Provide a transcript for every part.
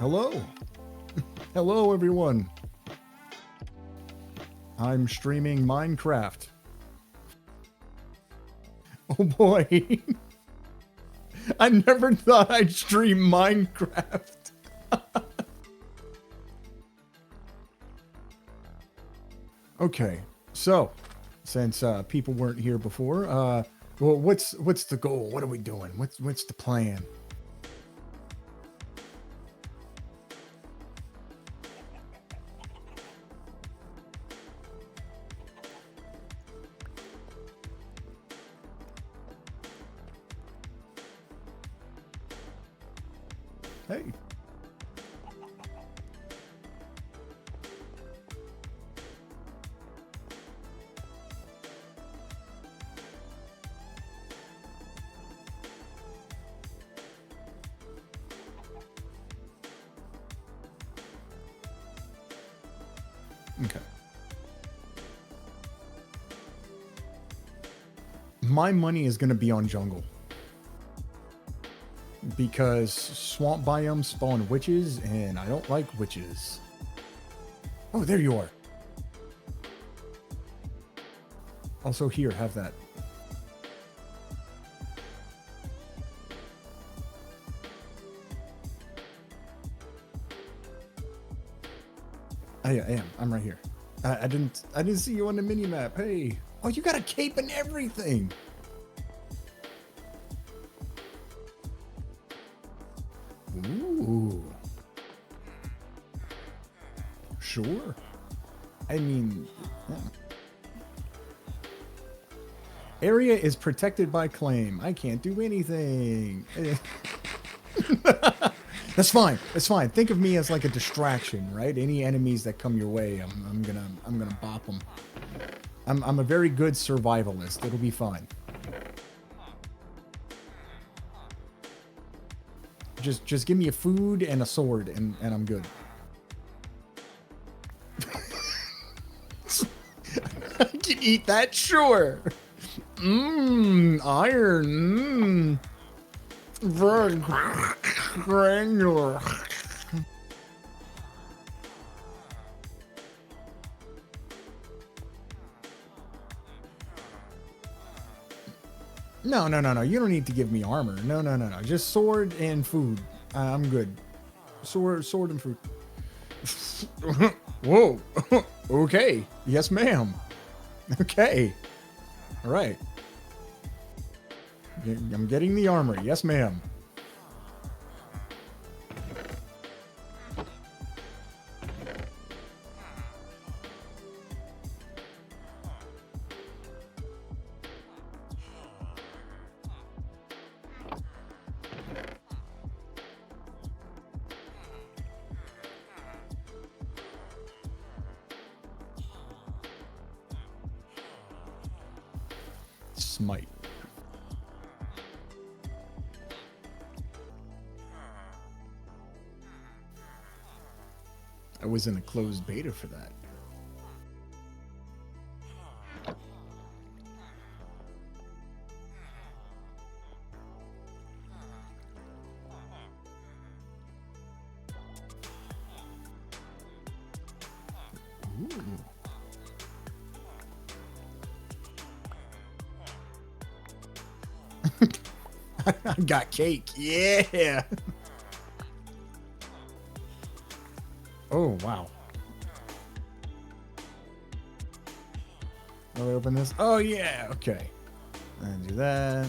Hello. Hello, everyone. I'm streaming Minecraft. Oh boy. I never thought I'd stream Minecraft. Okay, so since people weren't here before, well, what's the goal? What are we doing? What's the plan? Hey. Okay. My money is going to be on jungle. Because swamp biomes spawn witches, and I don't like witches. Oh, there you are. Also here, have that. I am. I'm right here. I didn't see you on the mini map. Hey. Oh, you got a cape and everything. Ooh. Sure. I mean, yeah. Area is protected by claim. I can't do anything. That's fine. That's fine. Think of me as like a distraction, right? Any enemies that come your way, I'm gonna bop them. I'm a very good survivalist. It'll be fine. Just give me a food and a sword, and I'm good. I can eat that, sure. Iron. Very granular. No. You don't need to give me armor. No. Just sword and food. I'm good. Sword and food. Whoa. Okay. Yes, ma'am. Okay. All right. I'm getting the armor. Yes, ma'am. Smite. I was in a closed beta for that. Ooh. I got cake. Yeah. Oh, wow. Let me open this. Oh, yeah. Okay. And do that.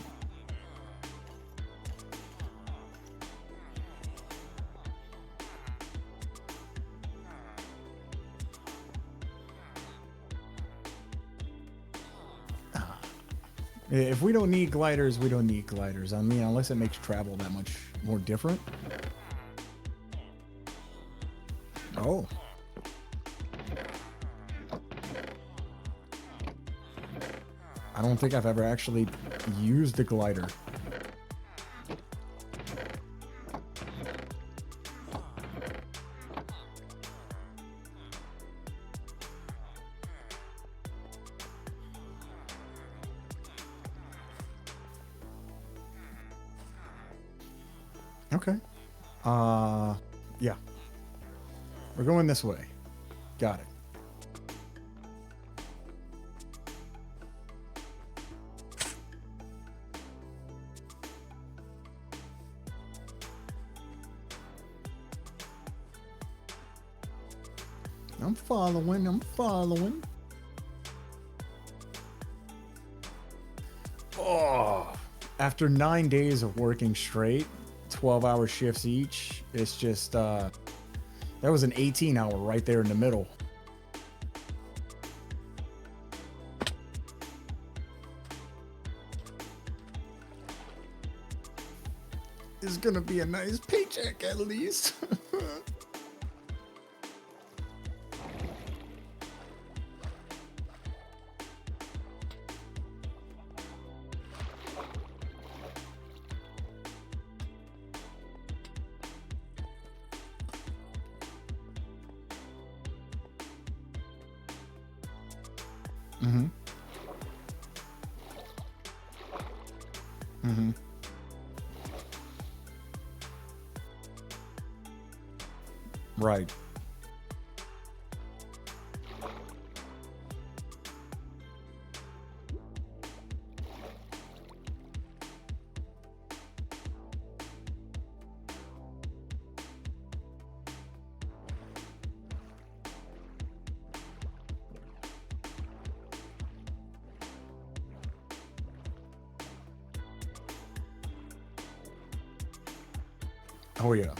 If we don't need gliders, we don't need gliders. I mean, unless it makes travel that much more different. Oh. I don't think I've ever actually used the glider. Okay. Yeah. We're going this way. Got it. I'm following. I'm following. Oh, after 9 days of working straight, 12-hour shifts each, it's just, that was an 18-hour right there in the middle. It's gonna be a nice paycheck at least. Mm-hmm. Mm-hmm. Right. Oh yeah.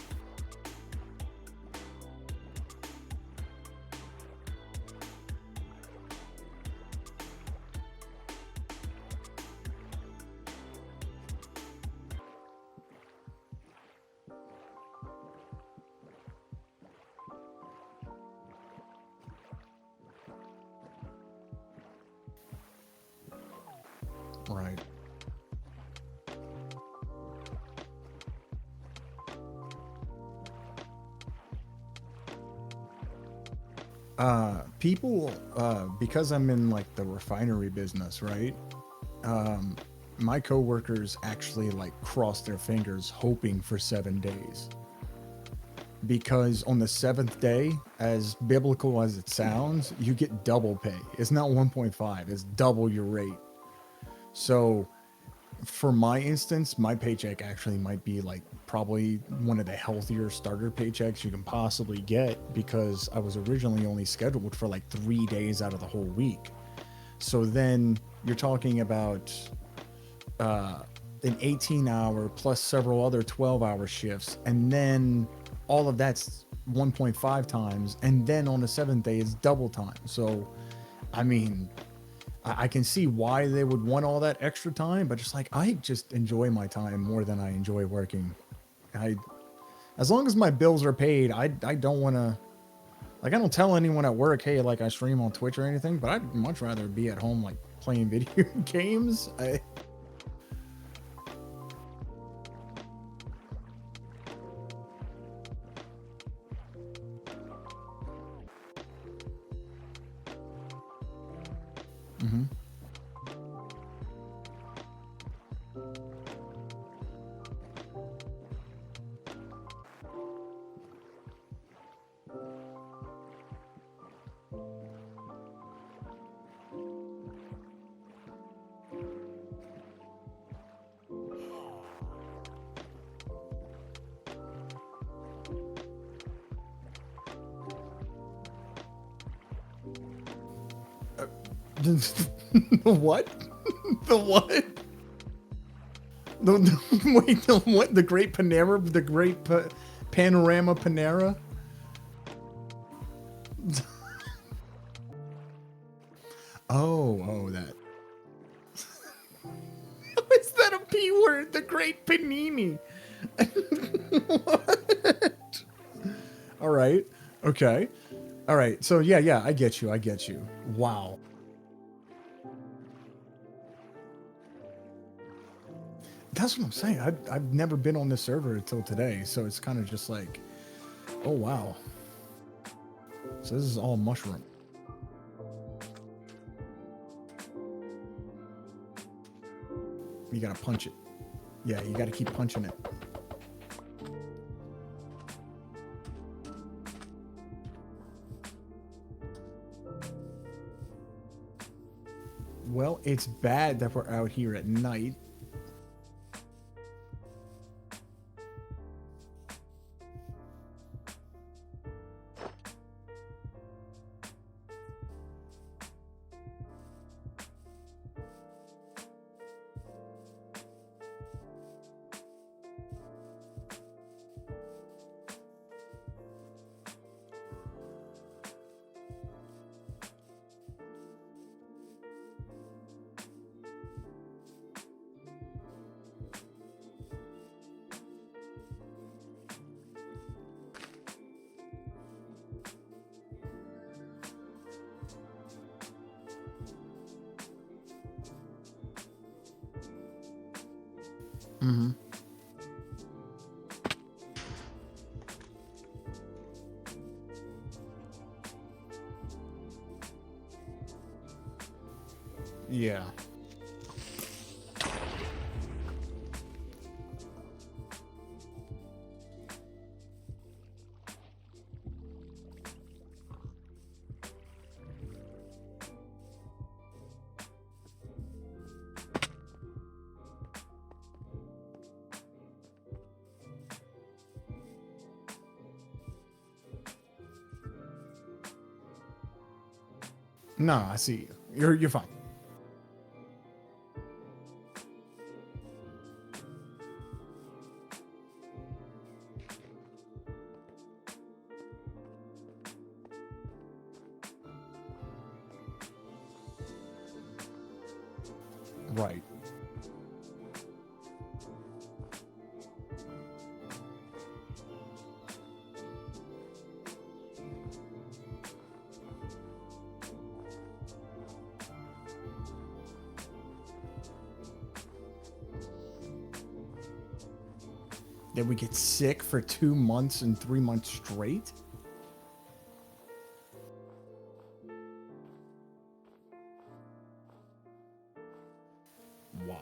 Right. People, because I'm in like the refinery business, right? Um, my coworkers actually like cross their fingers hoping for 7 days. Because on the seventh day, as biblical as it sounds, you get double pay. It's not 1.5, it's double your rate. So for my instance, my paycheck actually might be like probably one of the healthier starter paychecks you can possibly get because I was originally only scheduled for like 3 days out of the whole week. So then you're talking about an 18-hour plus several other 12-hour shifts, and then all of that's 1.5 times, and then on the seventh day it's double time. So, I mean, I can see why they would want all that extra time, but just like I just enjoy my time more than I enjoy working. I, as long as my bills are paid, I don't want to. Like I don't tell anyone at work, hey, like I stream on Twitch or anything, but I'd much rather be at home like playing video games. Mhm. The what? The what? Wait, the what? The Great Panera? The Great Panorama Panera? Oh, that. Is that a P word? The Great Panini. What? All right. Okay. All right. So yeah, I get you. I get you. Wow. That's what I'm saying. I've never been on this server until today, so it's kind of just like, oh wow. So this is all mushroom. You gotta punch it. Yeah, you gotta keep punching it. Well, it's bad that we're out here at night. Mm-hmm. Yeah. No, I see you. You're fine. Right. Did we get sick for 2 months and 3 months straight? Wow.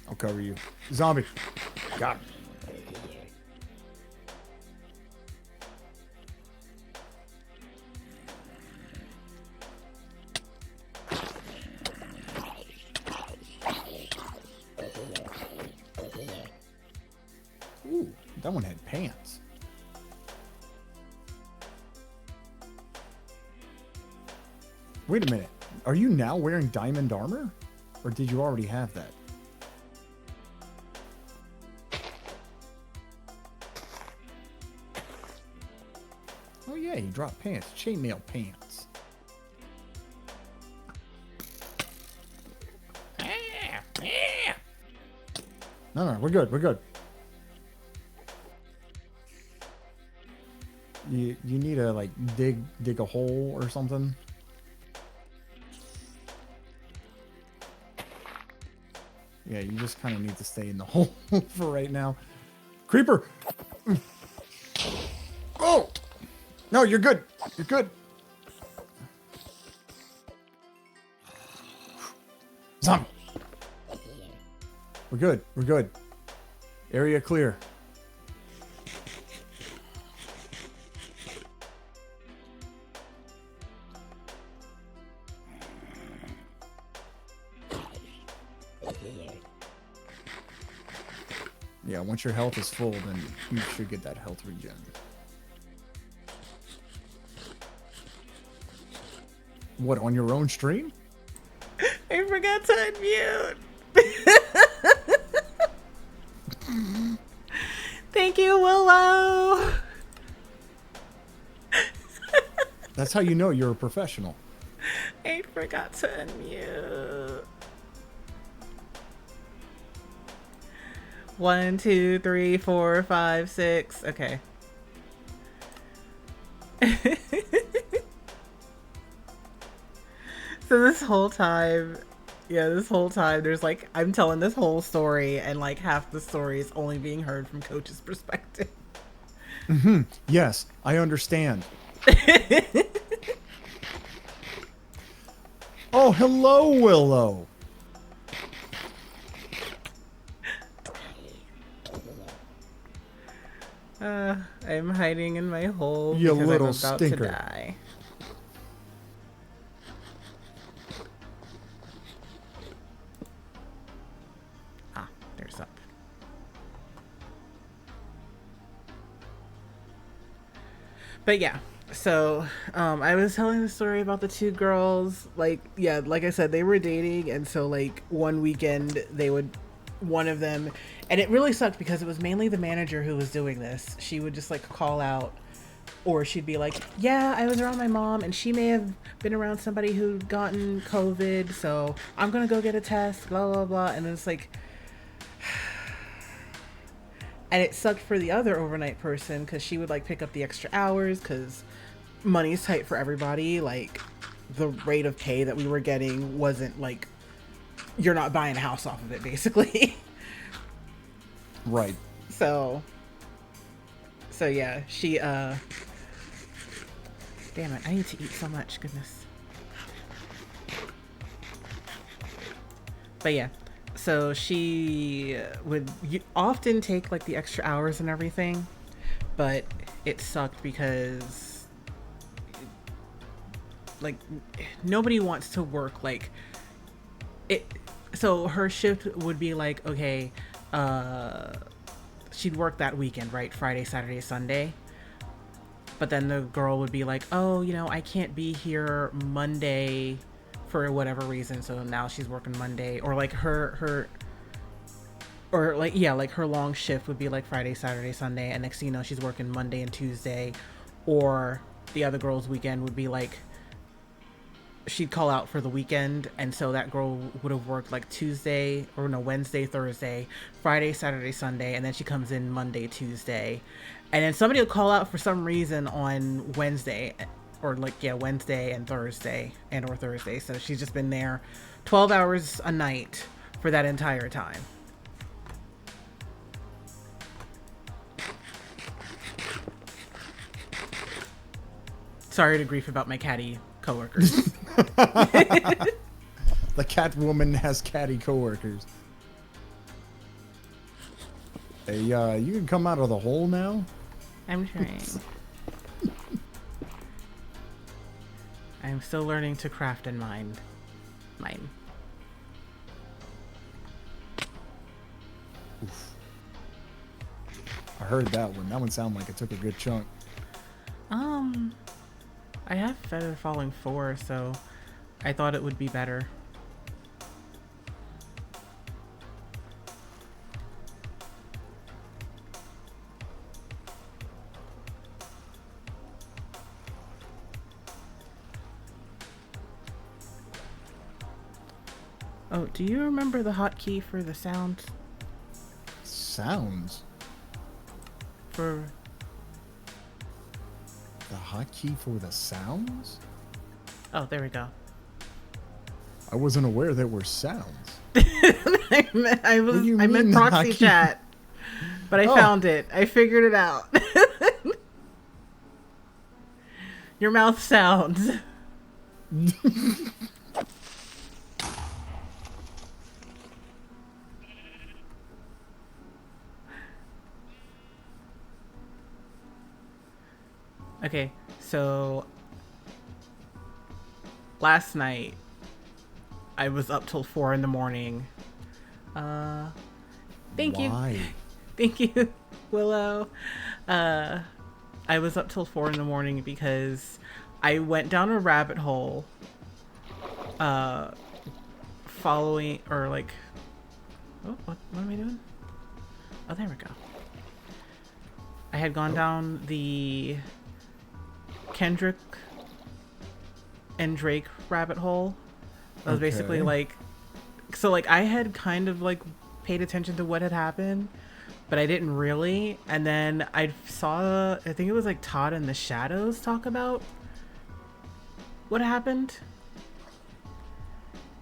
I'll cover you. Zombie. Got him. Ooh, that one had pants. Wait a minute. Are you now wearing diamond armor? Or did you already have that? Oh yeah, you dropped pants. Chainmail pants. No, we're good. We're good. You need to like dig a hole or something. Yeah, you just kind of need to stay in the hole for right now. Creeper! Oh! No, you're good. You're good. Zombie! We're good. We're good. Area clear. Yeah, once your health is full, then you should get that health regen. What, on your own stream? I forgot to unmute. Thank you, Willow. That's how you know you're a professional. I forgot to unmute. 1, 2, 3, 4, 5, 6. Okay. So this whole time, there's like, I'm telling this whole story, and like half the story is only being heard from Coach's perspective. Yes, I understand. Oh, hello, Willow. I'm hiding in my hole You because I'm little about to stinker. die. Ah, there's up. But yeah, so I was telling the story about the two girls. Like, yeah, like I said, they were dating, and so like one weekend they would, one of them, and it really sucked because it was mainly the manager who was doing this. She would just like call out, or she'd be like, yeah, I was around my mom and she may have been around somebody who'd gotten COVID, so I'm gonna go get a test, blah blah blah. And then it's like, and it sucked for the other overnight person because she would like pick up the extra hours because money's tight for everybody. Like, the rate of pay that we were getting wasn't like, you're not buying a house off of it, basically. Right. So yeah, she damn it, I need to eat so much, goodness. But yeah, so she would often take like the extra hours and everything, but it sucked because like nobody wants to work like it. So her shift would be like, okay, she'd work that weekend, right? Friday, Saturday, Sunday. But then the girl would be like, oh, you know, I can't be here Monday for whatever reason. So now she's working Monday, or like or like, yeah, like her long shift would be like Friday, Saturday, Sunday. And next thing you know, she's working Monday and Tuesday. Or the other girl's weekend would be like, she'd call out for the weekend, and so that girl would have worked like Tuesday, or no, Wednesday, Thursday, Friday, Saturday, Sunday, and then she comes in Monday, Tuesday, and then somebody will call out for some reason on Wednesday, or like, yeah, Wednesday and Thursday, and or Thursday. So she's just been there 12 hours a night for that entire time. Sorry to grief about my catty coworkers. The cat woman has catty coworkers. Hey, you can come out of the hole now? I'm trying. I'm still learning to craft and mine. Oof. I heard that one. That one sounded like it took a good chunk. I have Feather Falling 4, so I thought it would be better. Oh, do you remember the hotkey for the sounds? Sounds? For The hotkey for the sounds? oh, there we go. I wasn't aware there were sounds. I meant proxy chat, but I found it. I figured it out. Your mouth sounds. Okay, so last night I was up till 4 in the morning. Thank you. Why? Thank you, Willow. I was up till 4 in the morning because I went down a rabbit hole following, or like, oh, what am I doing? Oh, there we go. I had gone down the Kendrick and Drake rabbit hole. That was basically Okay. like, so like I had kind of like paid attention to what had happened, but I didn't really. And then I saw, I think it was like Todd in the Shadows talk about what happened.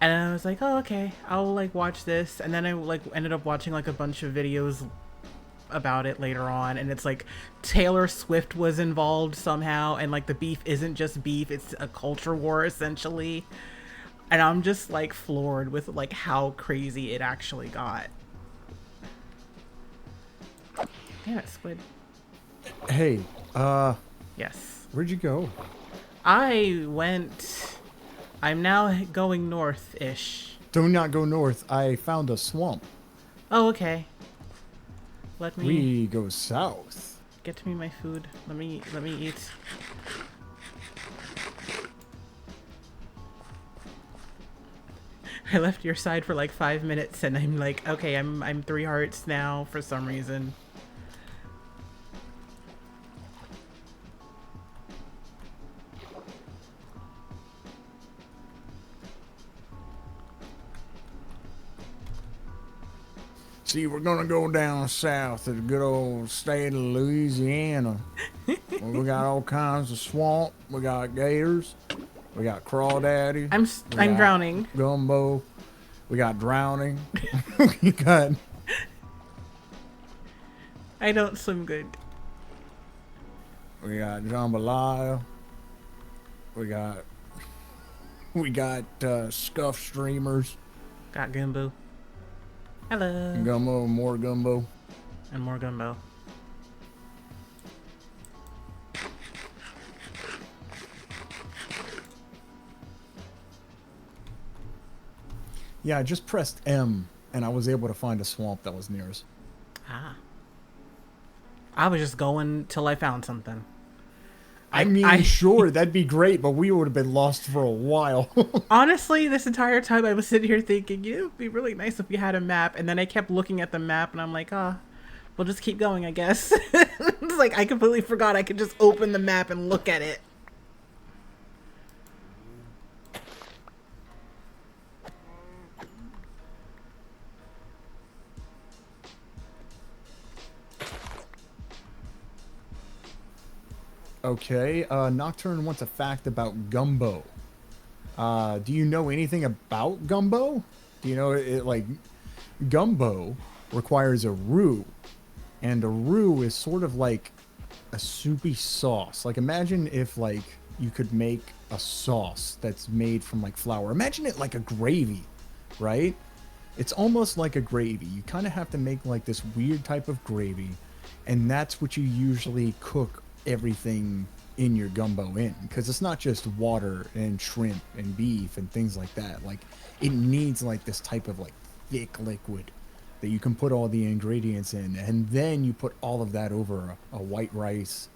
And I was like, oh, okay, I'll like watch this. And then I like ended up watching like a bunch of videos about it later on. And it's like Taylor Swift was involved somehow. And like the beef isn't just beef, it's a culture war essentially. And I'm just like floored with like how crazy it actually got. Damn it, Squid. Hey, Yes. where'd you go? I'm now going north-ish. Do not go north. I found a swamp. Oh, okay. Let me We go south. get me my food. Let me eat. I left your side for like 5 minutes and I'm like, okay, I'm 3 hearts now for some reason. See, we're gonna go down south to the good old state of Louisiana. Where we got all kinds of swamp. We got gators. We got crawdaddy. We I'm got drowning. Gumbo. We got drowning. We got. I don't swim good. We got jambalaya. We got. We got scuff streamers. Got gumbo. Hello. Gumbo, more gumbo. And more gumbo. Yeah, I just pressed M and I was able to find a swamp that was near us. Ah. I was just going till I found something. I mean, sure, that'd be great, but we would have been lost for a while. Honestly, this entire time I was sitting here thinking, it would be really nice if we had a map. And then I kept looking at the map and I'm like, we'll just keep going, I guess. It's like I completely forgot I could just open the map and look at it. Okay, Nocturne wants a fact about gumbo. Do you know anything about gumbo? Do you know it like gumbo requires a roux, and a roux is sort of like a soupy sauce. Like imagine if like you could make a sauce that's made from like flour. Imagine it like a gravy, right? It's almost like a gravy. You kind of have to make like this weird type of gravy, and that's what you usually cook everything in your gumbo in, because it's not just water and shrimp and beef and things like that. Like it needs like this type of like thick liquid that you can put all the ingredients in, and then you put all of that over a white rice.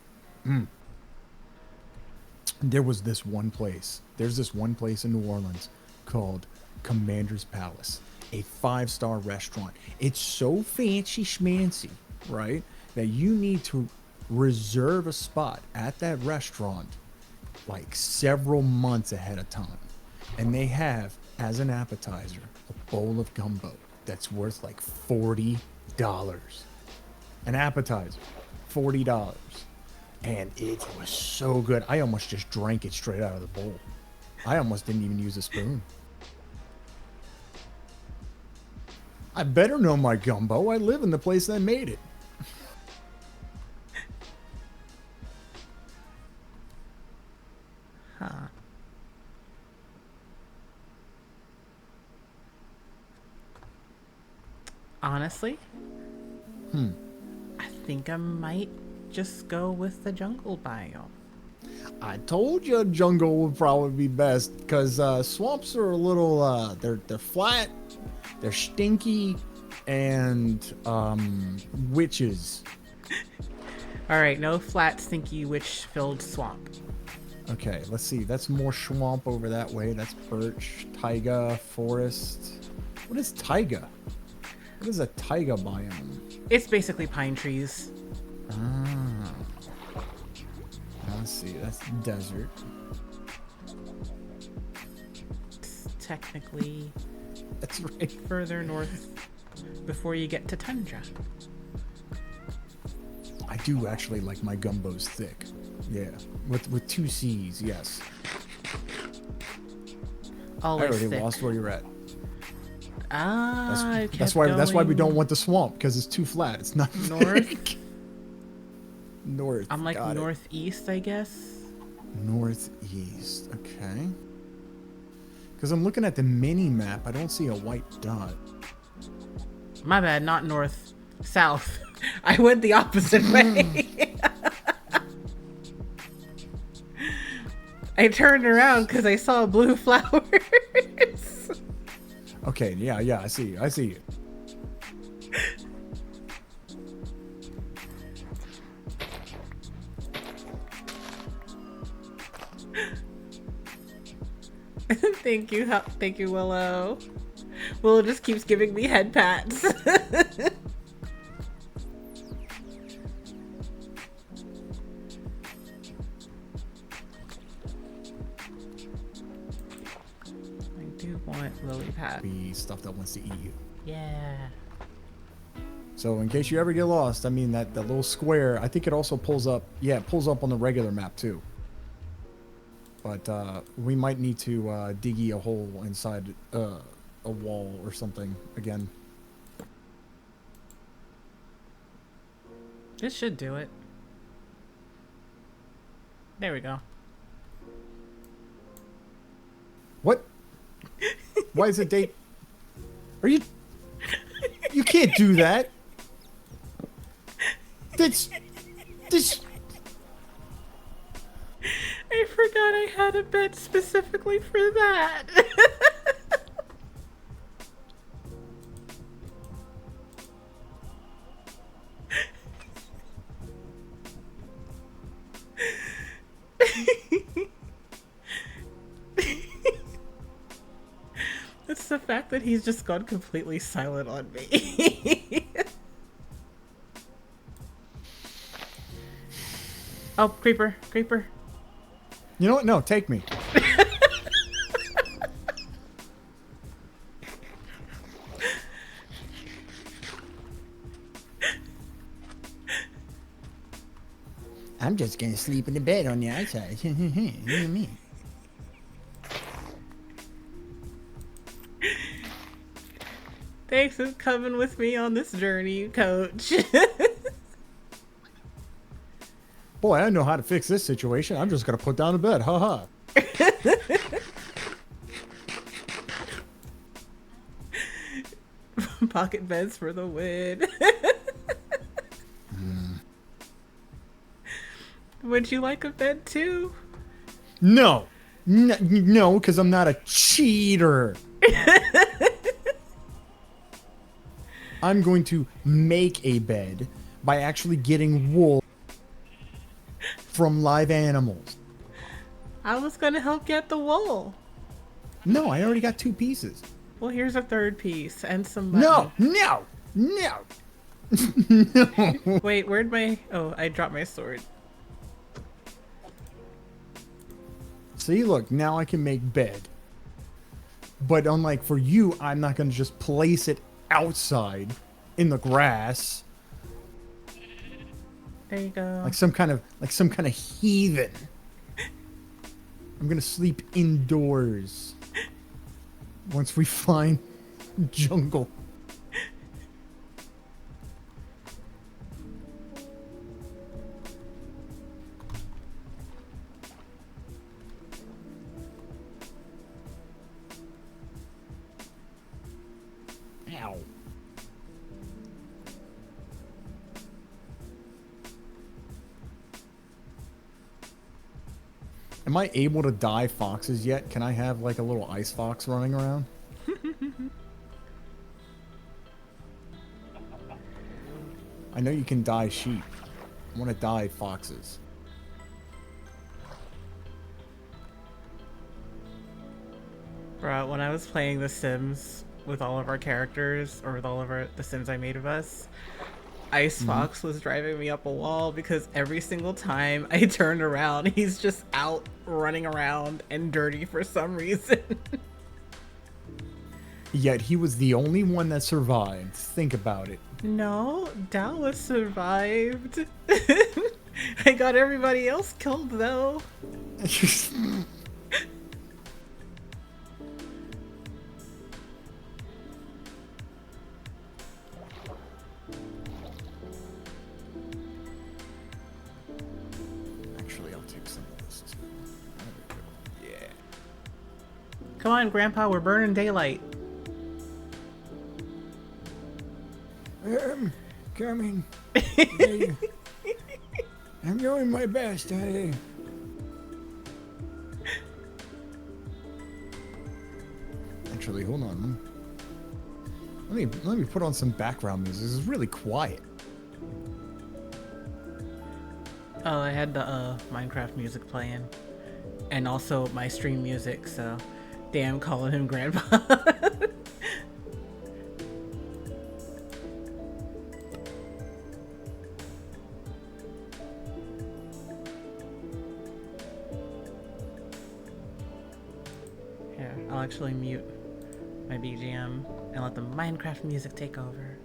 There's this one place in New Orleans called Commander's Palace, a 5-star restaurant. It's so fancy schmancy, right, that you need to reserve a spot at that restaurant like several months ahead of time. And they have, as an appetizer, a bowl of gumbo that's worth like $40. An appetizer, $40. And it was so good. I almost just drank it straight out of the bowl. I almost didn't even use a spoon. I better know my gumbo. I live in the place that made it. Huh. Honestly, I think I might just go with the jungle biome. I told you jungle would probably be best, because swamps are a little, they're flat, they're stinky, and witches. Alright, no flat, stinky, witch-filled swamp. Okay, let's see. That's more swamp over that way. That's birch, taiga, forest. What is taiga? What is a taiga biome? It's basically pine trees. Ah. Let's see. That's desert. technically That's right. further north before you get to tundra. I do actually like my gumbos thick. Yeah, with 2 C's. Yes. I Always already thick. lost where you're at. I kept That's why we don't going want the swamp, because it's too flat. It's not north. thick. North. I'm like got it. northeast, I guess. Northeast. Okay. Because I'm looking at the mini map, I don't see a white dot. My bad, not north, south. I went the opposite way. I turned around because I saw blue flowers. Okay, yeah, I see you. Thank you, Willow. Willow just keeps giving me head pats. I do want lily pad. Be stuff that wants to eat you. Yeah. So in case you ever get lost, I mean that little square, I think it also pulls up. Yeah, it pulls up on the regular map too. But we might need to diggy a hole inside a wall or something again. This should do it. There we go. What? Why is it date? Are you? You can't do that. This. I forgot I had a bed specifically for that. It's the fact that he's just gone completely silent on me. Oh, creeper. You know what? No, take me. I'm just gonna sleep in the bed on the outside. What do you mean? Thanks for coming with me on this journey, coach. Boy, I know how to fix this situation. I'm just gonna put down the bed. Ha ha. Pocket beds for the win. Would you like a bed too? No, because I'm not a cheater. I'm going to make a bed by actually getting wool from live animals. I was gonna help get the wool. No, I already got 2 pieces. Well, here's a third piece and some No. Wait, where'd my... Oh, I dropped my sword. See, look, now I can make bed. But unlike for you, I'm not going to just place it outside in the grass. There you go. Like some kind of heathen. I'm going to sleep indoors. Once we find jungle. Ow. Am I able to dye foxes yet? Can I have like a little ice fox running around? I know you can dye sheep. I want to dye foxes. Bro, when I was playing The Sims with all of our characters, or with all of the Sims I made of us, Ice Fox was driving me up a wall because every single time I turned around, he's just out running around and dirty for some reason. Yet he was the only one that survived. Think about it. No, Dallas survived. I got everybody else killed though. Actually, I'll take some of this too. There we go. Yeah. Come on, Grandpa, we're burning daylight. Coming. I'm doing my best. Actually, hold on. Let me put on some background music. This is really quiet. Oh, I had the Minecraft music playing. And also my stream music, so damn calling him Grandpa. Here, I'll actually mute my BGM and let the Minecraft music take over.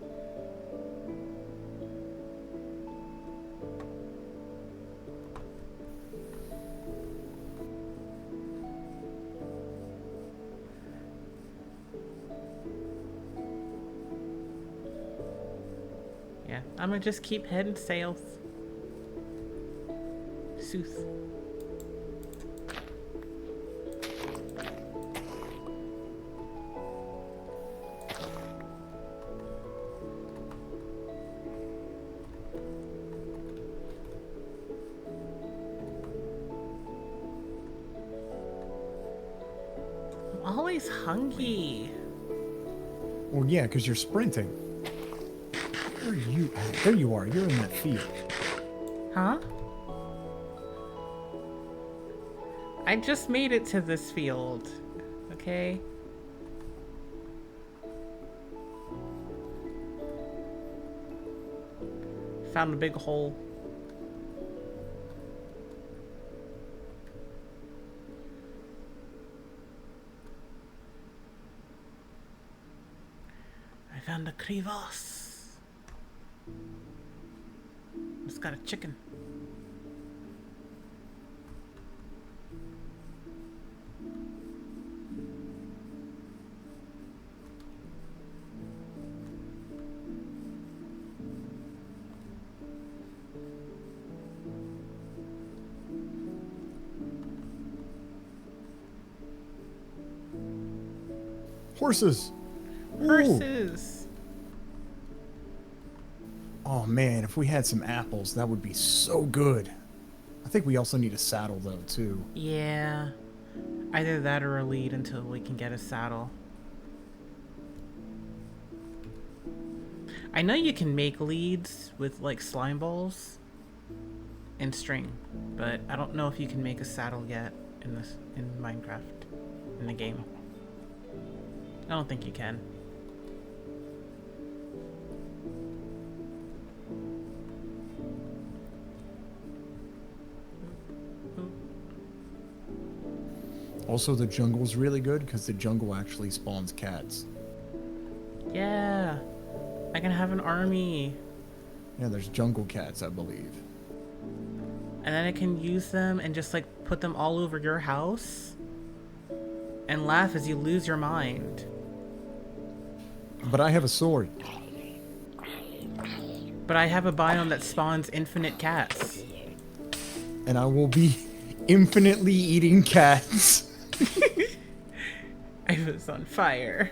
Yeah, I'm gonna just keep heading south. Sooth. I'm always hungry. Well, yeah, because you're sprinting. Where are you at? There you are. You're in that field. Huh? I just made it to this field. Okay? Found a big hole. I found a crevasse. It's got a chicken. Horses. Ooh. Horses. Oh man, if we had some apples, that would be so good. I think we also need a saddle though, too. Yeah. Either that or a lead until we can get a saddle. I know you can make leads with like slime balls and string, but I don't know if you can make a saddle yet in Minecraft in the game. I don't think you can. Also, the jungle's really good because the jungle actually spawns cats. Yeah. I can have an army. Yeah, there's jungle cats, I believe. And then I can use them and just like put them all over your house and laugh as you lose your mind. But I have a sword. But I have a biome that spawns infinite cats. And I will be infinitely eating cats. I was on fire.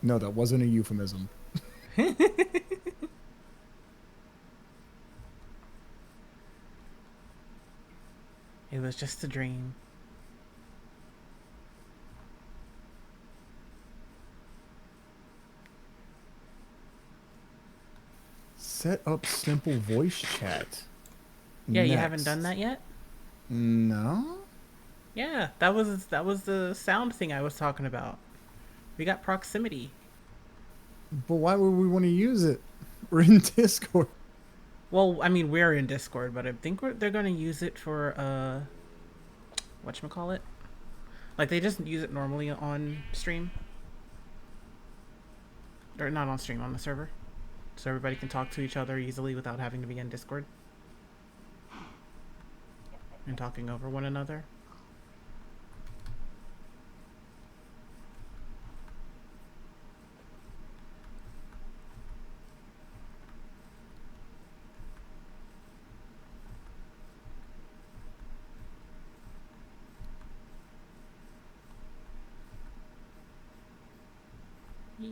No, that wasn't a euphemism. It was just a dream. Set up simple voice chat. Yeah, you Next. haven't done that yet? No? Yeah, that was the sound thing I was talking about. We got proximity. But why would we want to use it? We're in Discord. Well, I mean, we're in Discord, but I think they're going to use it for, whatchamacallit? Like, they just use it normally on stream. Or not on stream, on the server. So everybody can talk to each other easily without having to be in Discord and talking over one another. Yeah.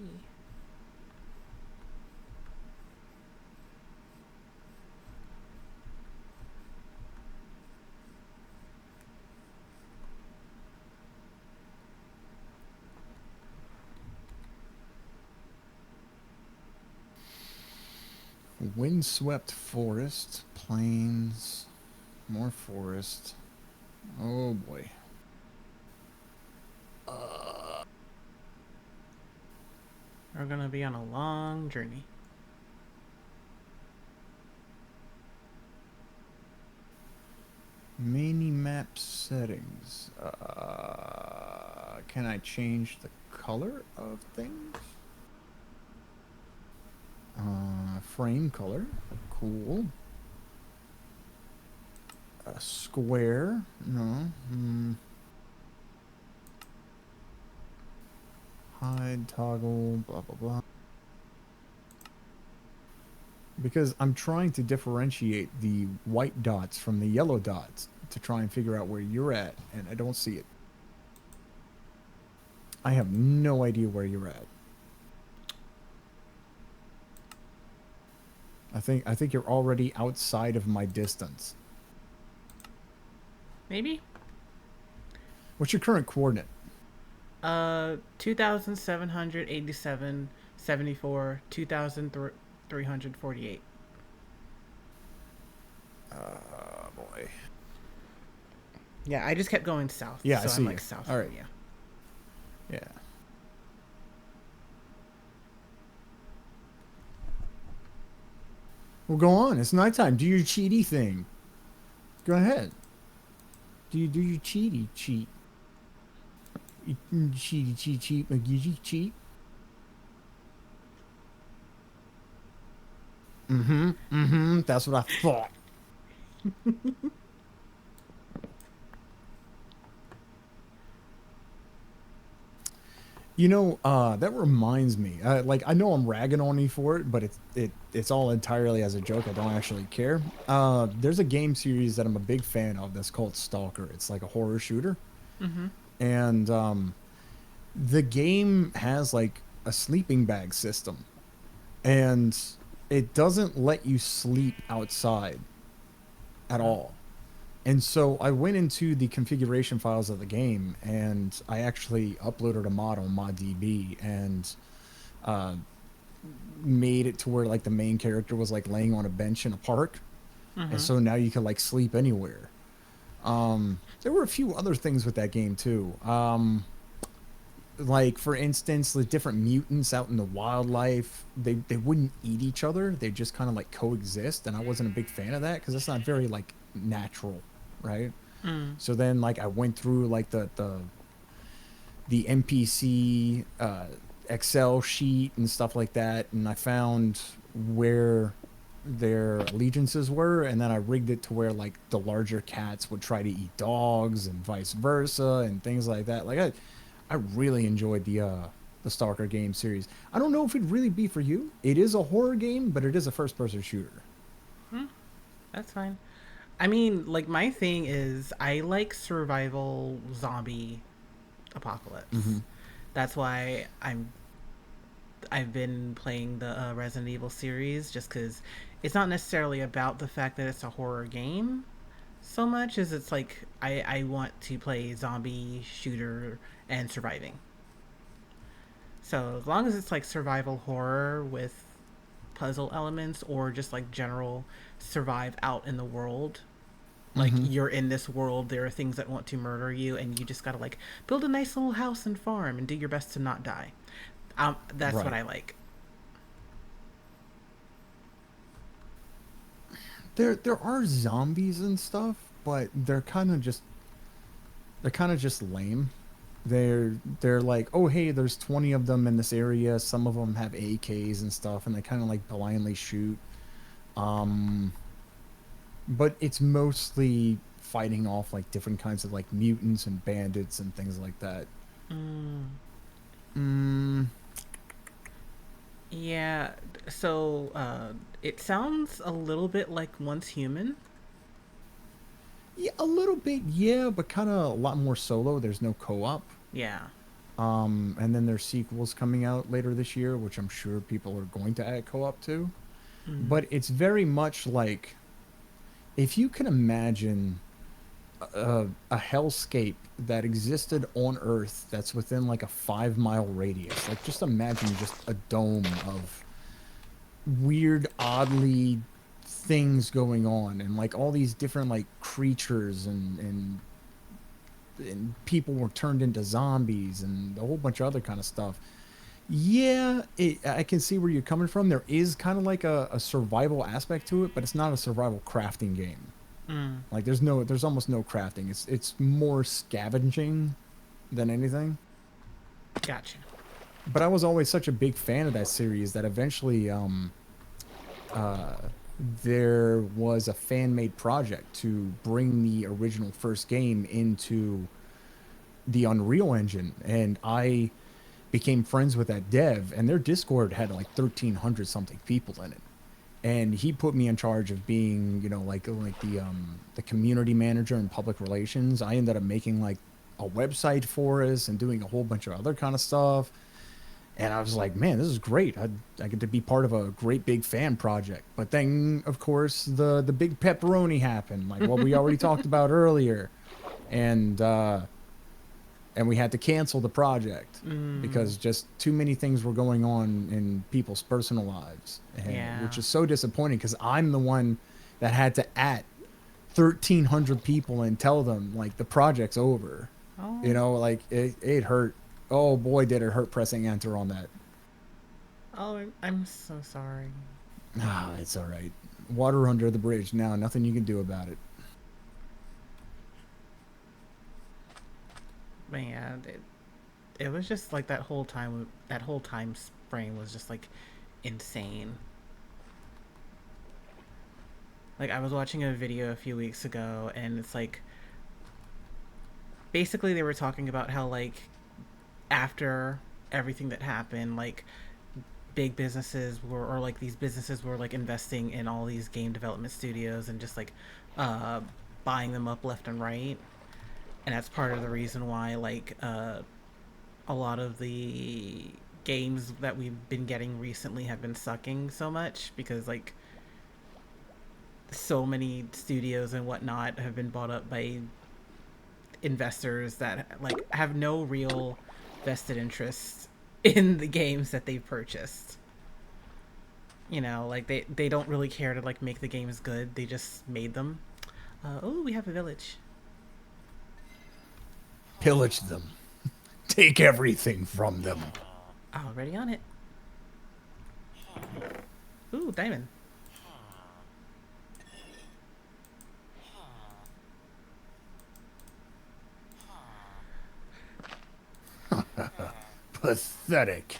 Windswept forest, plains, more forest. Oh boy. We're going to be on a long journey. Mini map settings. Can I change the color of things? Frame color. Cool. A square. No. Hide, toggle, blah, blah, blah. Because I'm trying to differentiate the white dots from the yellow dots to try and figure out where you're at, and I don't see it. I have no idea where you're at. I think you're already outside of my distance. Maybe? What's your current coordinate? 2,787, 74, 2,348. Boy. Yeah, I just kept going south. Yeah, so I see I'm you. like south. All right. Yeah. Yeah. Well, go on. It's nighttime. Do your cheaty thing. Go ahead. Do your cheaty cheat? Cheaty cheat cheat. That's what I thought. That reminds me. Like, I know I'm ragging on you for it, but it's all entirely as a joke. I don't actually care. There's a game series that I'm a big fan of that's called Stalker. It's like a horror shooter, and the game has like a sleeping bag system, and it doesn't let you sleep outside at all. And so I went into the configuration files of the game, and I actually uploaded a mod on ModDB and uh, made it to where like the main character was like laying on a bench in a park, and so now you can like sleep anywhere. There were a few other things with that game too. Like for instance, the different mutants out in the wildlife, they wouldn't eat each other. They just kind of like coexist, and I wasn't a big fan of that because it's not very like natural, right? So then like I went through like the NPC Excel sheet and stuff like that, and I found where their allegiances were, and then I rigged it to where like the larger cats would try to eat dogs and vice versa and things like that. Like I really enjoyed the Stalker game series. I don't know if it'd really be for you. It is a horror game, but it is a first person shooter. That's fine. I mean, like, my thing is I like survival zombie apocalypse. That's why I've been playing the Resident Evil series, just because it's not necessarily about the fact that it's a horror game so much as it's like I want to play zombie shooter and surviving. So as long as it's like survival horror with puzzle elements or just like general survive out in the world, Like, Mm-hmm. you're in this world, there are things that want to murder you, and you just gotta like build a nice little house and farm and do your best to not die. That's what Right. I like. There are zombies and stuff, but they're kind of just lame. They're like, oh hey, there's 20 of them in this area. Some of them have AKs and stuff, and they kind of like blindly shoot. Um, but it's mostly fighting off like different kinds of like mutants and bandits and things like that. Mm, Mm, yeah. So it sounds a little bit like Once Human. yeah, a little bit, yeah, but kind of a lot more solo. There's no co-op. Yeah. And then there's sequels coming out later this year, which I'm sure people are going to add co-op to. Mm. But it's very much like if you can imagine a hellscape that existed on Earth that's within like a 5 mile radius. Like just imagine just a dome of weird, oddly things going on, and like all these different like creatures and people were turned into zombies and a whole bunch of other kind of stuff. Yeah, I can see where you're coming from. There is kind of like a survival aspect to it, but it's not a survival crafting game. Mm. Like there's almost no crafting. It's more scavenging than anything. Gotcha. But I was always such a big fan of that series that eventually uh there was a fan made project to bring the original first game into the Unreal Engine, and I became friends with that dev, and their Discord had like 1,300 something people in it. And he put me in charge of being, like the community manager and public relations. I ended up making like a website for us and doing a whole bunch of other kind of stuff. And I was like, man, this is great. I get to be part of a great big fan project. But then, of course, the big pepperoni happened, like what we already talked about earlier, and we had to cancel the project Mm. because just too many things were going on in people's personal lives, Yeah. which is so disappointing because I'm the one that had to at 1,300 people and tell them like the project's over. Oh. Like it hurt. Oh boy, did it hurt pressing enter on that. Oh, I'm so sorry. Ah, it's all right. Water under the bridge now. Nothing you can do about it. Man, it was just like that whole time. That whole time frame was just like insane. Like, I was watching a video a few weeks ago, and it's like basically they were talking about how like after everything that happened, like big businesses were, or like these businesses were like investing in all these game development studios and just like uh buying them up left and right. And that's part of the reason why like a lot of the games that we've been getting recently have been sucking so much, because like so many studios and whatnot have been bought up by investors that like have no real vested interest in the games that they've purchased. Like they don't really care to like make the games good. They just made them. Oh, we have a village. Pillage them. Take everything from them. Already on it. Ooh, diamond. Pathetic.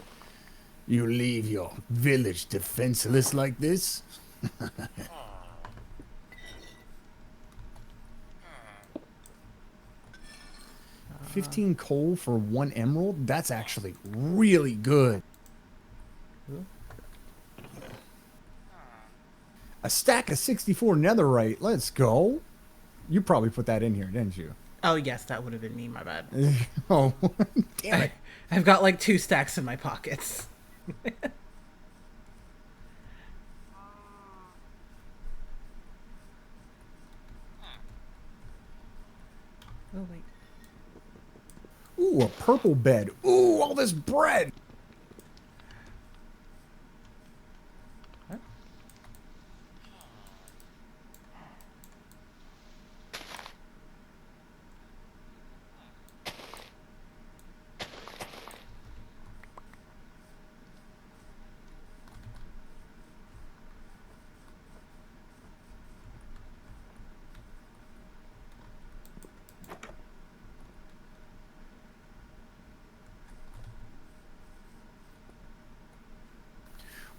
You leave your village defenseless like this? 15 coal for 1 emerald? That's actually really good. Ooh. A stack of 64 netherite. Let's go. You probably put that in here, didn't you? Oh yes, that would have been me. My bad. Oh, damn it. I've got like 2 stacks in my pockets. Oh wait. Ooh, a purple bed. Ooh, all this bread. What?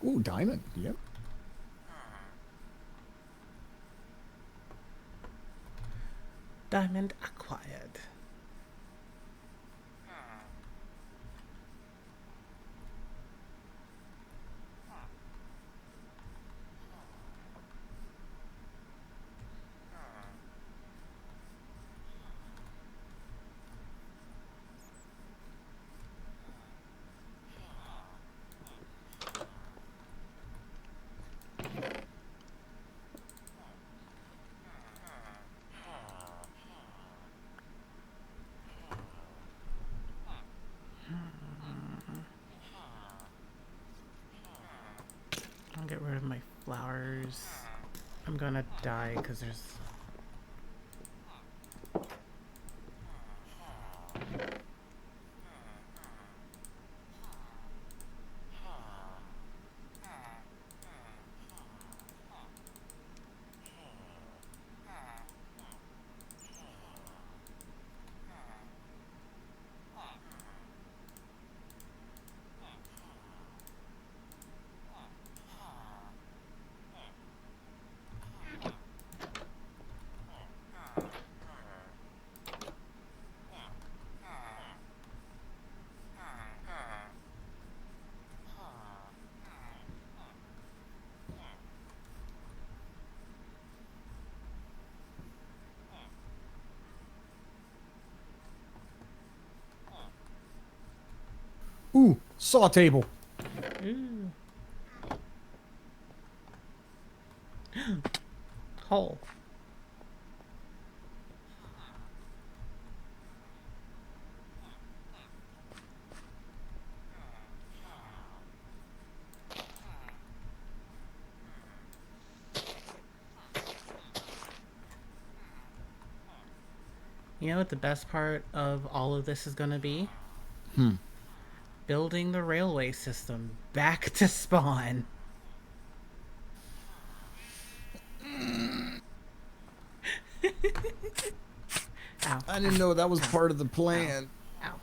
Ooh, diamond. Yep. Diamond acquired. I'll get rid of my flowers. I'm gonna die because there's... Ooh, saw table. Ooh. Hole. You know what the best part of all of this is gonna be? Hmm. Building the railway system back to spawn. Ow, I didn't ow, know that was ow, part of the ow, plan. ow.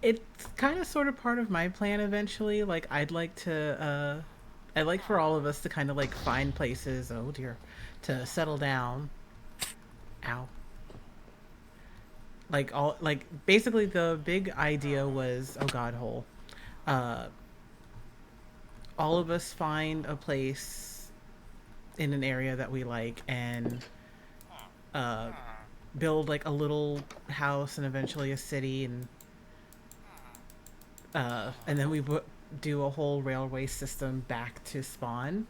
It's kind of sort of part of my plan eventually. Like, I'd like for all of us to kind of like find places, oh dear, to settle down. Ow. Like basically the big idea was, oh god, hole. Uh, all of us find a place in an area that we like and uh, build like a little house and eventually a city and then we do a whole railway system back to spawn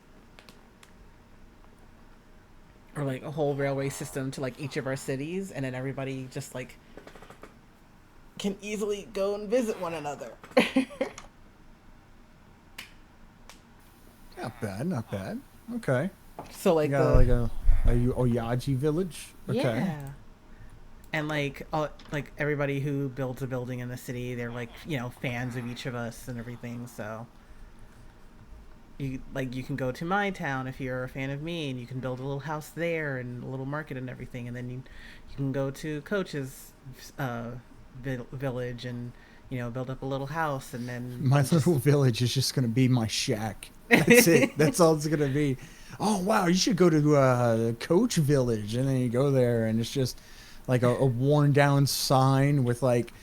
or like a whole railway system to like each of our cities and then everybody just like can easily go and visit one another. Not bad, not bad. Okay. So You like got the like a Oyaji village? Okay. yeah. And like everybody who builds a building in the city, they're like, you know, fans of each of us and everything. So you can go to my town if you're a fan of me and you can build a little house there and a little market and everything, and then you can go to Coach's uh village and you know build up a little house and then My you just little village is just gonna be my shack. That's it. That's all it's gonna be. Oh wow, you should go to Coach Village, and then you go there, and it's just like a worn down sign with like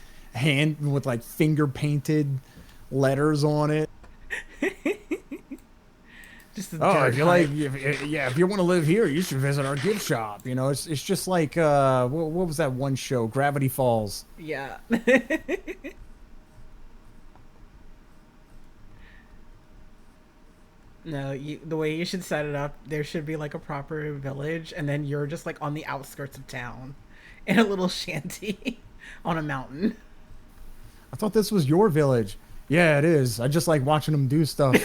finger painted letters on it. just a Oh, dirt if you hut. like, yeah, if you want to live here, you should visit our gift shop. You know, it's just like what was that one show, Gravity Falls? Yeah. No, the way you should set it up, there should be like a proper village, and then you're just like on the outskirts of town, in a little shanty, on a mountain. I thought this was your village. Yeah, it is. I just like watching them do stuff.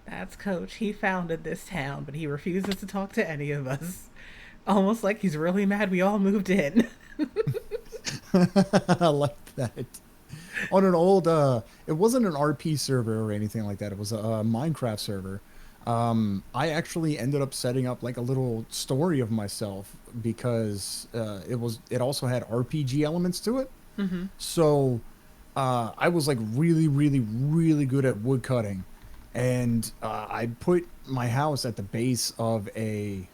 That's Coach. He founded this town, but he refuses to talk to any of us. Almost like he's really mad we all moved in. I like that. On an old, it wasn't an RP server or anything like that. It was a Minecraft server. I actually ended up setting up like a little story of myself because it also had RPG elements to it. Mm-hmm. So I was like really, really, really good at wood cutting, and I put my house at the base of a.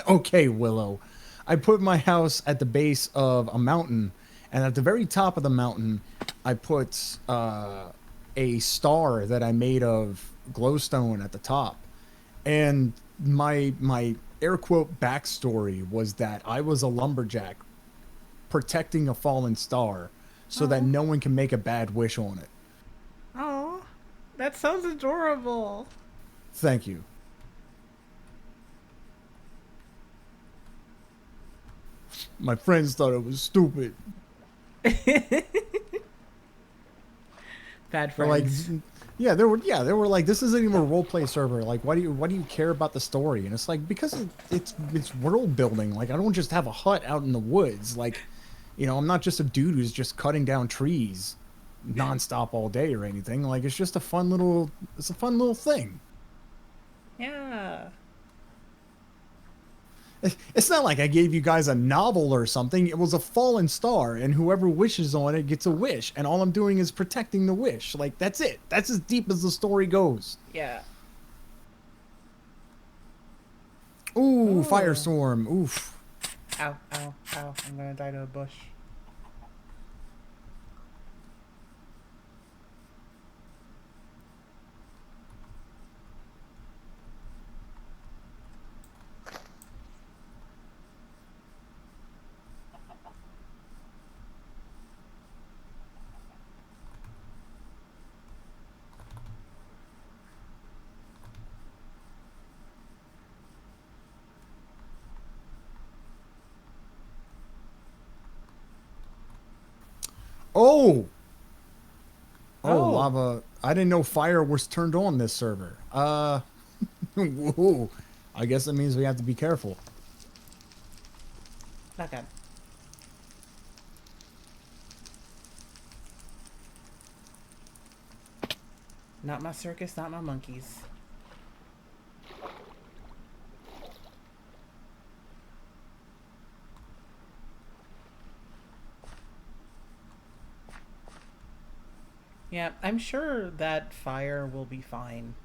Okay, Willow. I put my house at the base of a mountain, and at the very top of the mountain, I put a star that I made of glowstone at the top. And my air quote backstory was that I was a lumberjack protecting a fallen star so that Oh. no one can make a bad wish on it. Oh. That sounds adorable. Thank you. My friends thought it was stupid. Bad They're like, friends. they were like, this isn't even a role play server. Like, why do you care about the story? And it's like because it's world building. Like, I don't just have a hut out in the woods. Like, I'm not just a dude who's just cutting down trees nonstop all day or anything. Like, it's a fun little thing. Yeah. It's not like I gave you guys a novel or something. It was a fallen star, and whoever wishes on it gets a wish. And all I'm doing is protecting the wish. Like, that's it. That's as deep as the story goes. Yeah. Ooh, Oh. firestorm. Oof. Ow, ow, ow. I'm gonna die to a bush. Oh, oh, Oh. lava. I didn't know fire was turned on this server. Whoa. I guess that means we have to be careful. Not good. Not my circus, not my monkeys. Yeah, I'm sure that fire will be fine.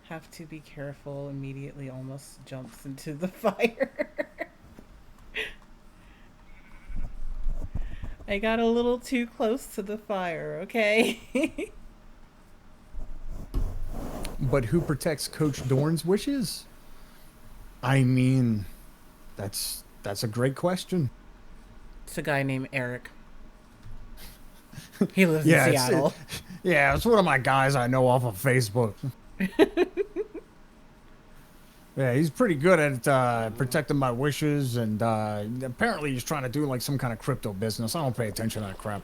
Have to be careful. Immediately almost jumps into the fire. I got a little too close to the fire, okay? But who protects Coach Dorn's wishes? I mean, that's a great question. It's a guy named Eric. He lives in Yeah, Seattle. yeah, it's one of my guys I know off of Facebook. Yeah, he's pretty good at protecting my wishes, and apparently he's trying to do like some kind of crypto business. I don't pay attention to that crap.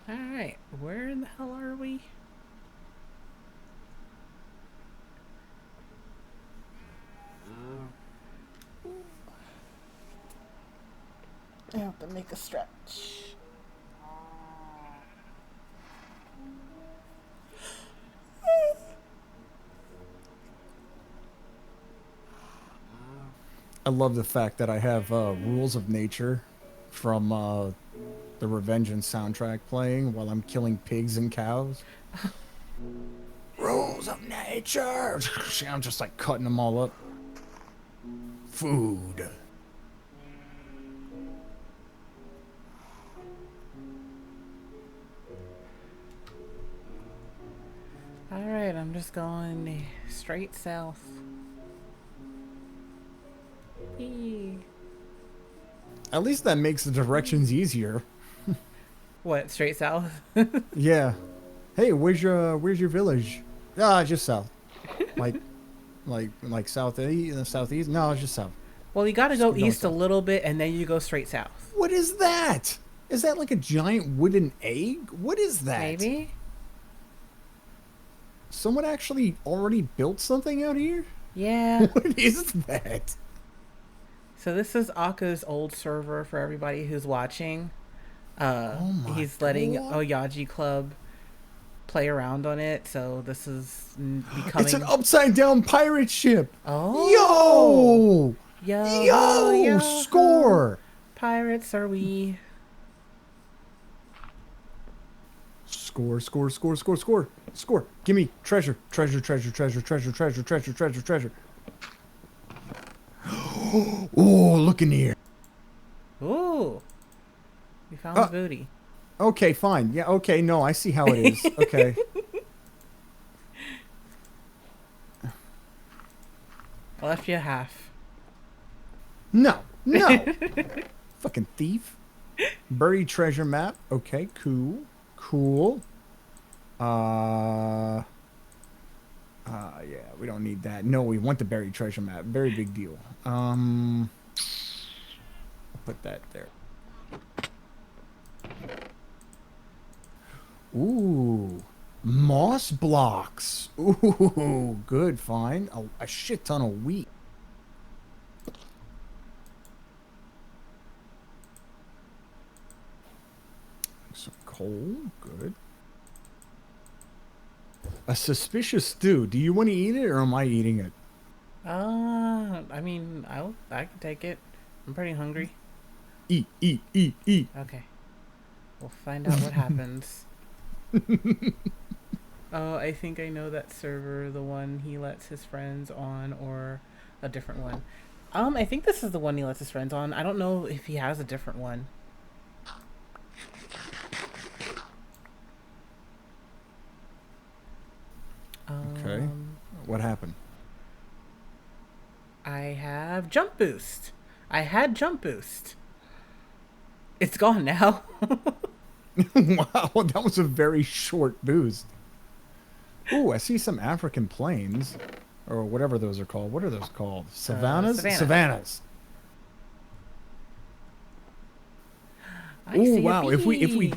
Alright, where in the hell are we? I have to make a stretch. I love the fact that I have Rules of Nature from the Revengeance soundtrack playing while I'm killing pigs and cows. Rules of Nature! See, I'm just like cutting them all up. Food. Alright, I'm just going straight south. Eee. At least that makes the directions easier. What, straight south? Yeah. Hey, where's your village? Ah, just south. Like like southeast? No, it's just south. Well, you gotta Just go keep going east a south. little bit and then you go straight south. What is that? Is that like a giant wooden egg? What is that? Maybe? Someone actually already built something out here? Yeah. What is that? So this is Aka's old server for everybody who's watching. Oh my He's letting god. Oyaji Club play around on it. So this is It's an becoming. upside down pirate ship. Oh, Yo! yo ho, Yo! yo ho. Score! Pirates are we? Score, score, score, score, score, score. Give me treasure, treasure, treasure, treasure, treasure, treasure, treasure, treasure, treasure. Oh, look in here. Ooh, we found the Uh, booty. okay, fine. Yeah, okay, no, I see how it is. Okay. I left you a half. No, no. Fucking thief. Buried treasure map. Okay, cool. Cool. Yeah, we don't need that. No, we want the buried treasure map. Very big deal. I'll put that there. Ooh, moss blocks. Ooh, good find. A shit ton of wheat. Some coal. Good. A suspicious stew. Do you want to eat it or am I eating it? I mean, I can take it. I'm pretty hungry. Eat, eat, eat, eat. Okay, we'll find out what happens. Oh, I think I know that server, the one he lets his friends on, or a different one. I think this is the one he lets his friends on. I don't know if he has a different one. Okay. What happened? I have jump boost. I had jump boost. It's gone now. Wow, that was a very short boost. Ooh, I see some African plains. Or whatever those are called. What are those called? Savannas? Savannah. Savannas. I Ooh, see wow. a bee.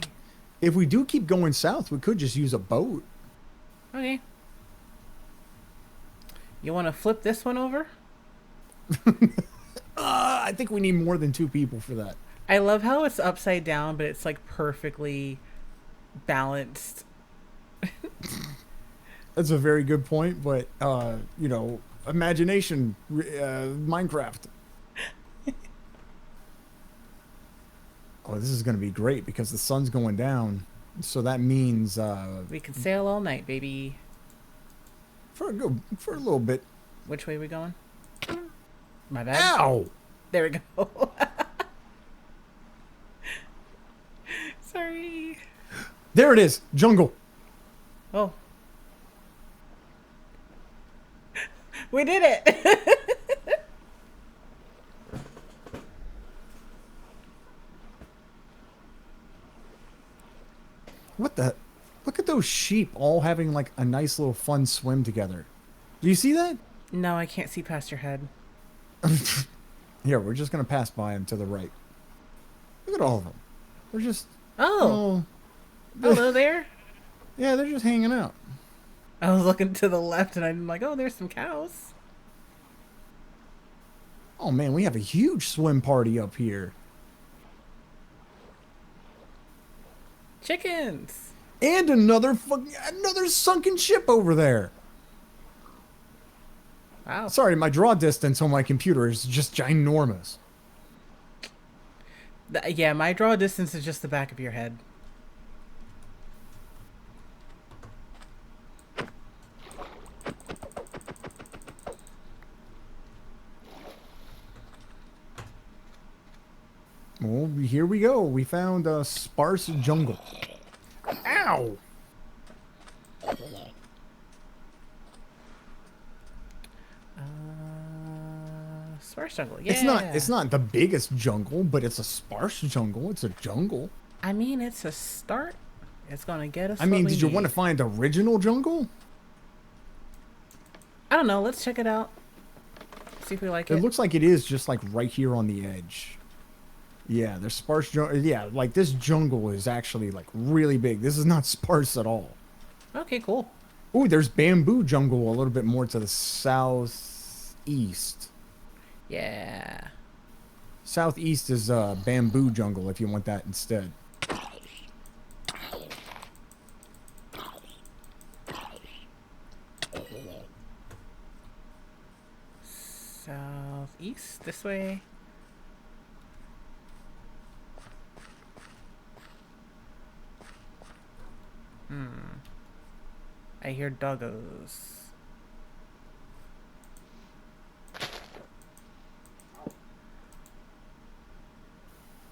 If we do keep going south, we could just use a boat. Okay. You want to flip this one over? I think we need more than 2 people for that. I love how it's upside down, but it's like perfectly balanced. That's a very good point, but you know, imagination, Minecraft. Oh, this is going to be great because the sun's going down. So that means We can sail all night, baby. for a little bit. Which way are we going? My bad. Ow! There we go. Sorry. There it is, jungle. Oh. We did it. What the? Look at those sheep all having like a nice little fun swim together. Do you see that? No, I can't see past your head. Here, we're just gonna pass by them to the right. Look at all of them. They're just Oh. oh, Hello there. yeah, they're just hanging out. I was looking to the left and I'm like, oh, there's some cows. Oh man, we have a huge swim party up here. Chickens. And another sunken ship over there. Wow. Sorry, my draw distance on my computer is just ginormous. Yeah, my draw distance is just the back of your head. Well, here we go. We found a sparse jungle. Ow! Sparse jungle. Yeah. It's not the biggest jungle, but it's a sparse jungle. It's a jungle. I mean, it's a start. It's gonna get us. I mean, what we did you want to need. find original jungle? I don't know. Let's check it out. See if we like It it. looks like it is just like right here on the edge. Yeah, there's sparse jungle. Yeah, like this jungle is actually like really big. This is not sparse at all. Okay, cool. Ooh, there's bamboo jungle a little bit more to the southeast. Yeah. Southeast is bamboo jungle if you want that instead. Southeast, this way. I hear doggos.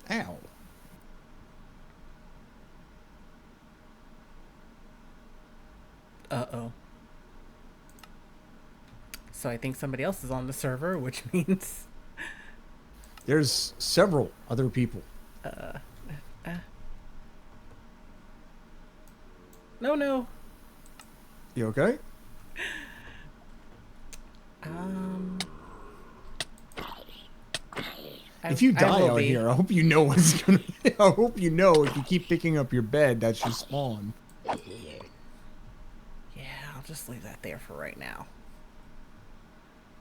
Ow. Uh-oh. So I think somebody else is on the server, which means... There's several other people. No, no. You okay? Um... If you die will out be. here, I hope you know what's gonna. I hope you know if you keep picking up your bed, that's your spawn. Yeah, I'll just leave that there for right now.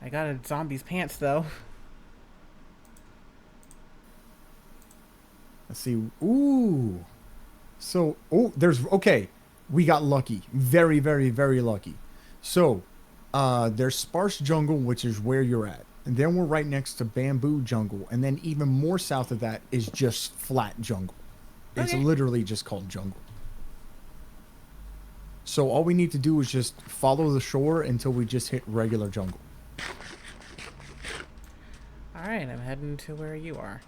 I got a zombie's pants, though. Let's see. Ooh. So, oh, there's okay. We got lucky. Very, very, very lucky. So, there's sparse jungle, which is where you're at. And then we're right next to bamboo jungle. And then even more south of that is just flat jungle. It's Okay. literally just called jungle. So all we need to do is just follow the shore until we just hit regular jungle. Alright, I'm heading to where you are.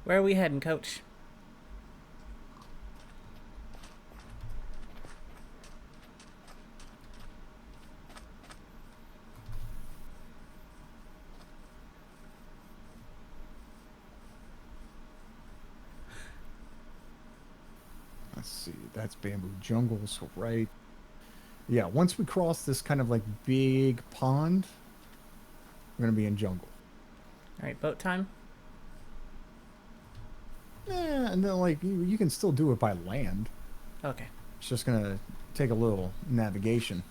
Where are we heading, Coach? Let's see. That's bamboo jungle. So right. Yeah, once we cross this kind of like big pond, we're going to be in jungle. Alright, boat time? Yeah, and then like you can still do it by land. Okay. It's just going to take a little navigation.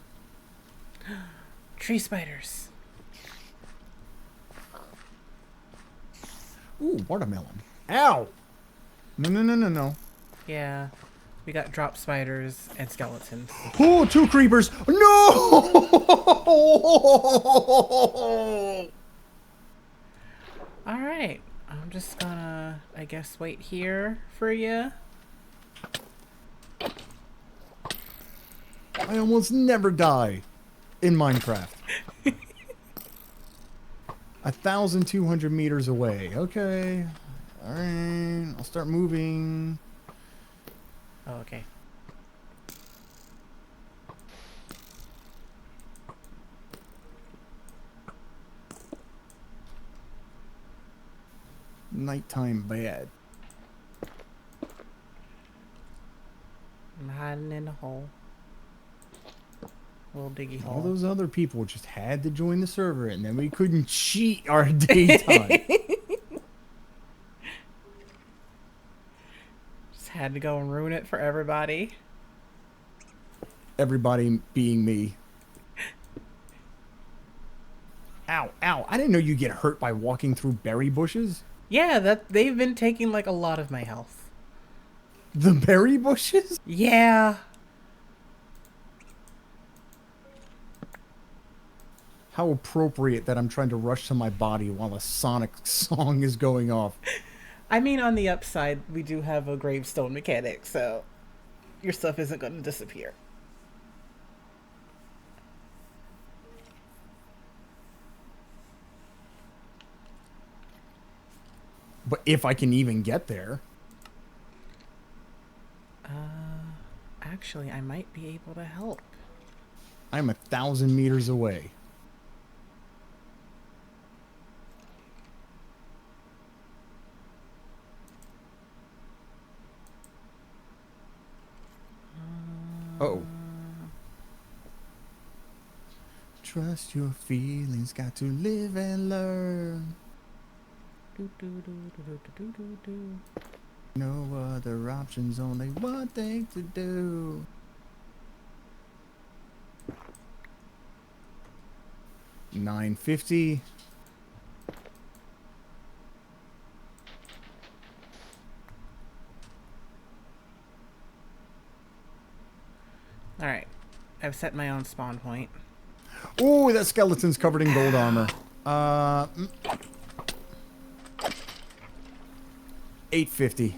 Tree spiders. Ooh, watermelon. Ow! No, no, no, no, no. Yeah. We got drop spiders and skeletons. Oh, two creepers. No! Alright. I'm just gonna, I guess, wait here for you. I almost never die in Minecraft. 1,200 meters away. Okay. Alright. I'll start moving. Oh, okay. Nighttime bad. I'm hiding in a hole. Little diggy All hole. those other people just had to join the server and then we couldn't cheat our daytime. Just had to go and ruin it for everybody. Everybody being me. Ow, ow. I didn't know you get hurt by walking through berry bushes. Yeah, that they've been taking like a lot of my health. The berry bushes? Yeah. How appropriate that I'm trying to rush to my body while a Sonic song is going off. I mean, on the upside, we do have a gravestone mechanic, so your stuff isn't going to disappear. But if I can even get there. Actually, I might be able to help. I'm 1,000 meters away. Oh. Trust your feelings, got to live and learn. Do, do, do, do, do, do, do, do. No other options, only one thing to do. $9.50. All right. I've set my own spawn point. Ooh, that skeleton's covered in gold armor. Uh, 8.50.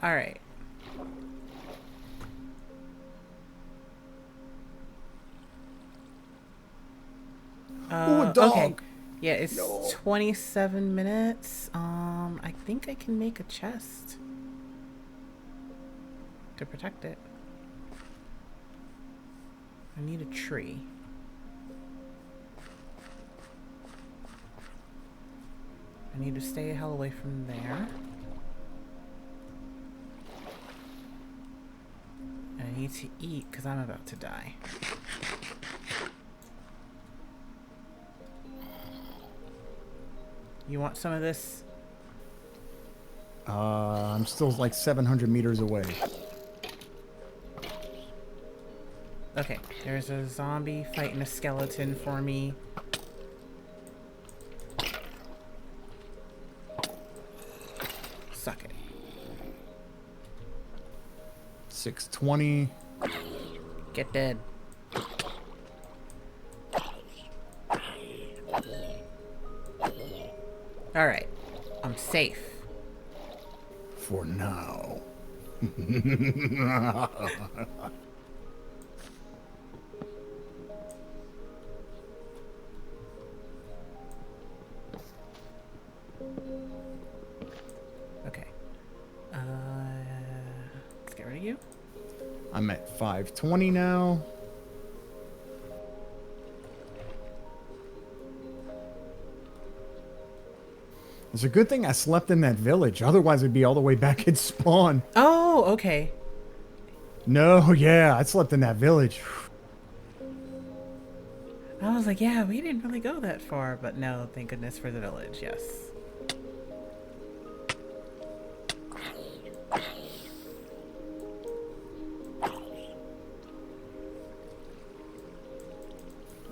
All right. Ooh, a Okay. dog. Yeah, it's No. 27 minutes. I think I can make a chest to protect it. I need a tree. I need to stay a hell away from there. And I need to eat because I'm about to die. You want some of this? I'm still like 700 meters away. Okay, there's a zombie fighting a skeleton for me. Suck it. 620. Get dead. Alright. I'm safe. For now. Okay. Let's get rid of you. I'm at 520 now. It's a good thing I slept in that village. Otherwise, it'd be all the way back at spawn. Oh, okay. No, yeah, I slept in that village. I was like, yeah, we didn't really go that far, but no, thank goodness for the village, yes.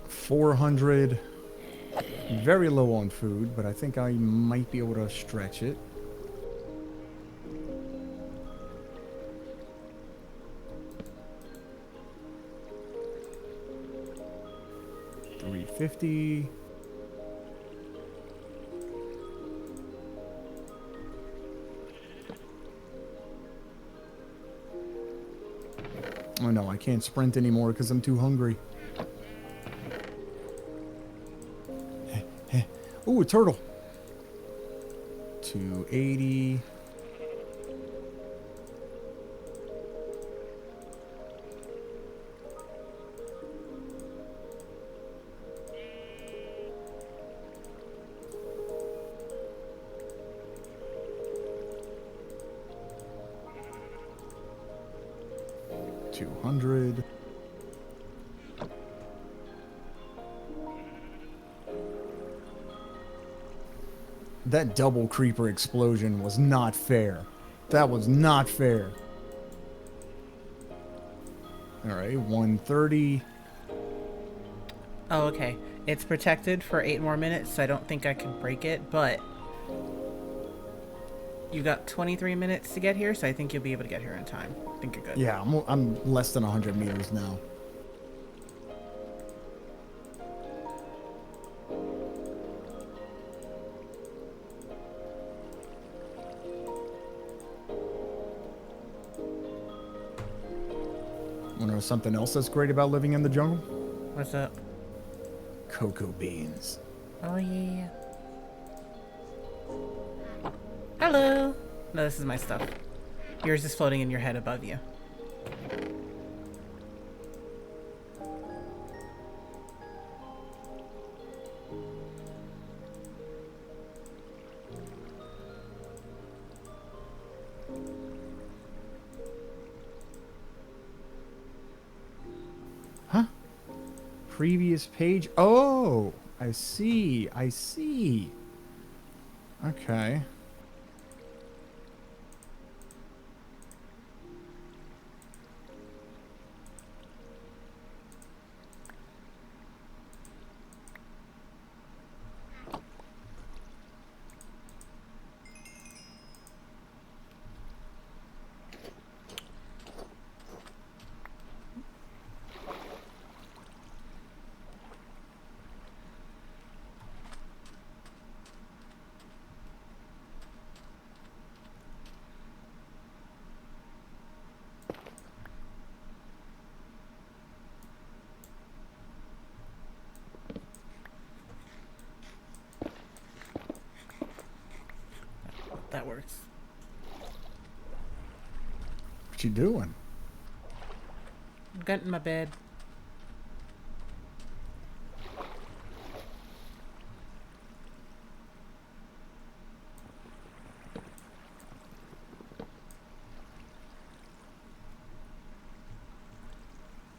$400. Very low on food, but I think I might be able to stretch it. $350. Oh no, I can't sprint anymore because I'm too hungry. Ooh, a turtle. 280. $200. That double creeper explosion was not fair. That was not fair. Alright, 130. Oh, okay. It's protected for 8 more minutes, so I don't think I can break it, but you got 23 minutes to get here, so I think you'll be able to get here in time. I think you're good. Yeah, I'm less than 100 meters now. Want to know something else that's great about living in the jungle? What's up? Cocoa beans. Oh, yeah. Hello! No, this is my stuff. Yours is floating in your head above you. previous page. Oh, I see. I see. Okay. That works. What you doing? I'm getting in my bed.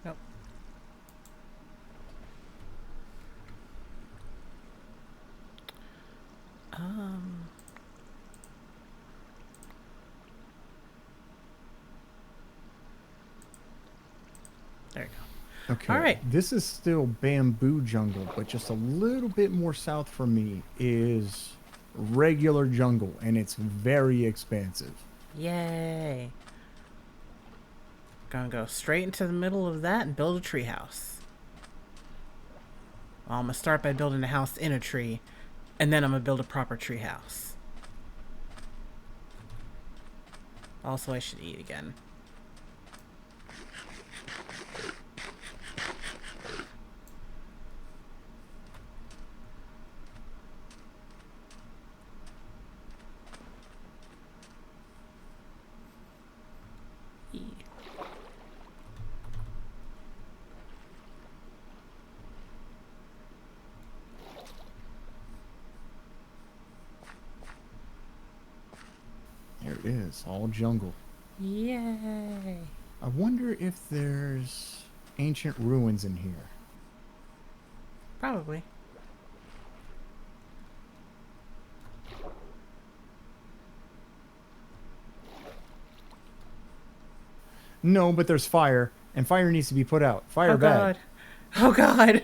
Nope. There you go. Okay. All right. This is still bamboo jungle, but just a little bit more south from me is regular jungle, and it's very expansive. Yay. Gonna go straight into the middle of that and build a tree house. Well, I'm gonna start by building a house in a tree, and then I'm gonna build a proper tree house. Also, I should eat again. There it is, all jungle. Yay. I wonder if there's ancient ruins in here. Probably. No, but there's fire, and fire needs to be put out. Fire Oh bad. god. Oh god.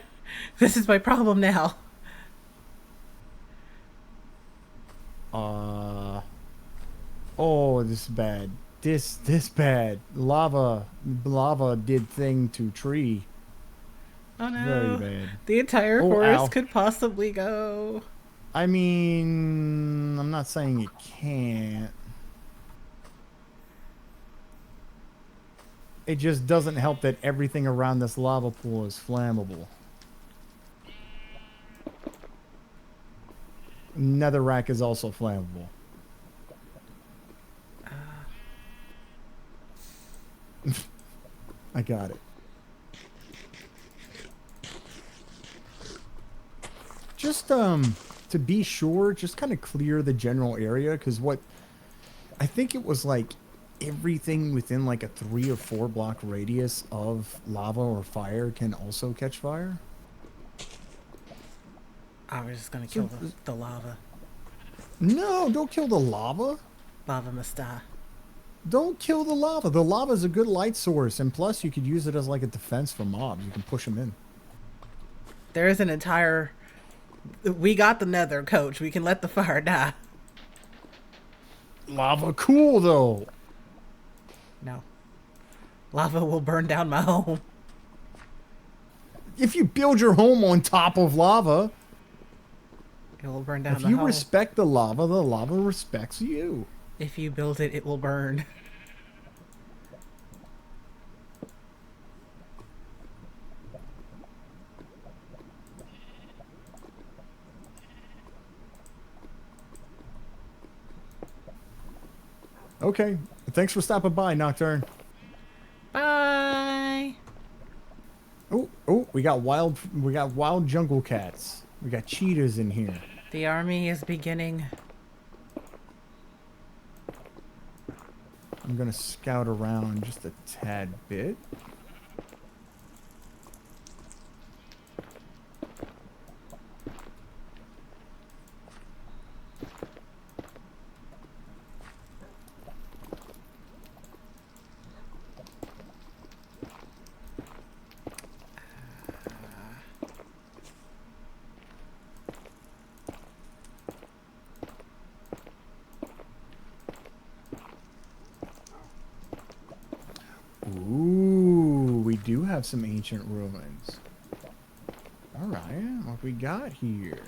This is my problem now. Oh, this is bad. This bad. Lava did thing to tree. Oh no. Very bad. The entire Oh, forest ow. could possibly go. I mean, I'm not saying it can't. It just doesn't help that everything around this lava pool is flammable. Netherrack is also flammable. I got it. Just to be sure, just kind of clear the general area, because what I think it was like everything within like a 3 or 4 block radius of lava or fire can also catch fire. I was just gonna kill the lava. No, don't kill the lava. Lava must die. Don't kill the lava. The lava is a good light source, and plus you could use it as like a defense for mobs. You can push them in. There is an entire... We got the nether, coach. We can let the fire die. Lava cool though. No. Lava will burn down my home. If you build your home on top of lava, It will burn down if the you home. respect the lava respects you. If you build it, it will burn. Okay. Thanks for stopping by, Nocturne. Bye. Oh, we got wild jungle cats. We got cheetahs in here. The army is beginning. I'm gonna scout around just a tad bit. have some ancient ruins. All right, what we got here?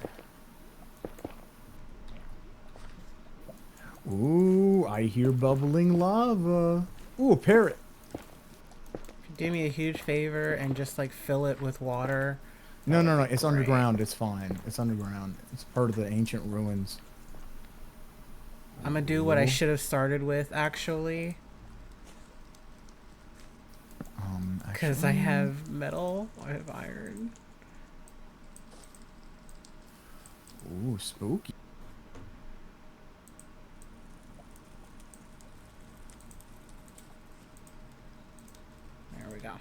Ooh, I hear bubbling lava. Ooh, a parrot. If you do me a huge favor and just like fill it with water, that No, would no, no. be It's great. underground. It's fine. It's underground. It's part of the ancient ruins. I'm gonna do what I Ooh. should have started with actually, because I Actually, have metal, I have iron. ooh, spooky. There we go.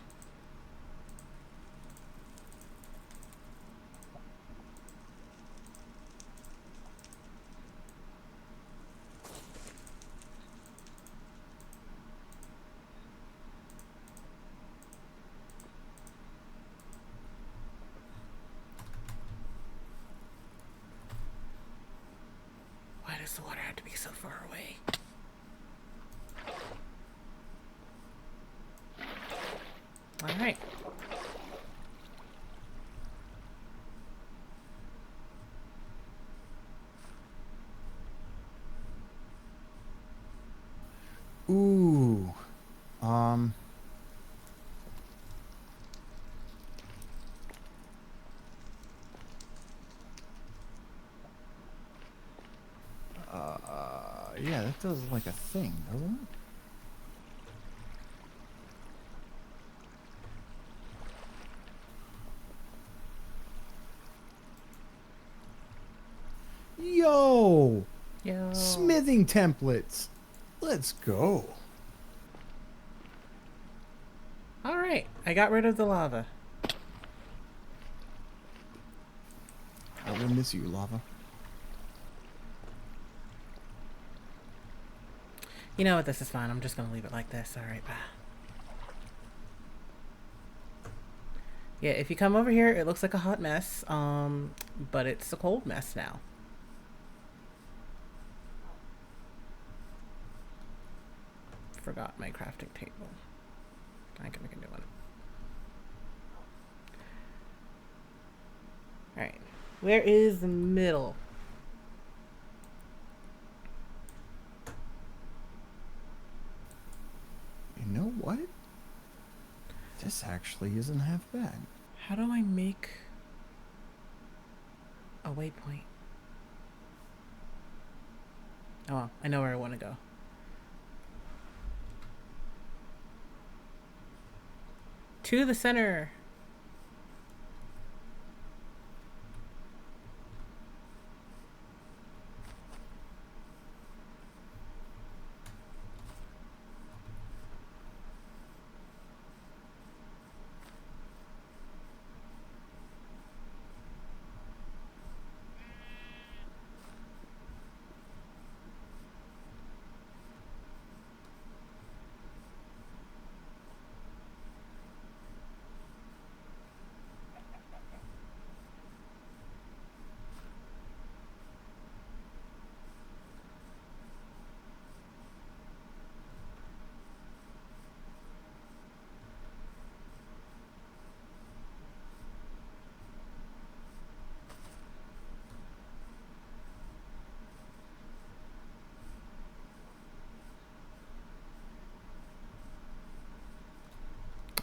Why does the water have to be so far away? All right. Ooh. Um. Yeah, that does like a thing, doesn't it? Yo! Yo. Smithing templates. Let's go. All right. I got rid of the lava. I will miss you, lava. You know what? This is fine. I'm just gonna leave it like this. All right. Bye. Yeah, if you come over here, it looks like a hot mess. But it's a cold mess now. Forgot my crafting table. I can make a new one. All right. Where is the middle? You know what? This actually isn't half bad. How do I make a waypoint? Oh, well, I know where I want to go. To the center.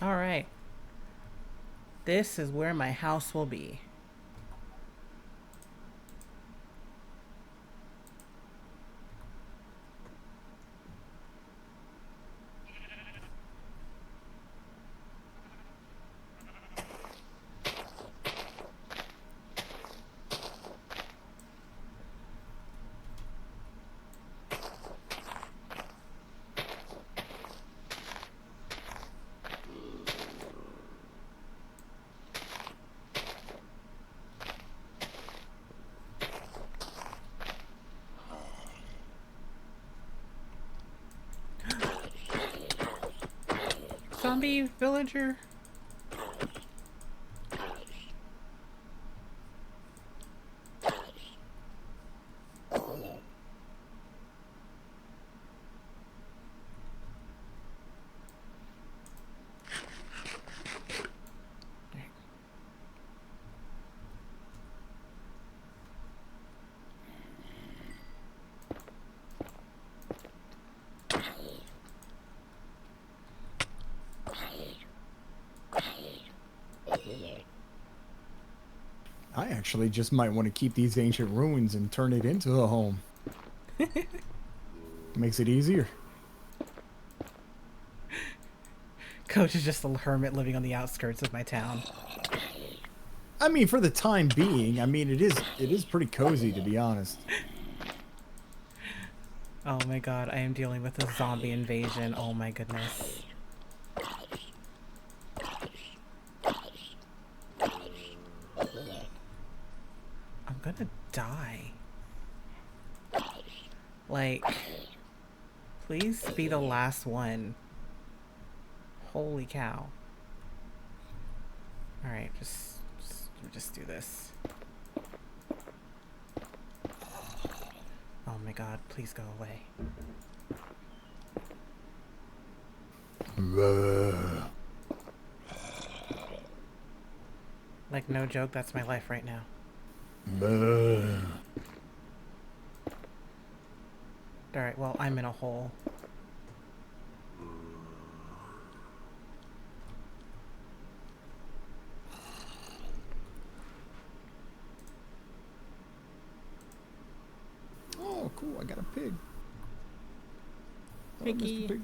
All right. This is where my house will be. Zombie villager. actually just might want to keep these ancient ruins and turn it into a home. Makes it easier. Coach is just a hermit living on the outskirts of my town. I mean, for the time being, I mean, it is pretty cozy, to be honest. Oh my god, I am dealing with a zombie invasion. Oh my goodness. I'm gonna die. Like, please be the last one. Holy cow. Alright, just do this. Oh my god, please go away. Like, no joke, that's my life right now. Alright, well, I'm in a hole. Oh, cool! I got a pig. Oh, Piggy. Mr. Pig.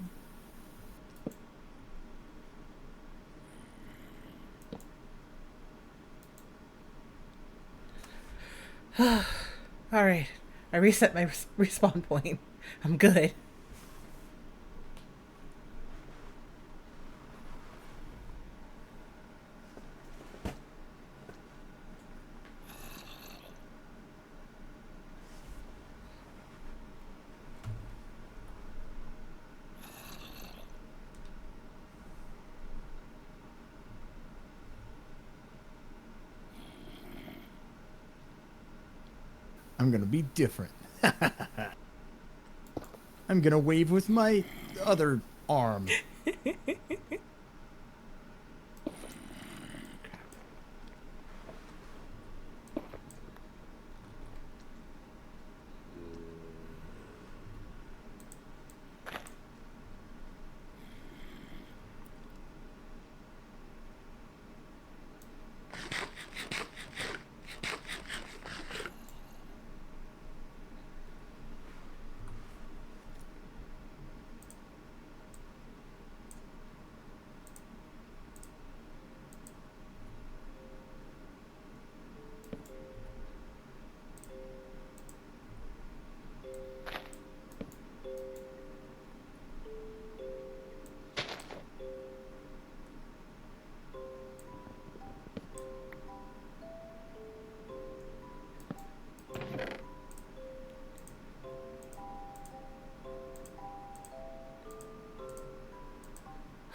Alright, I reset my respawn point. I'm good. I'm gonna be different. I'm gonna wave with my other arm.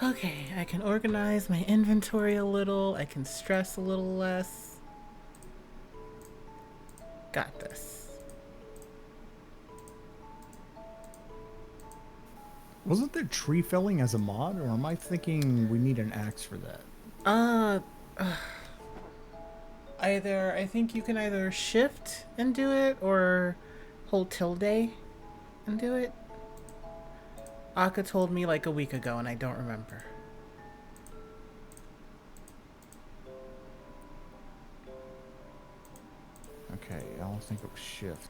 Okay, I can organize my inventory a little. I can stress a little less. Got this. Wasn't there tree felling as a mod, or am I thinking we need an axe for that? Uh, either, I think you can either shift and do it or hold tilde and do it. Aka told me like a week ago and I don't remember. Okay, I don't think it was shift.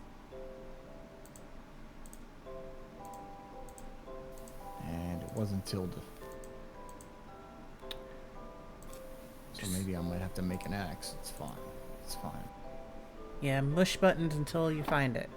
And it wasn't tilde. So maybe I might have to make an axe. It's fine. It's fine. Yeah, mush buttons until you find it.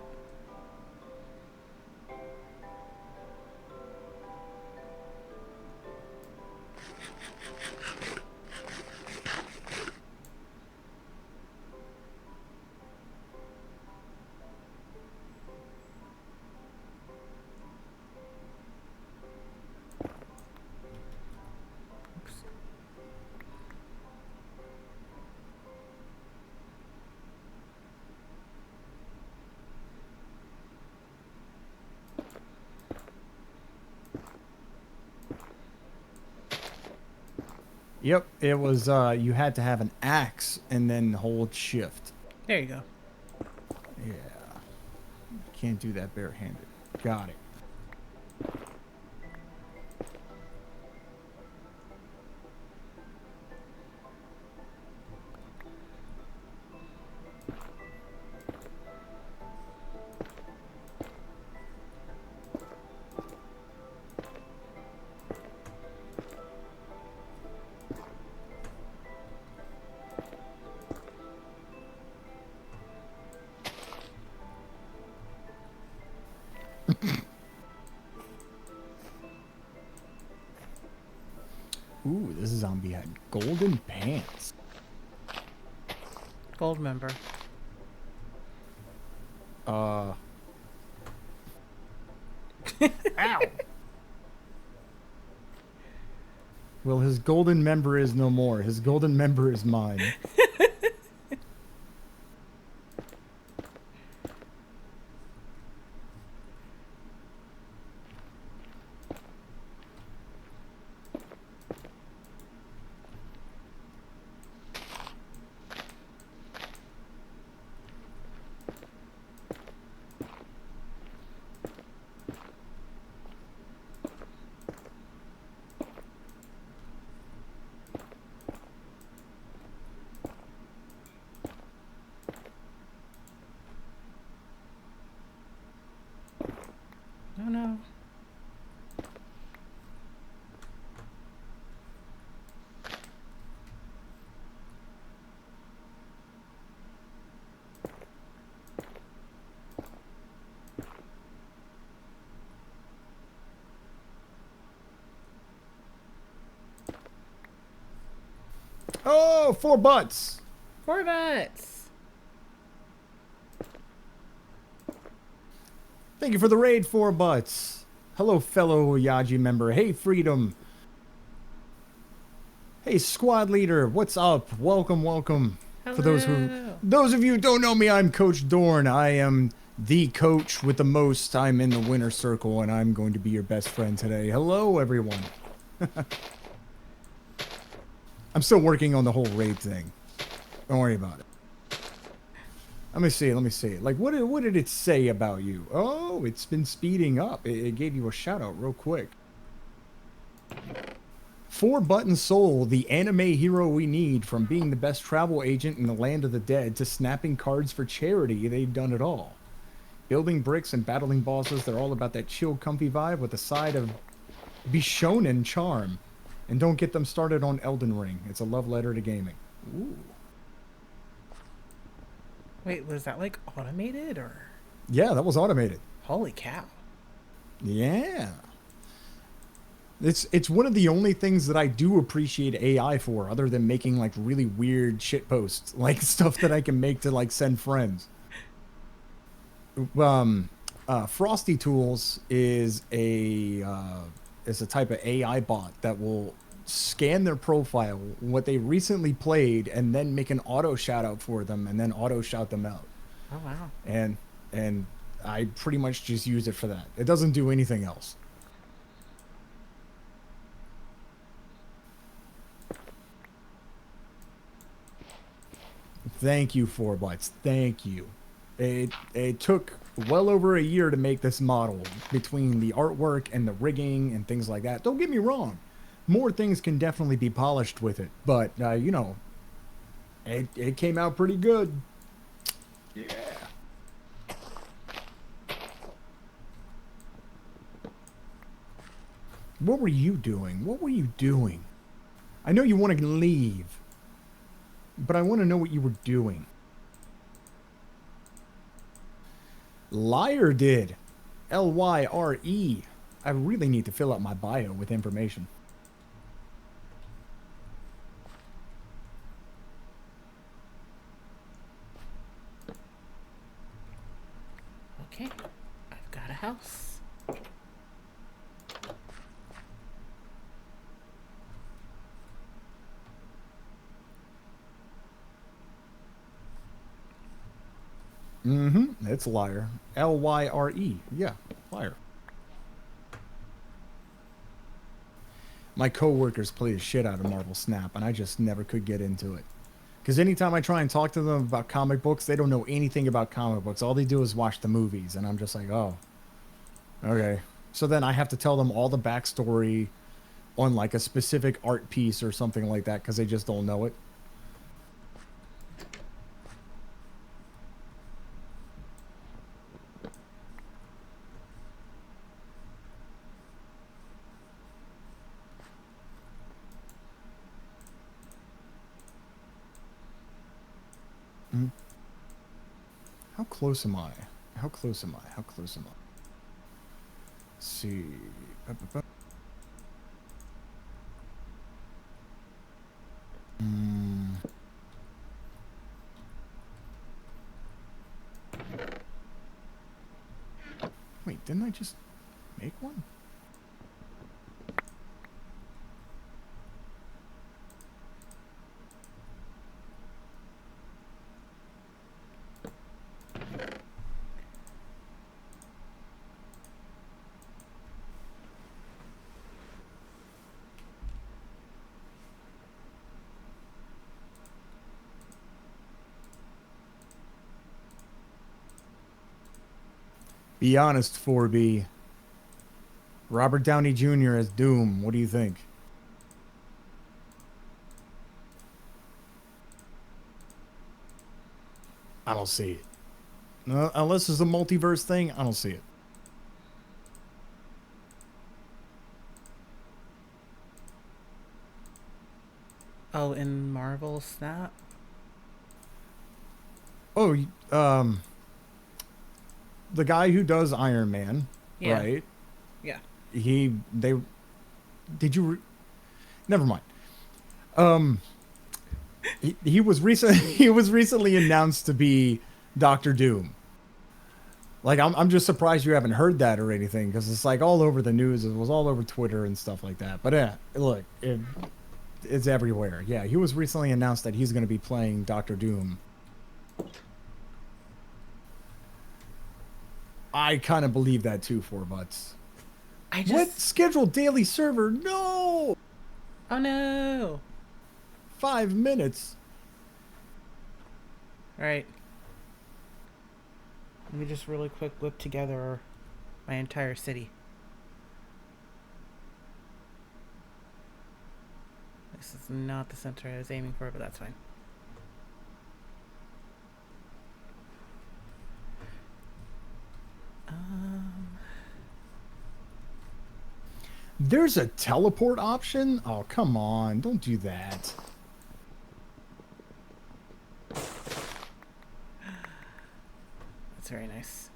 Yep, it was, you had to have an axe and then hold shift. There you go. Yeah. Can't do that barehanded. Got it. Ooh, this zombie had golden pants. Gold member. Ow. Well, his golden member is no more. His golden member is mine. Oh no. Oh, 4 butts. 4 butts. Thank you for the raid, 4 butts. Hello, fellow Oyaji member. Hey, Freedom. Hey, squad leader. What's up? Welcome, welcome. For those of you who don't know me, I'm Coach Dorn. I am the coach with the most. I'm in the winner circle, and I'm going to be your best friend today. Hello, everyone. I'm still working on the whole raid thing. Don't worry about it. Let me see. Let me see. Like, what did it say about you? Oh, it's been speeding up. It gave you a shout out real quick. 4 Button Soul, the anime hero we need, from being the best travel agent in the land of the dead to snapping cards for charity. They've done it all. Building bricks and battling bosses, they're all about that chill, comfy vibe with a side of Bishonen charm. And don't get them started on Elden Ring. It's a love letter to gaming. Ooh. Wait, was that like automated or? Yeah, that was automated. Holy cow. Yeah. It's one of the only things that I do appreciate AI for, other than making like really weird shit posts, like stuff that I can make to like send friends. Frosty Tools is a type of AI bot that will scan their profile, what they recently played, and then make an auto shout out for them, and then auto shout them out. Oh wow. And I pretty much just use it for that. It doesn't do anything else. Thank you, 4 Butts. Thank you. It took well over a year to make this model, between the artwork and the rigging and things like that. Don't get me wrong. More things can definitely be polished with it, but you know, it came out pretty good. Yeah. What were you doing? What were you doing? I know you want to leave, but I want to know what you were doing. Liar did. Lyre. I really need to fill out my bio with information. Okay. I've got a house. It's liar. Lyre. Yeah, liar. My coworkers play the shit out of Marvel Snap, and I just never could get into it. Because anytime I try and talk to them about comic books, they don't know anything about comic books. All they do is watch the movies, and I'm just like, oh, okay. So then I have to tell them all the backstory on like a specific art piece or something like that, because they just don't know it. How close am I? How close am I? How close am I? see. Hmm. Wait, didn't I just make one? Be honest, 4B. Robert Downey Jr. as Doom. What do you think? I don't see it. No, unless it's a multiverse thing, I don't see it. Oh, in Marvel Snap? Oh, the guy who does Iron Man, Yeah. right? Yeah. They did you never mind. Um he was recent he was recently announced to be Doctor Doom. Like I'm just surprised you haven't heard that or anything because it's like all over the news. It was all over Twitter and stuff like that. But yeah, look, it's everywhere. Yeah, he was recently announced that he's going to be playing Doctor Doom. I kind of believe that too, 4 butts. I just. What scheduled daily server? No, Oh no! 5 minutes. Alright. Let me just really quick whip together my entire city. This is not the center I was aiming for, but that's fine. There's a teleport option? Oh, come on. Don't do that. That's very nice.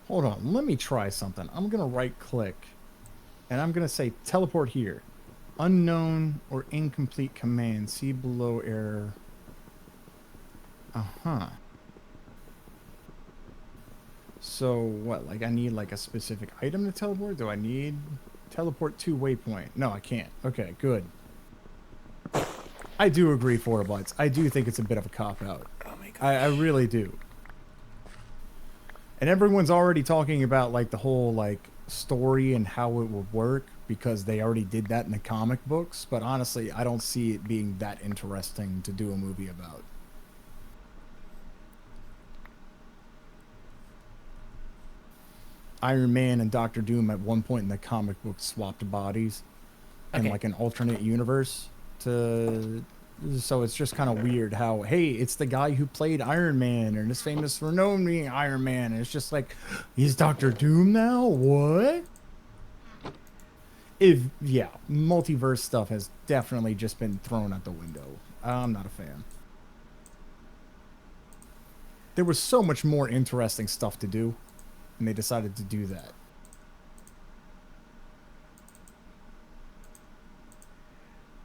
Hold on. Let me try something. I'm going to right click and I'm going to say teleport here. Unknown or incomplete command. See below error. Uh-huh. So what? Like I need like a specific item to teleport? Do I need teleport to waypoint? No, I can't. Okay, good. I do agree, 4 butts. I do think it's a bit of a cop-out. Oh my god. I really do. And everyone's already talking about like the whole like story and how it would work because they already did that in the comic books. But honestly, I don't see it being that interesting to do a movie about. Iron Man and Doctor Doom at one point in the comic book swapped bodies in like an alternate universe to so it's just kind of weird how hey it's the guy who played Iron Man and is famous for knowing being Iron Man and it's just like he's Doctor Doom now. What if yeah, multiverse stuff has definitely just been thrown out the window. I'm not a fan. There was so much more interesting stuff to do and they decided to do that.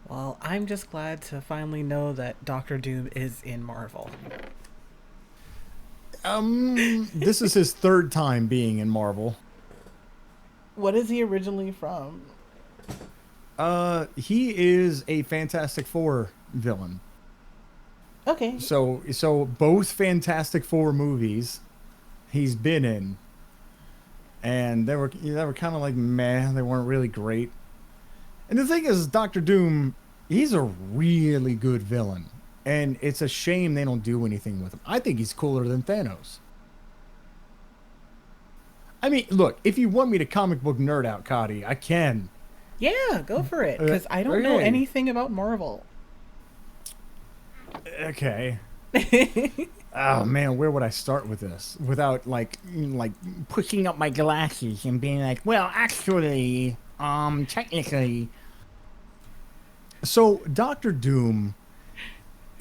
Well, I'm just glad to finally know that Doctor Doom is in Marvel. This is his third time being in Marvel. What is he originally from? He is a Fantastic Four villain. Okay. So both Fantastic Four movies he's been in, and they were kind of like meh. They weren't really great. And the thing is, Doctor Doom, he's a really good villain, and it's a shame they don't do anything with him. I think he's cooler than Thanos. I mean, look, if you want me to comic book nerd out, Cody, I can. Yeah, go for it, because I don't know Okay. anything about Marvel. Okay. Oh man, where would I start with this without like pushing up my glasses and being like, well, actually, technically. So Doctor Doom,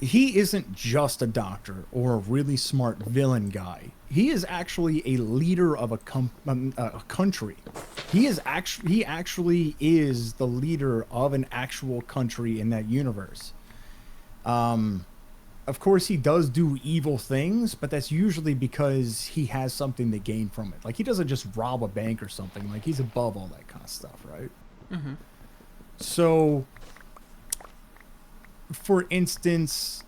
he isn't just a doctor or a really smart villain guy. He is actually a leader of a country. He actually is the leader of an actual country in that universe. Of course, he does do evil things, but that's usually because he has something to gain from it. Like, he doesn't just rob a bank or something. Like, he's above all that kind of stuff, right? So, for instance,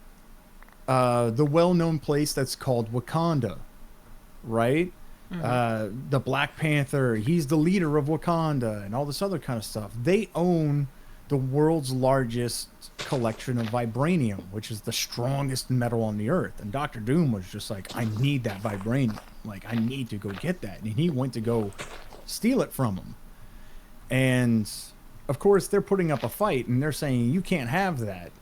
the well-known place that's called Wakanda, right? The Black Panther, he's the leader of Wakanda, and all this other kind of stuff. They own the world's largest collection of vibranium, which is the strongest metal on the earth. And Doctor Doom was just like, I need that vibranium. Like, I need to go get that. And he went to go steal it from him. And of course, they're putting up a fight and they're saying, you can't have that.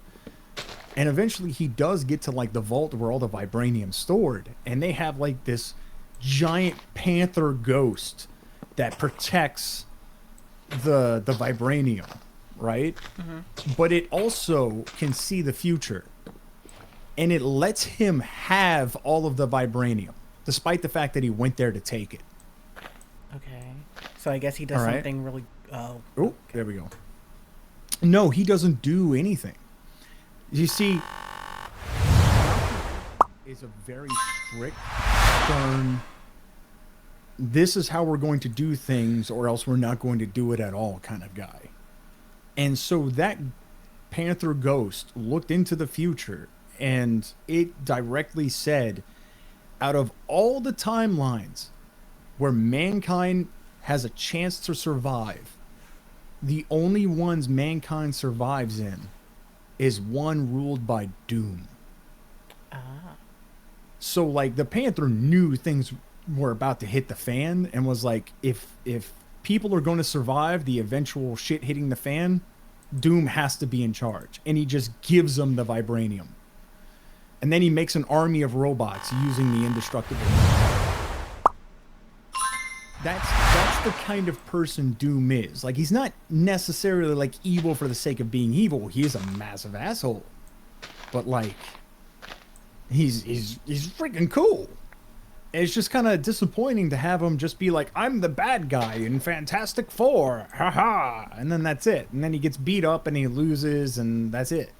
And eventually he does get to like the vault where all the vibranium's stored. And they have like this giant panther ghost that protects the vibranium, right? But it also can see the future. And it lets him have all of the vibranium, despite the fact that he went there to take it. Okay. So I guess he does All right. something really. Oh. Oh, there we go. No, he doesn't do anything. You see, is a very strict, stern, this is how we're going to do things or else we're not going to do it at all kind of guy. And so that Panther ghost looked into the future and it directly said, out of all the timelines where mankind has a chance to survive, the only ones mankind survives in is one ruled by doom. So like the Panther knew things were about to hit the fan and was like, if people are going to survive the eventual shit hitting the fan, Doom has to be in charge. And he just gives them the vibranium. And then he makes an army of robots using the indestructible. That's the kind of person Doom is. Like, he's not necessarily like evil for the sake of being evil. He is a massive asshole. But like, he's freaking cool. And it's just kind of disappointing to have him just be like, I'm the bad guy in Fantastic Four, haha, and then that's it. And then he gets beat up and he loses, and that's it.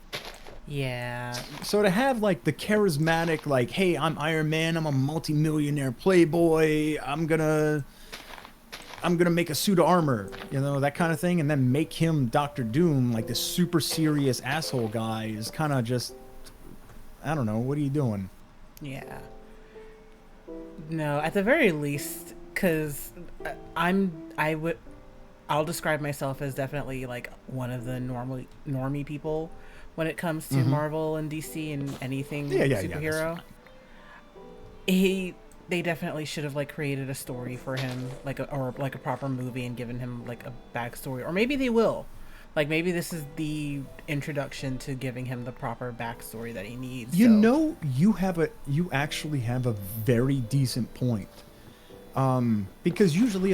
Yeah. So to have like the charismatic, like, hey, I'm Iron Man, I'm a multi-millionaire playboy, I'm gonna make a suit of armor, you know, that kind of thing, and then make him Doctor Doom, like this super serious asshole guy, is kind of just, I don't know, what are you doing? Yeah. No, at the very least, because I'll describe myself as definitely like one of the normie people when it comes to Marvel and DC and anything superhero. They definitely should have like created a story for him, like a proper movie, and given him like a backstory, or maybe they will. Like, maybe this is the introduction to giving him the proper backstory that he needs. You know, you actually have a very decent point. Because usually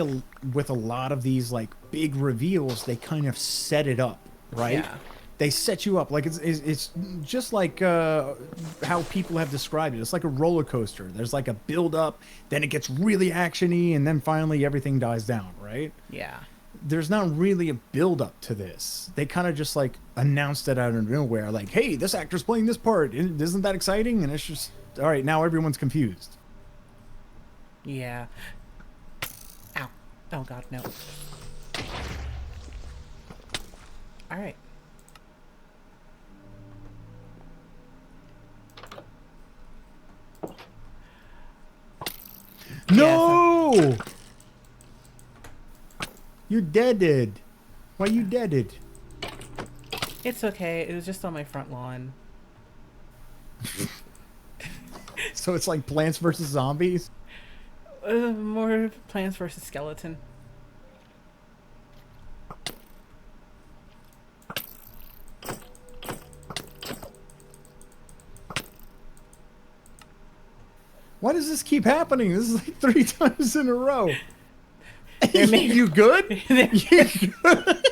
with a lot of these like big reveals, they kind of set it up, right? Yeah. They set you up. Like, it's just like how people have described it. It's like a roller coaster. There's like a build up, then it gets really actiony, and then finally everything dies down, right? Yeah. There's not really a build up to this. They kind of just like announced it out of nowhere, like, hey, this actor's playing this part. Isn't that exciting? And it's just, all right, now everyone's confused. Yeah. Ow. Oh god, no. All right. No! You deaded. Why you deaded? It's okay. It was just on my front lawn. So it's like Plants vs. Zombies? More Plants vs. Skeleton. does this keep happening? This is like 3 times in a row. There may You good? there, You good?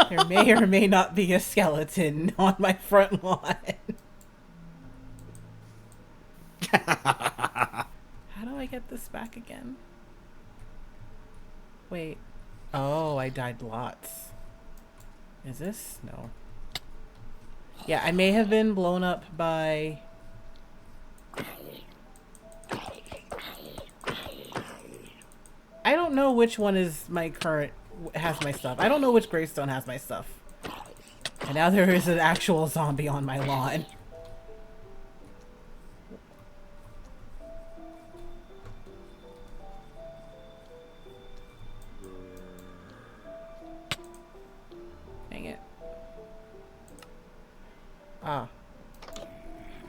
there may or may not be a skeleton on my front lawn. How do I get this back again? Wait. Oh, I died lots. Is this? No. Yeah, I may have been blown up by... I don't know which one is my current... has my stuff. I don't know which gravestone has my stuff. And now there is an actual zombie on my lawn. Dang it. Ah.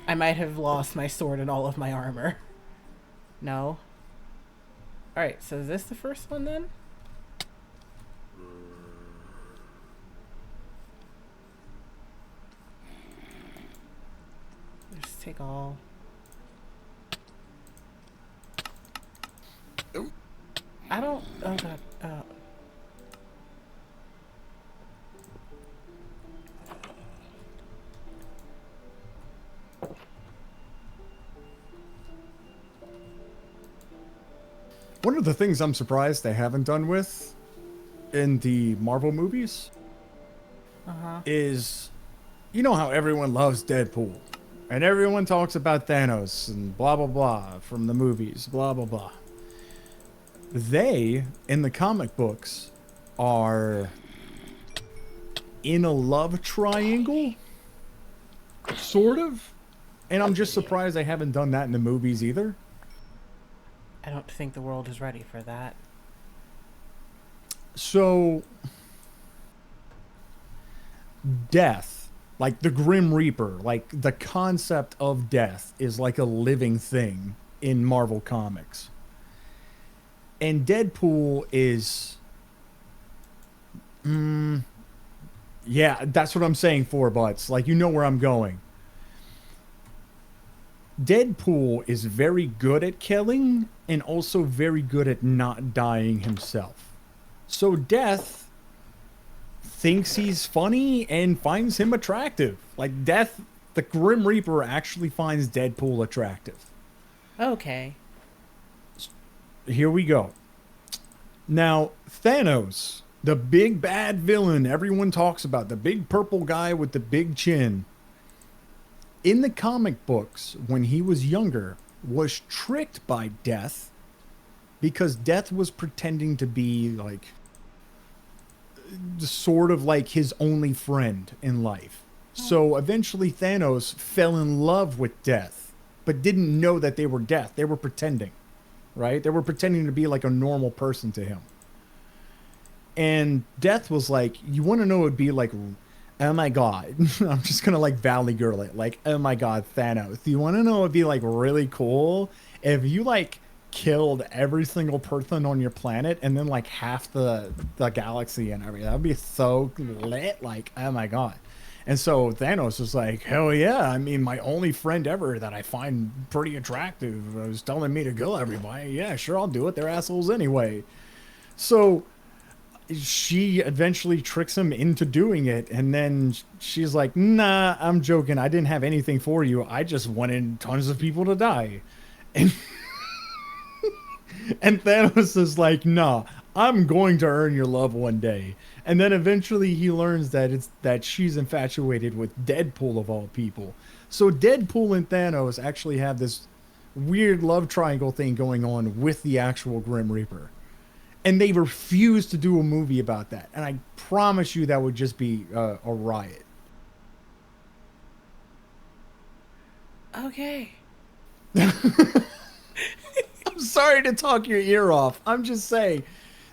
I might have lost my sword and all of my armor. No. Alright, so is this the first one then? Just take all. I don't... Oh god. One of the things I'm surprised they haven't done with in the Marvel movies is, you know how everyone loves Deadpool and everyone talks about Thanos and blah blah blah from the movies, blah blah blah. They, in the comic books, are in a love triangle, sort of, and I'm just surprised they haven't done that in the movies either. I don't think the world is ready for that. So, death, like the Grim Reaper, like the concept of death is like a living thing in Marvel Comics. And Deadpool is... yeah, that's what I'm saying, 4 butts. Like, you know where I'm going. Deadpool is very good at killing and also very good at not dying himself. So Death thinks he's funny and finds him attractive. Like Death, the Grim Reaper actually finds Deadpool attractive. Okay. Here we go. Now, Thanos, the big bad villain everyone talks about, the big purple guy with the big chin, in the comic books, when he was younger, was tricked by Death because Death was pretending to be like sort of like his only friend in life. So eventually Thanos fell in love with Death, but didn't know that they were Death. They were pretending, right? They were pretending to be like a normal person to him. And Death was like, you want to know what it'd be like? Oh my god. I'm just gonna like Valley Girl it. Like, oh my god, Thanos. Do you want to know it'd be like really cool if you like killed every single person on your planet and then like half the galaxy and everything? That'd be so lit. Like, oh my god. And so Thanos was like, hell yeah. I mean, my only friend ever that I find pretty attractive was telling me to kill everybody. Yeah, sure, I'll do it. They're assholes anyway. So she eventually tricks him into doing it, and then she's like, nah, I'm joking, I didn't have anything for you, I just wanted tons of people to die. And and Thanos is like, nah, I'm going to earn your love one day. And then eventually he learns that she's infatuated with Deadpool of all people. So Deadpool and Thanos actually have this weird love triangle thing going on with the actual Grim Reaper. And they refuse to do a movie about that. And I promise you that would just be a riot. Okay. I'm sorry to talk your ear off. I'm just saying.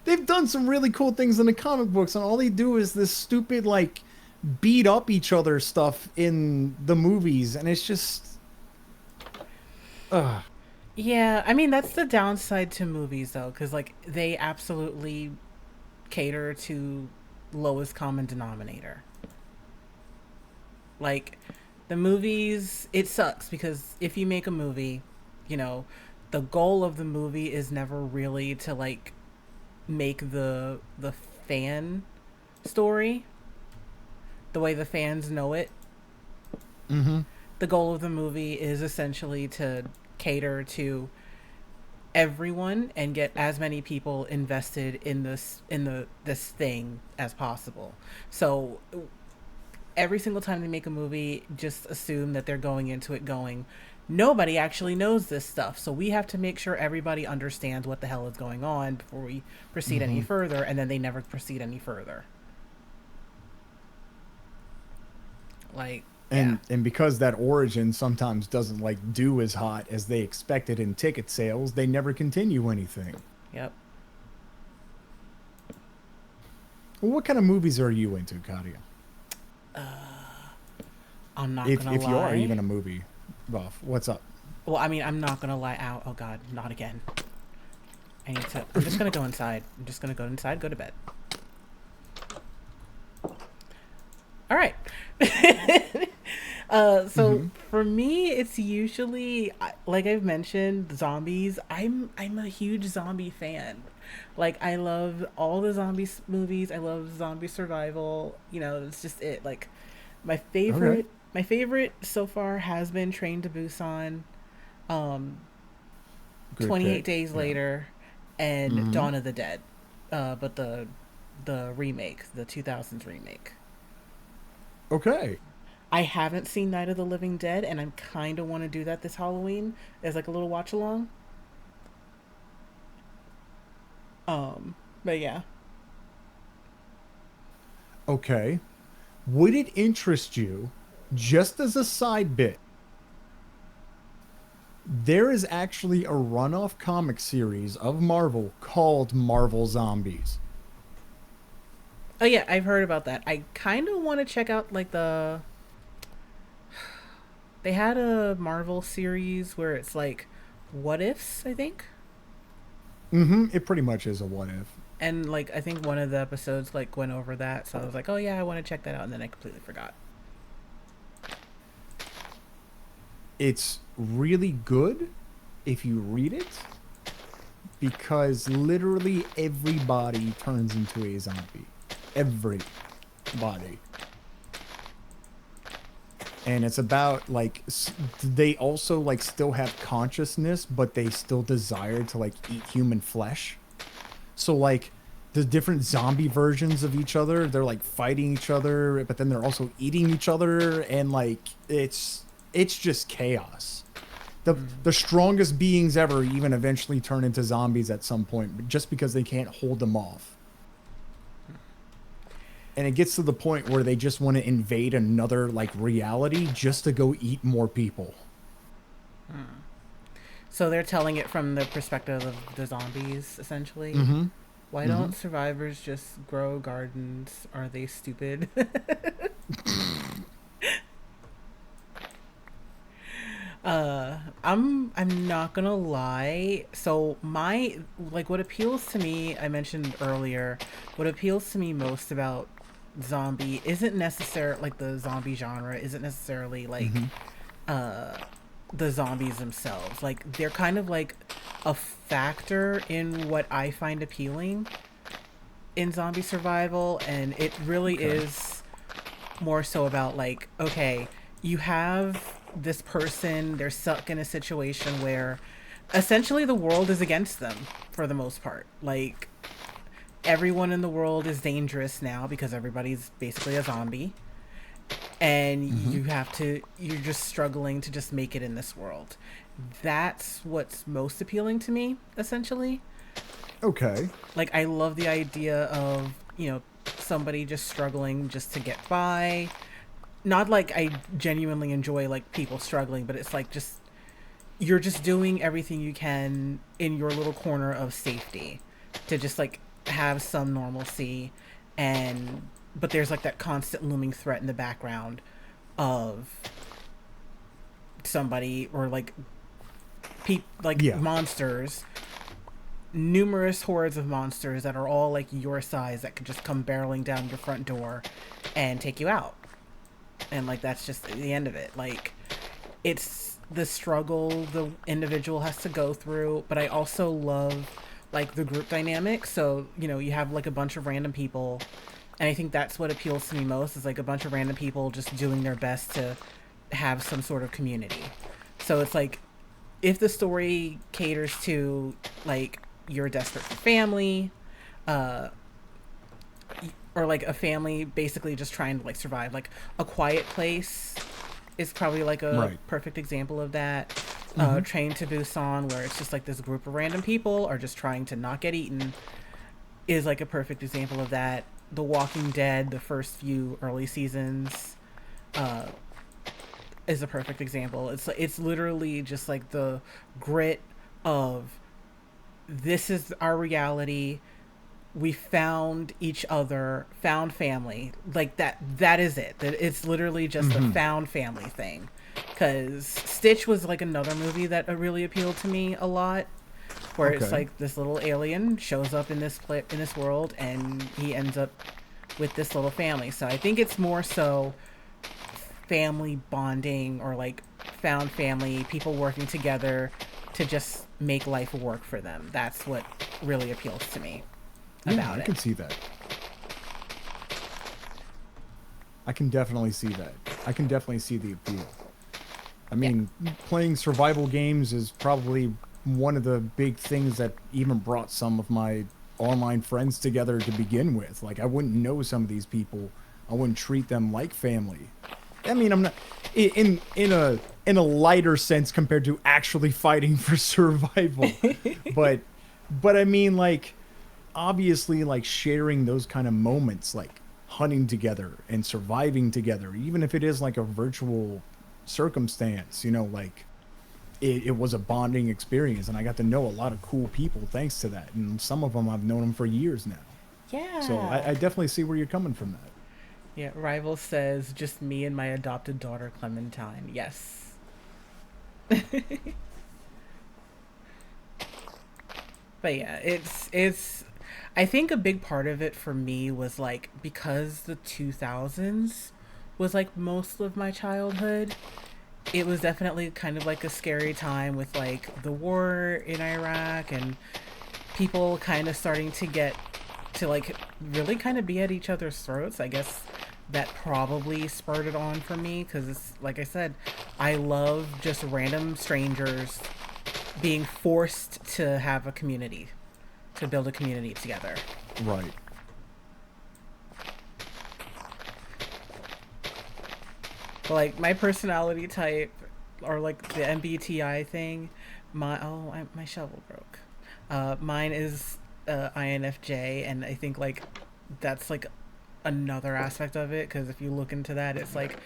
They've done some really cool things in the comic books, and all they do is this stupid, like, beat up each other stuff in the movies. And it's just... Ugh. Yeah, I mean, that's the downside to movies, though, because, like, they absolutely cater to lowest common denominator. Like, the movies, it sucks, because if you make a movie, you know, the goal of the movie is never really to like make the fan story the way the fans know it. Mm-hmm. The goal of the movie is essentially to cater to everyone and get as many people invested in this thing as possible. So every single time they make a movie, just assume that they're going into it going, nobody actually knows this stuff. So we have to make sure everybody understands what the hell is going on before we proceed any Mm-hmm. further, and then they never proceed any further. Like, yeah. And because that origin sometimes doesn't like do as hot as they expected in ticket sales, they never continue anything. Yep. Well, what kind of movies are you into, Katia? I'm not If gonna you are lie. even a movie buff, what's up? Well, I mean, I'm not gonna lie out. Oh God, not again. I need to. I'm just gonna go inside. I'm just gonna go inside. Go to bed. All right. So Mm-hmm. for me, it's usually like I've mentioned, zombies. I'm a huge zombie fan. Like I love all the movies. I love zombie survival. You know, it's just it. Like my Okay. favorite, my favorite so far has been Train to Busan, um, Good 28 pick. Days Yeah. Later, and Mm-hmm. Dawn of the Dead. But the remake, the 2000s remake. Okay. I haven't seen Night of the Living Dead, and I kind of want to do that this Halloween as like a little watch along. Um, but yeah. Okay. Would it interest you, just as a side bit, there is actually a runoff comic series of Marvel called Marvel Zombies. Oh yeah, I've heard about that. I kind of want to check out like they had a Marvel series where it's like what ifs, I think. Mm-hmm. It pretty much is a what if. And like I think one of the episodes like went over that, so I was like, "Oh yeah, I want to check that out." And then I completely forgot. It's really good if you read it because literally everybody turns into a zombie. Everybody. And it's about like they also like still have consciousness, but they still desire to like eat human flesh. So like the different zombie versions of each other, they're like fighting each other, but then they're also eating each other, and like it's just chaos. The strongest beings ever even eventually turn into zombies at some point, just because they can't hold them off. And it gets to the point where they just want to invade another like reality just to go eat more people. So they're telling it from the perspective of the zombies, essentially. Mm-hmm. Why Mm-hmm. don't survivors just grow gardens? Are they stupid? I'm not gonna lie. So my like what appeals to me, I mentioned earlier, what appeals to me most about zombie isn't necessarily like the zombie genre isn't necessarily like Mm-hmm. uh the zombies themselves. Like they're kind of like a factor in what I find appealing in zombie survival, and it really Okay. is more so about like, okay, you have this person, they're stuck in a situation where essentially the world is against them for the most part. Like everyone in the world is dangerous now because everybody's basically a zombie, and Mm-hmm. you're just struggling to just make it in this world. That's what's most appealing to me, essentially. Okay. Like I love the idea of, somebody just struggling just to get by. Not like I genuinely enjoy like people struggling, but it's like just you're just doing everything you can in your little corner of safety to just like have some normalcy, and but there's like that constant looming threat in the background of somebody or like like Yeah. monsters, numerous hordes of monsters that are all like your size that could just come barreling down your front door and take you out. And like that's just the end of it. Like it's the struggle the individual has to go through, but I also love like the group dynamic. So, you know, you have like a bunch of random people, and I think that's what appeals to me most is like a bunch of random people just doing their best to have some sort of community. So it's like if the story caters to like you're desperate for family, uh or like a family basically just trying to like survive, like A Quiet Place is probably like a Right. perfect example of that. Hmm. Train to Busan, where it's just like this group of random people are just trying to not get eaten, is like a perfect example of that. The Walking Dead, the first few early seasons, uh, is a perfect example. It's literally just like the grit of this is our reality. We found each other, found family. Like that is it. That it's literally just the Hmm. found family thing. Cuz Stitch was like another movie that really appealed to me a lot, where it's Okay. like this little alien shows up in in this world and he ends up with this little family. So I think it's more so family bonding or like found family, people working together to just make life work for them. That's what really appeals to me Yeah, about I it. can see that. I can definitely see that. I can definitely see the appeal. I Yeah. mean, playing survival games is probably one of the big things that even brought some of my online friends together to begin with. Like, I wouldn't know some of these people. I wouldn't treat them like family. I mean, I'm not in a lighter sense compared to actually fighting for survival. But I mean, like, obviously, like sharing those kind of moments, like hunting together and surviving together, even if it is like a virtual circumstance, like it was a bonding experience, and I got to know a lot of cool people thanks to that, and some of them I've known them for years now. So Yeah. I definitely see where you're coming from that. Yeah. Rival says just me and my adopted daughter Clementine. Yes. But yeah, it's I think a big part of it for me was like because the 2000s was like most of my childhood. It was definitely kind of like a scary time with like the war in Iraq and people kind of starting to get to like really kind of be at each other's throats. I guess that probably spurred it on for me because it's like I said, I love just random strangers being forced to have a community, to build a community together. Right. But like my personality type, or like the MBTI thing, my shovel broke. Mine is INFJ, and I think like that's like another aspect of it because if you look into that, it's like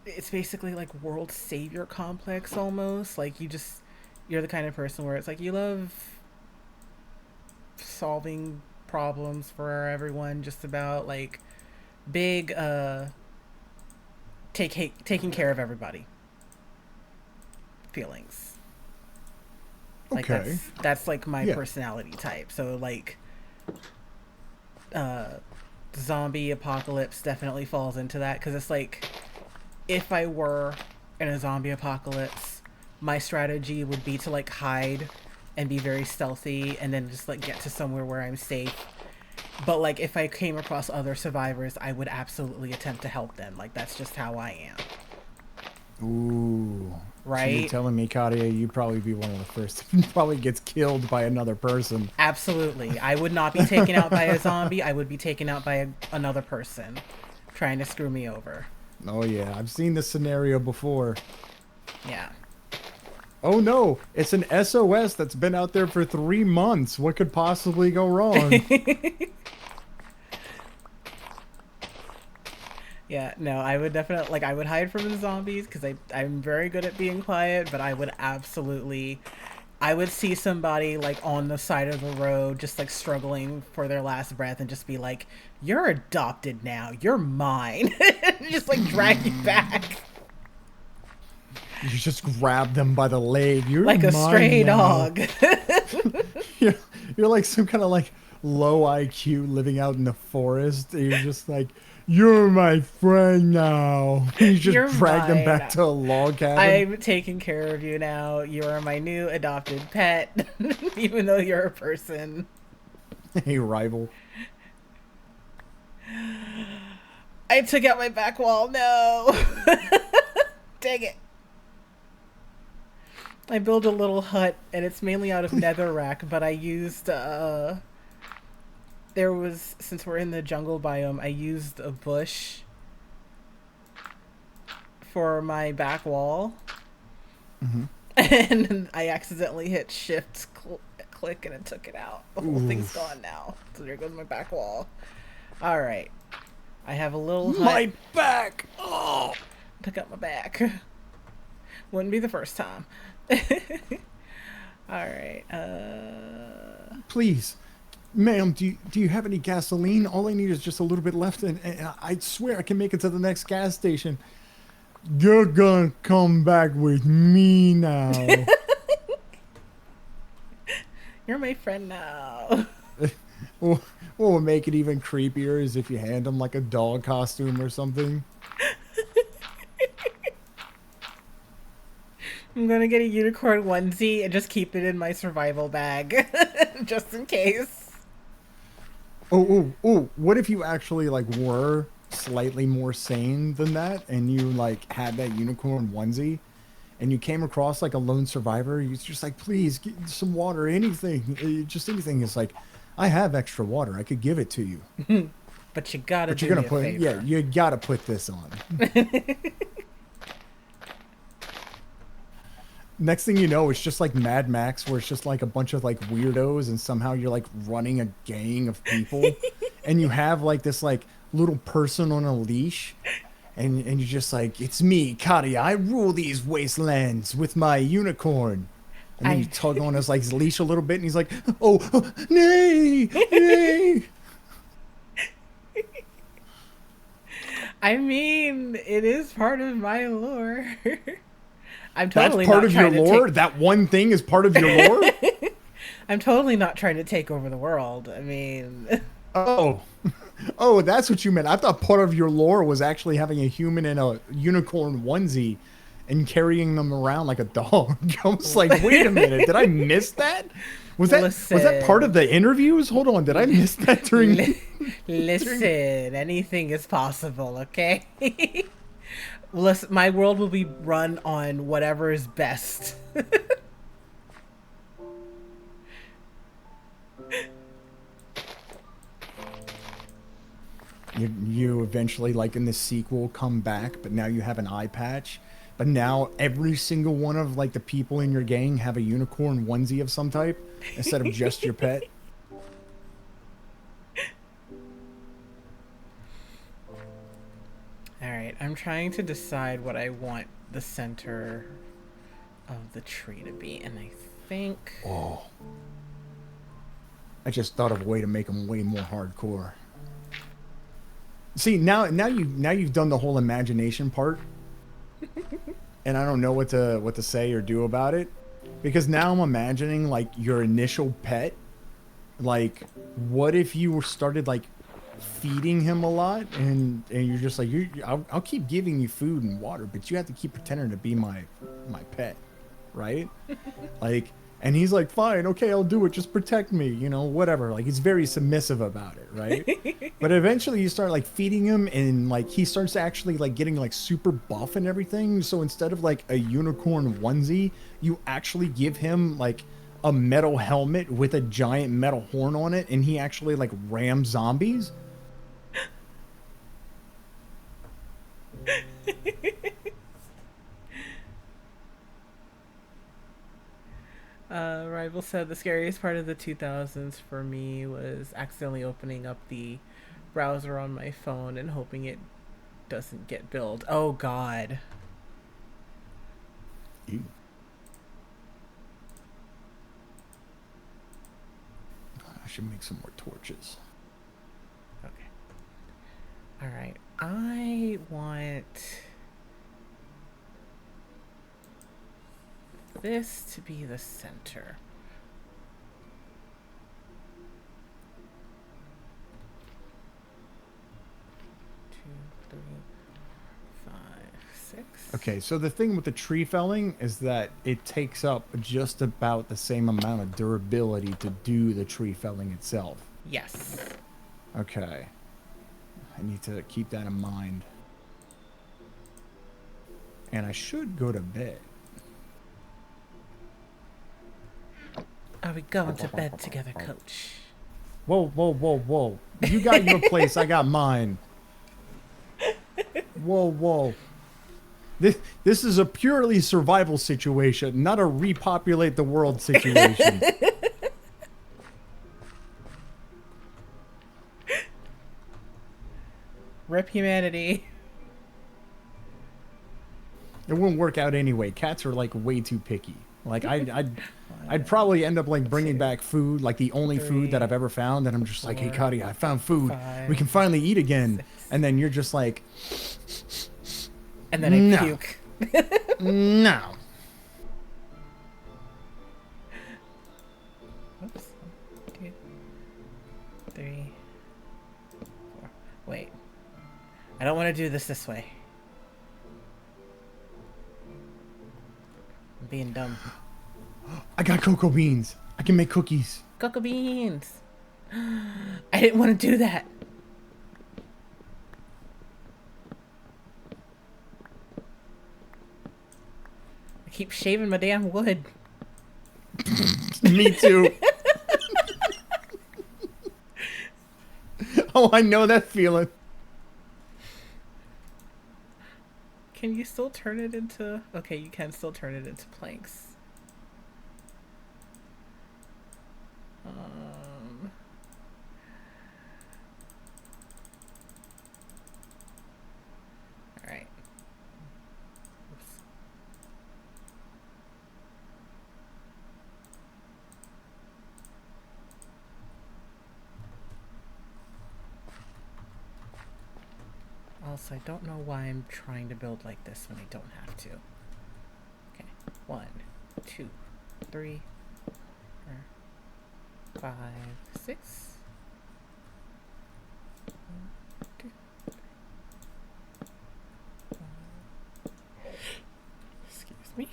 it's basically like world savior complex almost. Like you're the kind of person where it's like you love solving problems for everyone, just about like big taking care of everybody feelings. Like Okay. that's like my Yeah. personality type. So like uh zombie apocalypse definitely falls into that because it's like if I were in a zombie apocalypse, my strategy would be to like hide and be very stealthy and then just like get to somewhere where I'm safe. But like if I came across other survivors, I would absolutely attempt to help them. Like that's just how I am. Ooh. So you're Right? telling me, Kadia, you'd probably be one of the first that probably gets killed by another person. Absolutely. I would not be taken out by a zombie. I would be taken out by another person trying to screw me over. Oh yeah, I've seen this scenario before. Yeah. Oh no, it's an SOS that's been out there for 3 months. What could possibly go wrong? Yeah, no, I would definitely like I would hide from the zombies because I'm very good at being quiet, but I would absolutely I would see somebody like on the side of the road just like struggling for their last breath and just be like, "You're adopted now. You're mine." Just like drag you back You just grab them by the leg. You're like a mine stray now. dog. you're, you're like some kind of like low IQ living out in the forest. And you're just like, you're my friend now. You just You're drag them back mine. to a log cabin. I'm taking care of you now. You are my new adopted pet, even though you're a person. Hey, rival. I took out my back wall. No. Dang it. I built a little hut, and it's mainly out of netherrack, but I used, there was, since we're in the jungle biome, I used a bush for my back wall. Hmm. And I accidentally hit click and it took it out. The whole thing's Oof. gone now. So there goes my back wall. All right. I have a little hut. My back. Oh. Took out my back. Wouldn't be the first time. All right. Please, ma'am, do you have any gasoline? All I need is just a little bit left, and I swear I can make it to the next gas station. You're gonna come back with me now. You're my friend now. What will make it even creepier is if you hand him like a dog costume or something. I'm gonna get a unicorn onesie and just keep it in my survival bag, just in case. Oh! What if you actually like were slightly more sane than that, and you like had that unicorn onesie, and you came across like a lone survivor? You're just like, please, get some water, anything, just anything. It's like, I have extra water. I could give it to you, But you gotta but you're do me gonna a put, yeah, favor. you gotta put this on. Next thing you know, it's just like Mad Max, where it's just like a bunch of like weirdos, and somehow you're like running a gang of people, and you have like this like little person on a leash, and you're just like, it's me, Katia. I rule these wastelands with my unicorn. And then you I tug on his like his leash a little bit, and he's like, oh, nay, nay. I mean, it is part of my lore. I'm That's totally part not of your trying to lore. take. That one thing is part of your lore. I'm totally not trying to take over the world. I mean, Oh, oh, that's what you meant. I thought part of your lore was actually having a human in a unicorn onesie and carrying them around like a dog. I was like, wait a minute, did I miss that? Was that part of listen, the interviews? Hold on, did I miss that during li- during? listen. Anything is possible. Okay. Listen, my world will be run on whatever is best. You eventually, like in the sequel, come back, but now you have an eye patch. But now every single one of like the people in your gang have a unicorn onesie of some type instead of just your pet. All right, I'm trying to decide what I want the center of the tree to be, and I think Oh, I just thought of a way to make them way more hardcore. See, now you've done the whole imagination part, and I don't know what to say or do about it, because now I'm imagining like your initial pet. Like, what if you were started like feeding him a lot, and you're just like, I'll keep giving you food and water, but you have to keep pretending to be my pet, right? Like, and he's like, fine, okay, I'll do it. Just protect me, whatever. Like, he's very submissive about it, right? But eventually you start like feeding him, and like he starts actually like getting like super buff and everything. So instead of like a unicorn onesie, you actually give him like a metal helmet with a giant metal horn on it, and he actually like rams zombies. Rival said the scariest part of the 2000s for me was accidentally opening up the browser on my phone and hoping it doesn't get billed. Oh God. Ew. I should make some more torches. Okay. All right. I want this to be the center. 6. Okay, so the thing with the tree felling is that it takes up just about the same amount of durability to do the tree felling itself. Yes. Okay. I need to keep that in mind. And I should go to bed. Are we going to bed together, Coach? Whoa, whoa, whoa, whoa. You got your place, I got mine. Whoa, whoa. This is a purely survival situation, not a repopulate the world situation. Rip humanity. It wouldn't work out anyway. Cats are like way too picky. Like I'd probably end up like bringing back food, like the only food that I've ever found, and I'm just like, hey, Cuddy, I found food. We can finally eat again. 6. And then you're just like, And then I no, puke. no. Oops. 1, 2, 3, 4. Wait. I don't want to do this way. I'm being dumb. I got cocoa beans. I can make cookies. Cocoa beans. I didn't want to do that. I keep shaving my damn wood. Me too. Oh, I know that feeling. Can you still turn it into... Okay, you can still turn it into planks. Alright. Oops. Also, I don't know why I'm trying to build like this when I don't have to. Okay. 1, 2, 3, 4, 5, 6. 1, 2, 3, 4. Excuse me.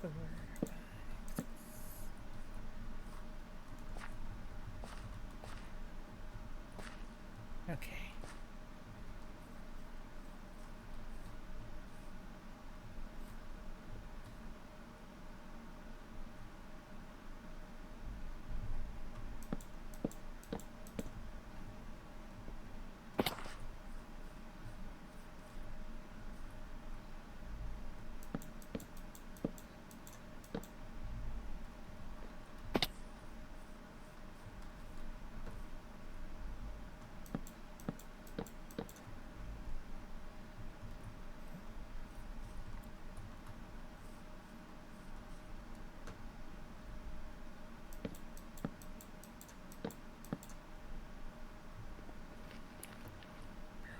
1, 2, 3, 4, 5, 6. Okay.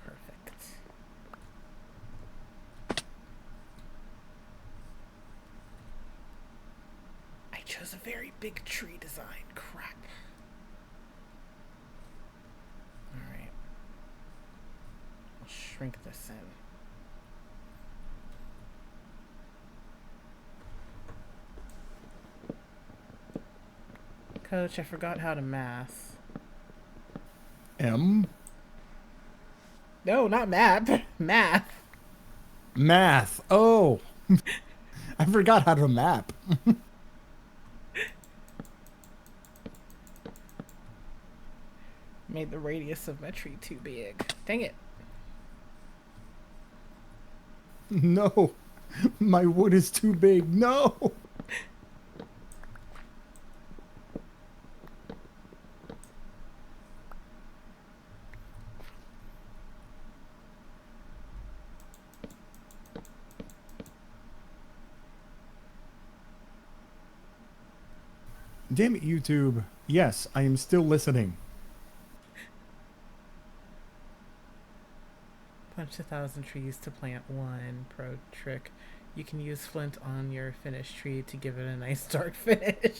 Perfect. I chose a very big tree design. Crap. Alright. I'll shrink this in. Coach, I forgot how to math. M. No, not map. Math. Math. Oh. I forgot how to map. Made the radius of my tree too big. Dang it. No. My wood is too big. No. Damn it, YouTube. Yes, I am still listening. Punch 1,000 trees to plant one. Pro trick. You can use flint on your finished tree to give it a nice dark finish.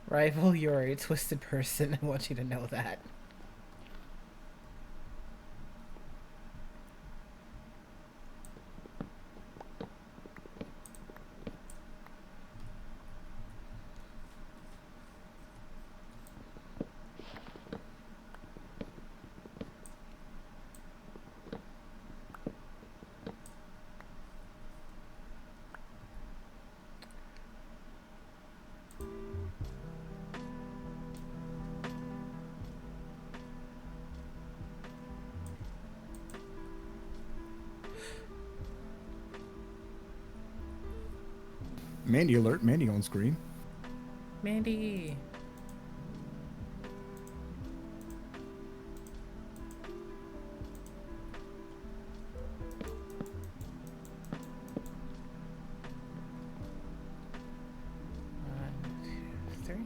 Rival, you're a twisted person. I want you to know that. Mandy alert, Mandy on screen. Mandy. One, two, three.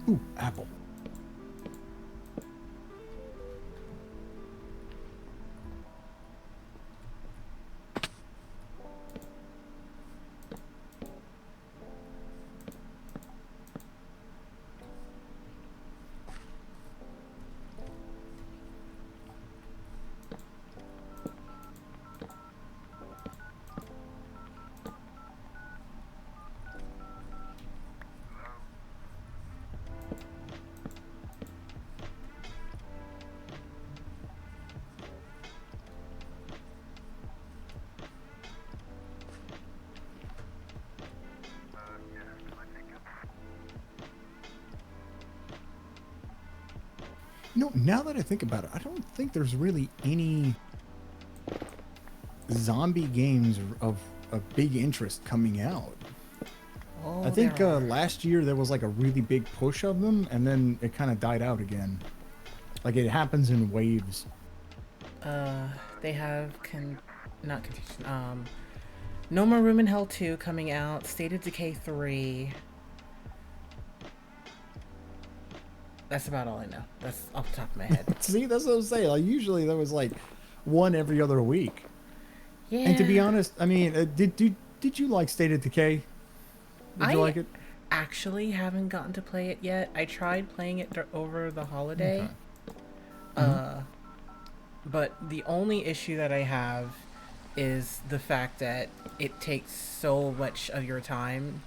Ooh, apple. You know, now that I think about it, I don't think there's really any zombie games of big interest coming out. I Oh, think there are. last year there was like a really big push of them, and then it kind of died out again. Like it happens in waves. They have not confusion. No More Room in Hell 2 coming out. State of Decay 3. That's about all I know. That's off the top of my head. See, that's what I'm saying. Like usually there was like one every other week. Yeah. And to be honest, I mean, did you like State of Decay? Did you I like it? actually haven't gotten to play it yet. I tried playing it over the holiday. Okay. Mm-hmm. But the only issue that I have is the fact that it takes so much of your time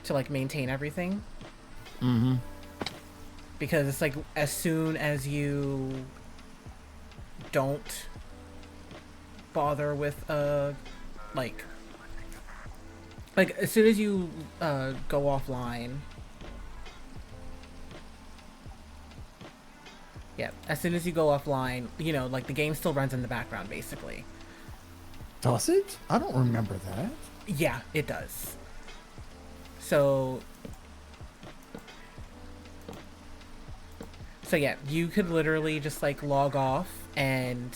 to like maintain everything. Mm-hmm. Because it's like as soon as you don't bother with like as soon as you go offline. Yeah, as soon as you go offline, you know, like the game still runs in the background basically. Does it? I don't remember that. Yeah, it does. So yeah, you could literally just like log off and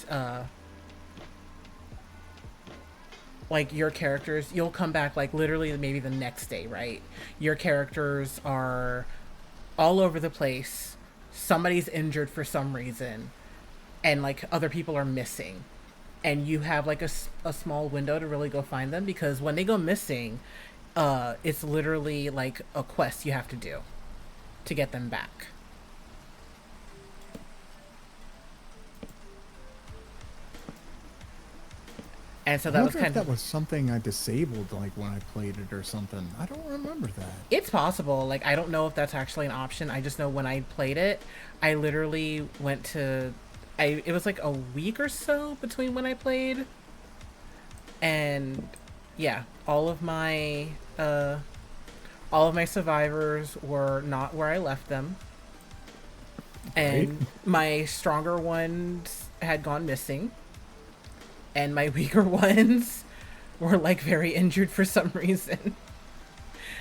like your characters, you'll come back like literally maybe the next day, right? Your characters are all over the place. Somebody's injured for some reason, and like other people are missing. And you have like a small window to really go find them because when they go missing, it's literally like a quest you have to do to get them back. And so I that was wonder if kind of, that was something I disabled like when I played it or something. I don't remember that. it's possible. Like, I don't know if that's actually an option. I just know when I played it, I literally went to, it was like a week or so between when I played, and yeah, all of my survivors were not where I left them, Right? and my stronger ones had gone missing, and my weaker ones were like very injured for some reason.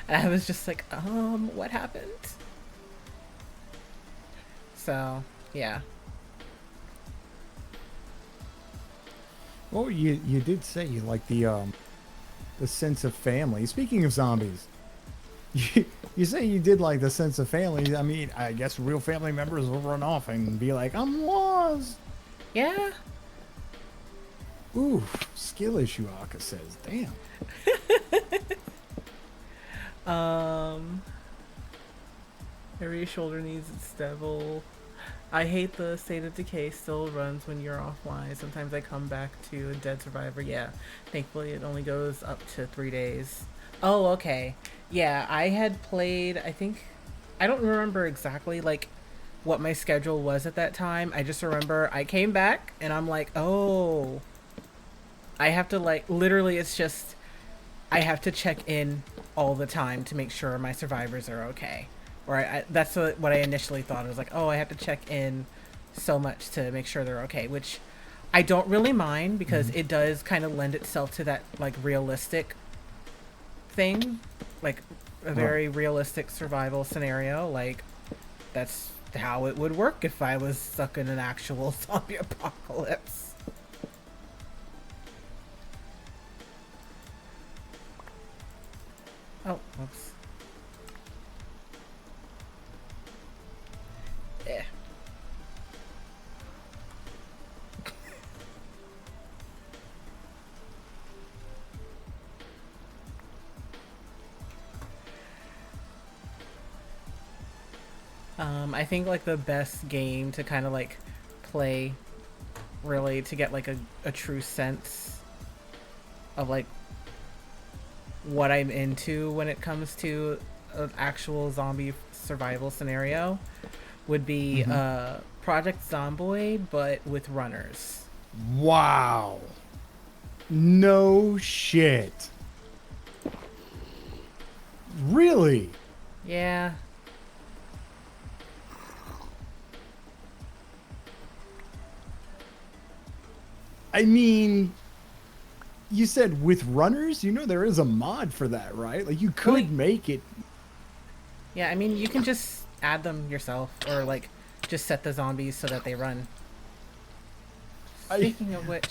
And I was just like, what happened? So, yeah. Well, you did say you like the sense of family. Speaking of zombies, you say you did like the sense of family. I mean, I guess real family members will run off and be like, "I'm lost." Yeah. Ooh, skill issue. Aka says, "Damn." Um, every shoulder needs its devil. I hate the state of decay still runs when you're offline. Sometimes I come back to a dead survivor. Yeah. Thankfully, it only goes up to 3 days. Oh, okay. Yeah, I had played, I think, I don't remember exactly, like, what my schedule was at that time. I just remember I came back and I'm like, oh, I have to, like, literally, it's just, I have to check in all the time to make sure my survivors are okay. Or that's what I initially thought. I was like, oh, I have to check in so much to make sure they're okay, which I don't really mind because Mhm. it does kind of lend itself to that like realistic thing, like a Right. very realistic survival scenario. Like that's how it would work if I was stuck in an actual zombie apocalypse. Oh, whoops. Eh. I think like the best game to kind of like play really to get like a true sense of like what I'm into when it comes to an actual zombie survival scenario would be Mhm. Project Zomboid, but with runners. Wow. No shit. Really? Yeah. I mean, you said with runners? You know there is a mod for that, right? Like you Well, could make it. yeah, I mean, you can just add them yourself or like just set the zombies so that they run. I Speaking of which,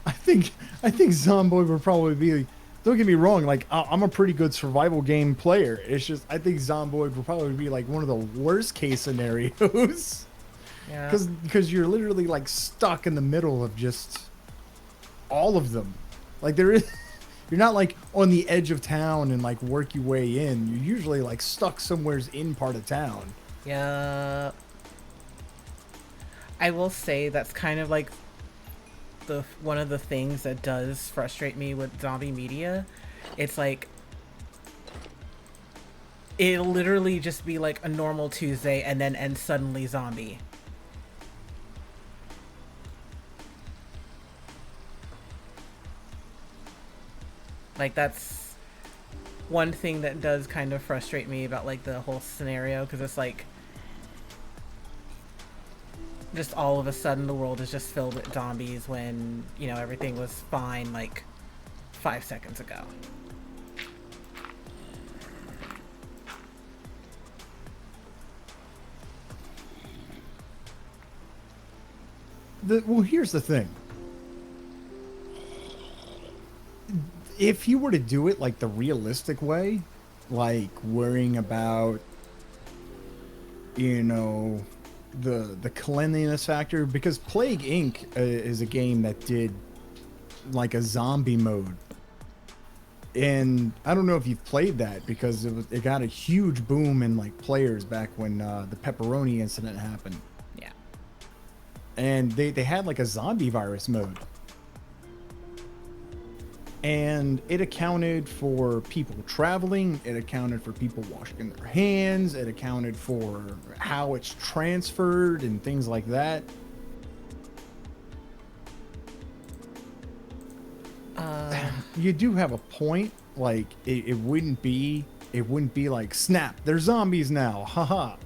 I think Zomboid would probably be. Don't get me wrong. Like I'm a pretty good survival game player. It's just I think Zomboid would probably be like one of the worst case scenarios yeah. because you're literally like stuck in the middle of just all of them. Like there is. You're not like on the edge of town and like work your way in. You're usually like stuck somewheres in part of town. Yeah. I will say that's kind of like the one of the things that does frustrate me with zombie media. It's like it'll literally just be like a normal Tuesday and then end suddenly zombie. Like that's one thing that does kind of frustrate me about like the whole scenario because it's like just all of a sudden the world is just filled with zombies when, you know, everything was fine like 5 seconds ago. Well, here's the thing. If you were to do it like the realistic way, like worrying about, you know, the cleanliness factor, because Plague Inc. Is a game that did like a zombie mode, and I don't know if you've played that because it got a huge boom in like players back when the pepperoni incident happened, Yeah. and they had like a zombie virus mode. And it accounted for people traveling, it accounted for people washing their hands, it accounted for how it's transferred and things like that. You do have a point. Like it wouldn't be like snap, they're zombies now, haha.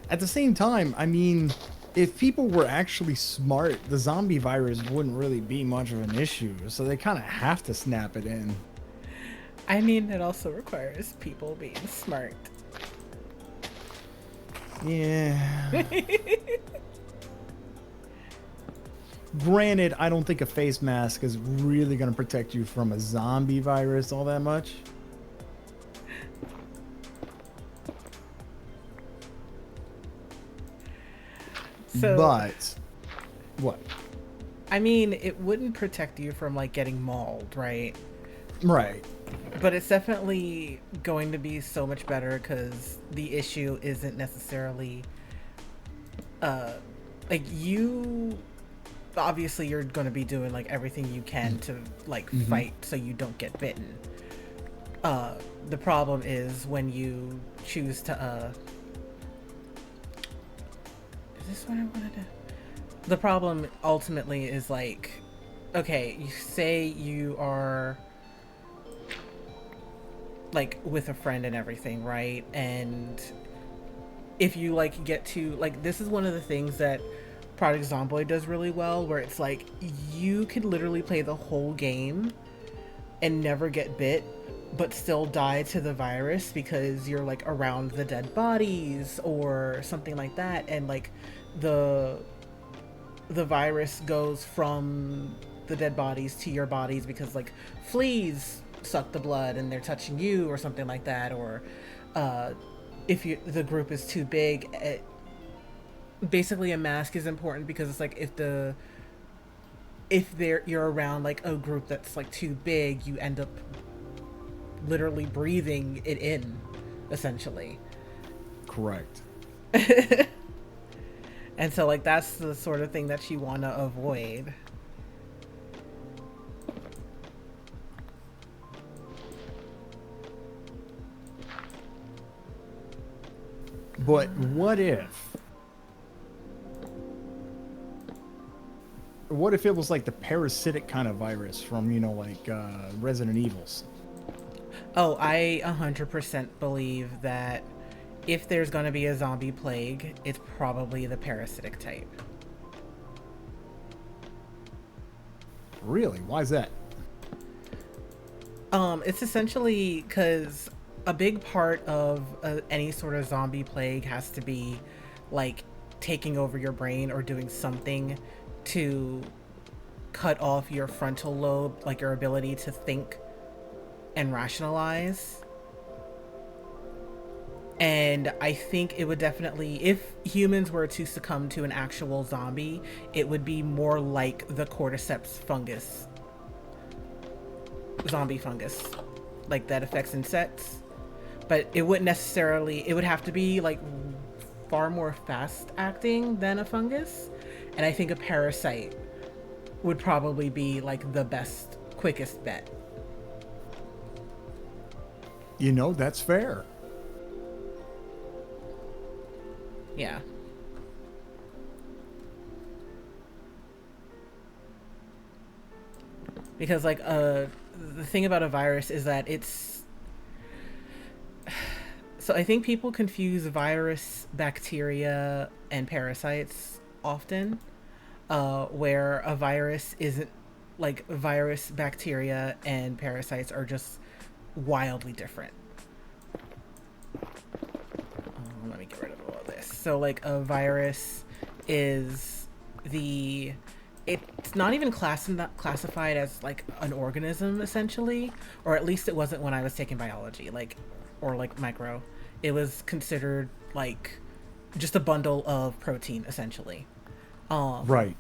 At the same time, I mean, if people were actually smart, the zombie virus wouldn't really be much of an issue. So they kind of have to snap it in. I mean, it also requires people being smart. Yeah. Granted, I don't think a face mask is really going to protect you from a zombie virus all that much. So, But what? I mean, it wouldn't protect you from like getting mauled, right? Right. But it's definitely going to be so much better because the issue isn't necessarily uh like you obviously you're going to be doing like everything you can to like fight so you don't get bitten. The problem is when you choose to is this what I wanted to, the problem ultimately is like, okay, you say you are like with a friend and everything, right? And if you like get to like, this is one of the things that Project Zomboid does really well, where it's like you could literally play the whole game and never get bit but still die to the virus because you're like around the dead bodies or something like that, and like the virus goes from the dead bodies to your bodies because like fleas suck the blood and they're touching you or something like that, or if the group is too big, basically a mask is important because it's like if you're around like a group that's like too big, you end up literally breathing it in, essentially. Correct. And so like that's the sort of thing that you want to avoid. But what if it was like the parasitic kind of virus from, like Resident Evils? Oh, I 100% believe that if there's going to be a zombie plague, it's probably the parasitic type. Really? Why is that? It's essentially because a big part of any sort of zombie plague has to be like taking over your brain or doing something to cut off your frontal lobe, like your ability to think and rationalize. And I think it would definitely, if humans were to succumb to an actual zombie, it would be more like the cordyceps fungus, zombie fungus, like that affects insects. But it wouldn't necessarily, it would have to be like far more fast acting than a fungus. And I think a parasite would probably be like the best, quickest bet. That's fair. Yeah. Because like the thing about a virus is that it's, so I think people confuse virus, bacteria, and parasites often, where a virus isn't, like virus, bacteria, and parasites are just wildly different. Let me get rid of all of this. So like a virus is it's not even classified as like an organism, essentially, or at least it wasn't when I was taking biology, like, or like micro. It was considered like just a bundle of protein, essentially. Right.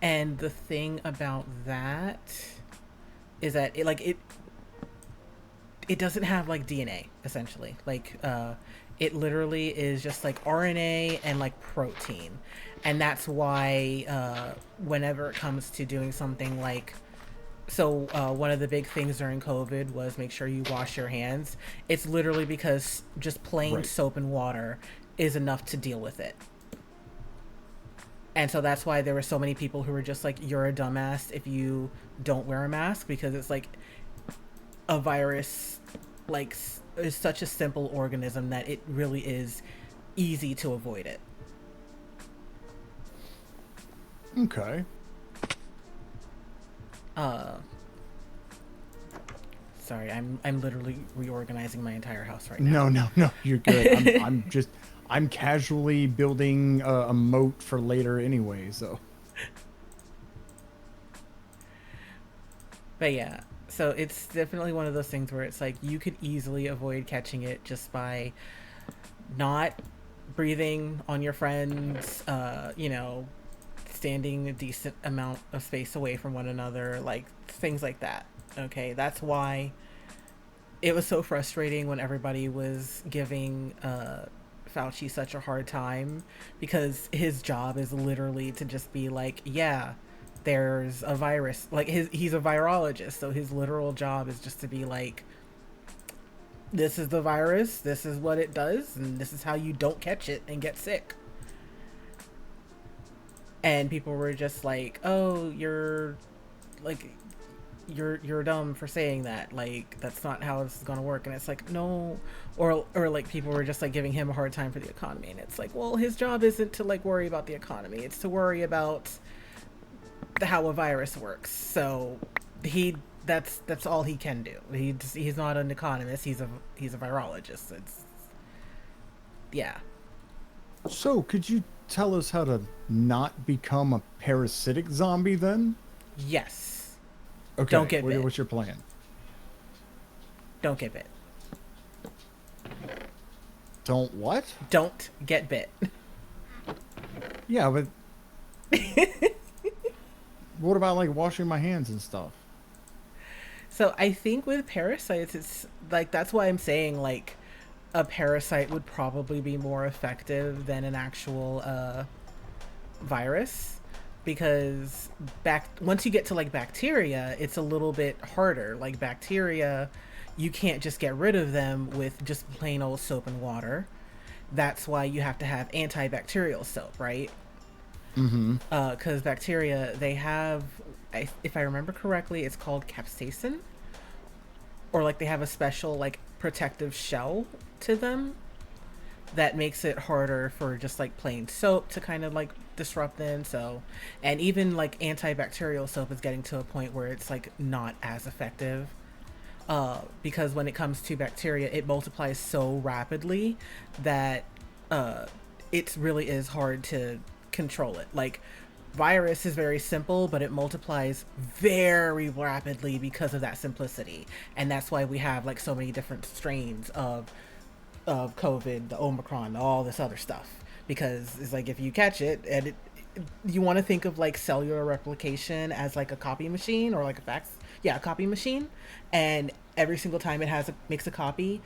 And the thing about that is that it doesn't have like DNA, essentially. Like it literally is just like RNA and like protein. And that's why whenever it comes to doing something like So one of the big things during COVID was make sure you wash your hands. It's literally because just plain Right. soap and water is enough to deal with it. And so that's why there were so many people who were just like, you're a dumbass if you don't wear a mask, because it's like a virus, like, is such a simple organism that it really is easy to avoid it. Okay. Uh, Sorry, I'm literally reorganizing my entire house right now. No, no, no. You're good. I'm casually building a moat for later anyway. So But yeah, so it's definitely one of those things where it's like you could easily avoid catching it just by not breathing on your friends, standing a decent amount of space away from one another, like things like that. Okay, that's why it was so frustrating when everybody was giving Fauci such a hard time, because his job is literally to just be like, yeah, there's a virus. Like he's a virologist, so his literal job is just to be like, this is the virus, this is what it does, and this is how you don't catch it and get sick. And people were just like, "Oh, like you're dumb for saying that. Like that's not how this is gonna work." And it's like, no, or like people were just like giving him a hard time for the economy, and it's like, well, his job isn't to like worry about the economy; it's to worry about how a virus works. So he that's all he can do. He's not an economist. He's a virologist. It's yeah. so could you tell us how to not become a parasitic zombie then? Yes. Don't Okay. get bit. What's your plan? Don't get bit. Don't what? Don't get bit. Yeah, but what about like washing my hands and stuff? So I think with parasites, it's like that's why I'm saying like a parasite would probably be more effective than an actual virus, because back once you get to like bacteria, it's a little bit harder. Like bacteria, you can't just get rid of them with just plain old soap and water. That's why you have to have antibacterial soap, right? Mm-hmm. Because bacteria, they have, if I remember correctly, it's called capsaicin, or like they have a special like protective shell to them that makes it harder for just like plain soap to kind of like disrupt them. So, and even like antibacterial soap is getting to a point where it's like not as effective, because when it comes to bacteria, it multiplies so rapidly that uh, it really is hard to control it. Like virus is very simple, but it multiplies very rapidly because of that simplicity, and that's why we have like so many different strains of COVID, the Omicron, all this other stuff. Because it's like if you catch it, and you want to think of like cellular replication as like a copy machine, or like a copy machine, and every single time makes a copy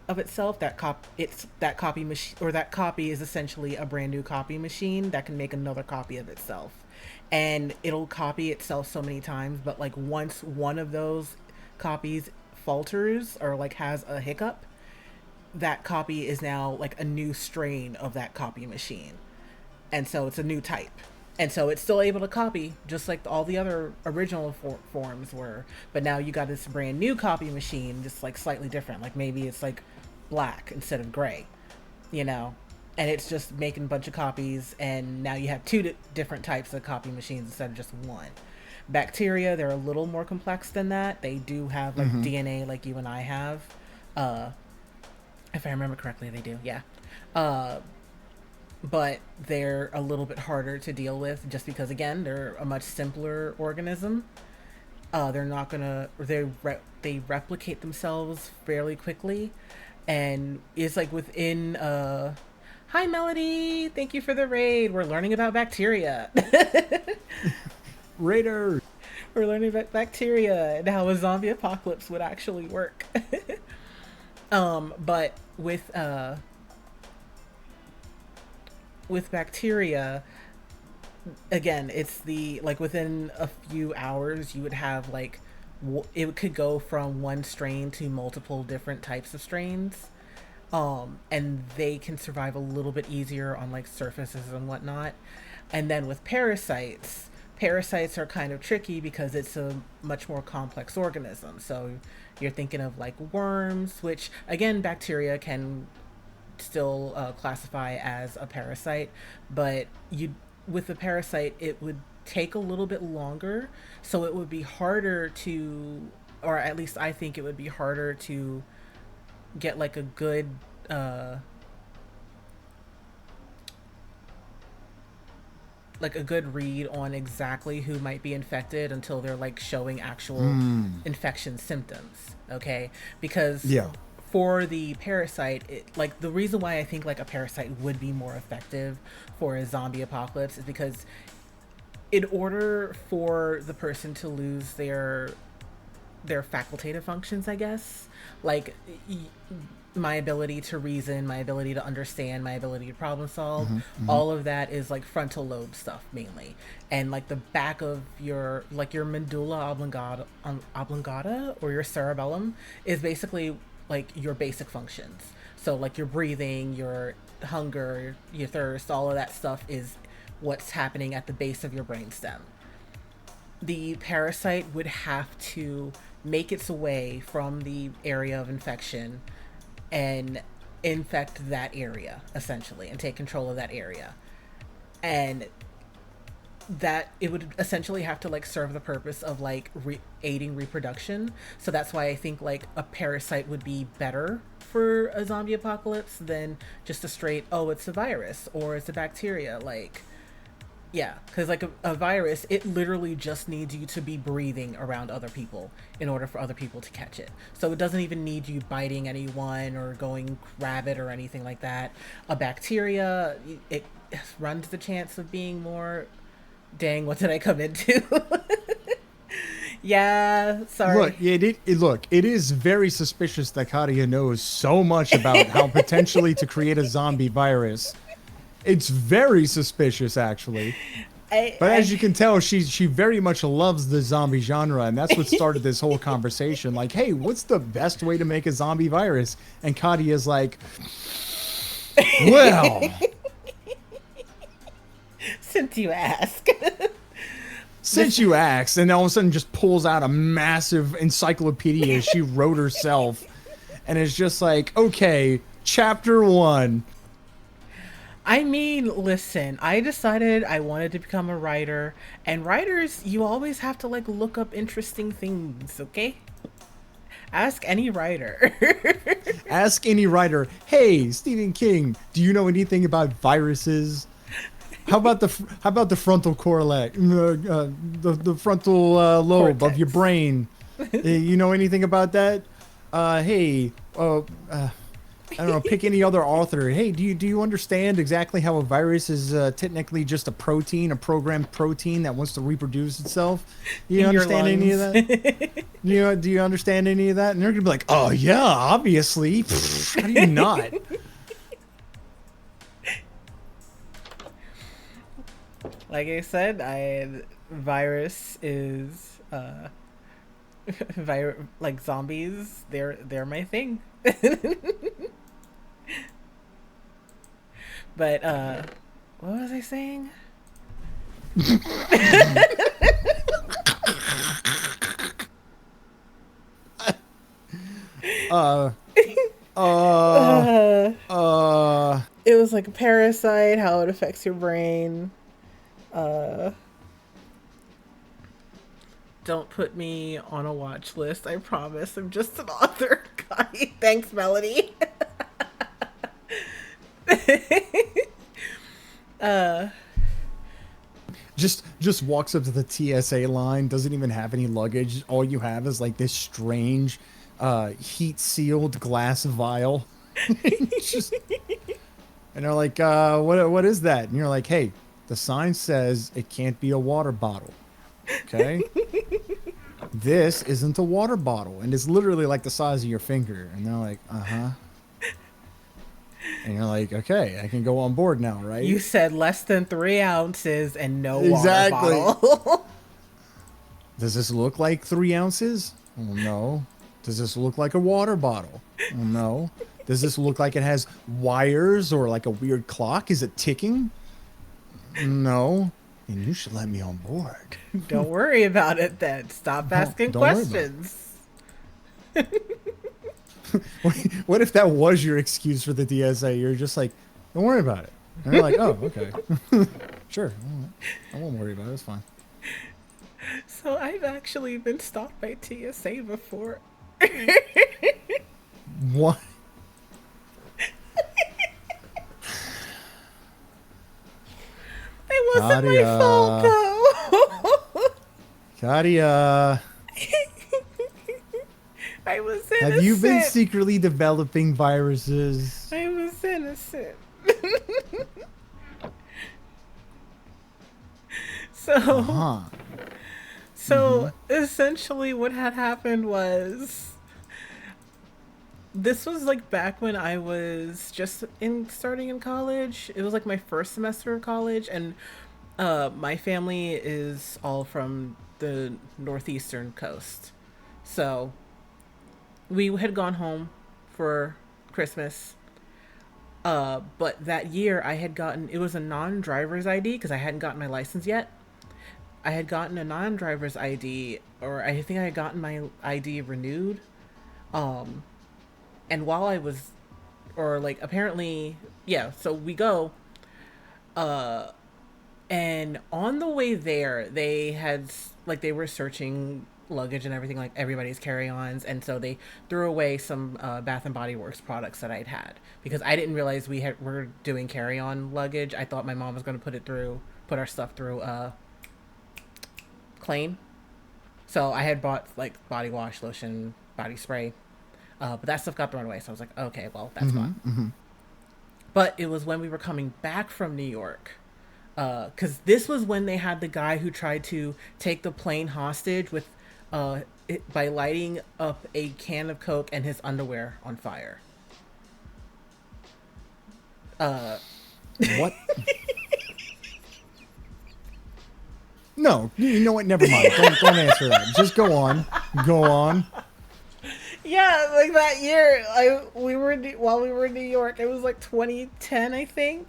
of itself, that copy machine, or that copy is essentially a brand new copy machine that can make another copy of itself, and it'll copy itself so many times. But like once one of those copies falters or like has a hiccup, that copy is now like a new strain of that copy machine, and so it's a new type, and so it's still able to copy just like all the other original forms were, but now you got this brand new copy machine just like slightly different, like maybe it's like black instead of gray, you know, and it's just making a bunch of copies, and now you have two different types of copy machines instead of just one. Bacteria, they're a little more complex than that. They do have like Mm-hmm. DNA like you and I have. uh if I remember correctly, they do, yeah. uh but they're a little bit harder to deal with, just because again they're a much simpler organism. They're not gonna they replicate themselves fairly quickly, and it's like within hi Melody, thank you for the raid. We're learning about bacteria. Raider. We're learning about bacteria and how a zombie apocalypse would actually work. But with bacteria, again, it's the like within a few hours you would have like it could go from one strain to multiple different types of strains, and they can survive a little bit easier on like surfaces and whatnot. And then with parasites, parasites are kind of tricky because it's a much more complex organism. So you're thinking of like worms, which again bacteria can still classify as a parasite, but you with the parasite it would take a little bit longer, so it would be harder to, or at least I think it would be harder to get uh, like a good read on exactly who might be infected until they're like showing actual Mm. infection symptoms. Okay, because Yeah. for the parasite, like the reason why I think like a parasite would be more effective for a zombie apocalypse is because in order for the person to lose their facultative functions, I guess, like my ability to reason, my ability to understand, my ability to problem solve, Hmm. Hmm. all of that is like frontal lobe stuff mainly. And like the back of your medulla oblongata or your cerebellum is basically like your basic functions. So like your breathing, your hunger, your thirst, all of that stuff is what's happening at the base of your brainstem. The parasite would have to make its way from the area of infection and infect that area essentially and take control of that area. And that it would essentially have to like serve the purpose of like aiding reproduction. So that's why I think like a parasite would be better for a zombie apocalypse than just a straight, oh, it's a virus or it's a bacteria. Like, yeah, because like a virus, it literally just needs you to be breathing around other people in order for other people to catch it. So it doesn't even need you biting anyone or going rabid or anything like that. A bacteria, it runs the chance of being more. Dang, what did I come into? Yeah, Look, sorry. it is very suspicious that Katia knows so much about how potentially to create a zombie virus. It's very suspicious, actually. But as you I can tell, she very much loves the zombie genre, and that's what started this whole conversation. Like, hey, what's the best way to make a zombie virus? And Kadia's like, well, since you ask. since This you asked, and all of a sudden just pulls out a massive encyclopedia she wrote herself, and it's just like, okay, chapter one. I mean, listen, I decided I wanted to become a writer, and writers, you always have to like look up interesting things, okay? Ask any writer. Ask any writer, hey, Stephen King, do you know anything about viruses? How about the frontal correlate, the frontal lobe of your Cortex. brain? You know anything about that? Hey, I don't know. Pick any other author. Hey, do you understand exactly how a virus is technically just a protein, a programmed protein that wants to reproduce itself? Do you In your understand any of lungs. that? Do you understand any of that? And they're gonna be like, oh yeah, obviously. How do you not? Like I said, I virus is like zombies. They're my thing. But what was I saying? Uh, uh, Uh, uh. it was like a parasite, how it affects your brain. Uh, don't put me on a watch list. I promise. I'm just an author. God, thanks, Melody. uh, Just walks up to the TSA line, doesn't even have any luggage. All you have is like this strange heat sealed glass vial. Just and they're like, what is that? And you're like, hey, the sign says it can't be a water bottle. Okay? This isn't a water bottle. And it's literally like the size of your finger. And they're like, uh-huh. And you're like, okay, I can go on board now, right? You said less than 3 ounces and no water Exactly. bottle. Does this look like 3 ounces? Well, no. Does this look like a water bottle? Well, no. Does this look like it has wires or like a weird clock? Is it ticking? No. And you should let me on board. Don't worry about it then. Stop asking Don't worry about it. questions. What if that was your excuse for the DSA? You're just like, don't worry about it. And they're like, oh, okay. Sure. I won't worry about it. It's fine. So I've actually been stopped by TSA before. What? It wasn't my fault though. Katia, I was innocent. have you been secretly developing viruses? I was innocent. So, Huh. essentially what had happened was this was like back when I was just starting in college. It was like my first semester of college, and my family is all from the northeastern coast. So we had gone home for Christmas. But that year I had gotten, it was a non-driver's ID because I hadn't gotten my license yet. I had gotten a non-driver's ID, or I think I had gotten my ID renewed. And while I was, or like apparently, yeah, so we go, and on the way there, they had, like, they were searching luggage and everything, like everybody's carry-ons, and so they threw away some Bath and Body Works products that I'd had because I didn't realize were doing carry-on luggage. I thought my mom was going to put our stuff through claim. So I had bought like body wash, lotion, body spray, but that stuff got thrown away. So I was like, okay, well, that's gone. But it was when we were coming back from New York, because this was when they had the guy who tried to take the plane hostage with by lighting up a can of Coke and his underwear on fire. What? No, you know what? Never mind. Don't answer that. Just go on. Go on. Yeah, like that year, while we were in New York, it was like 2010, I think,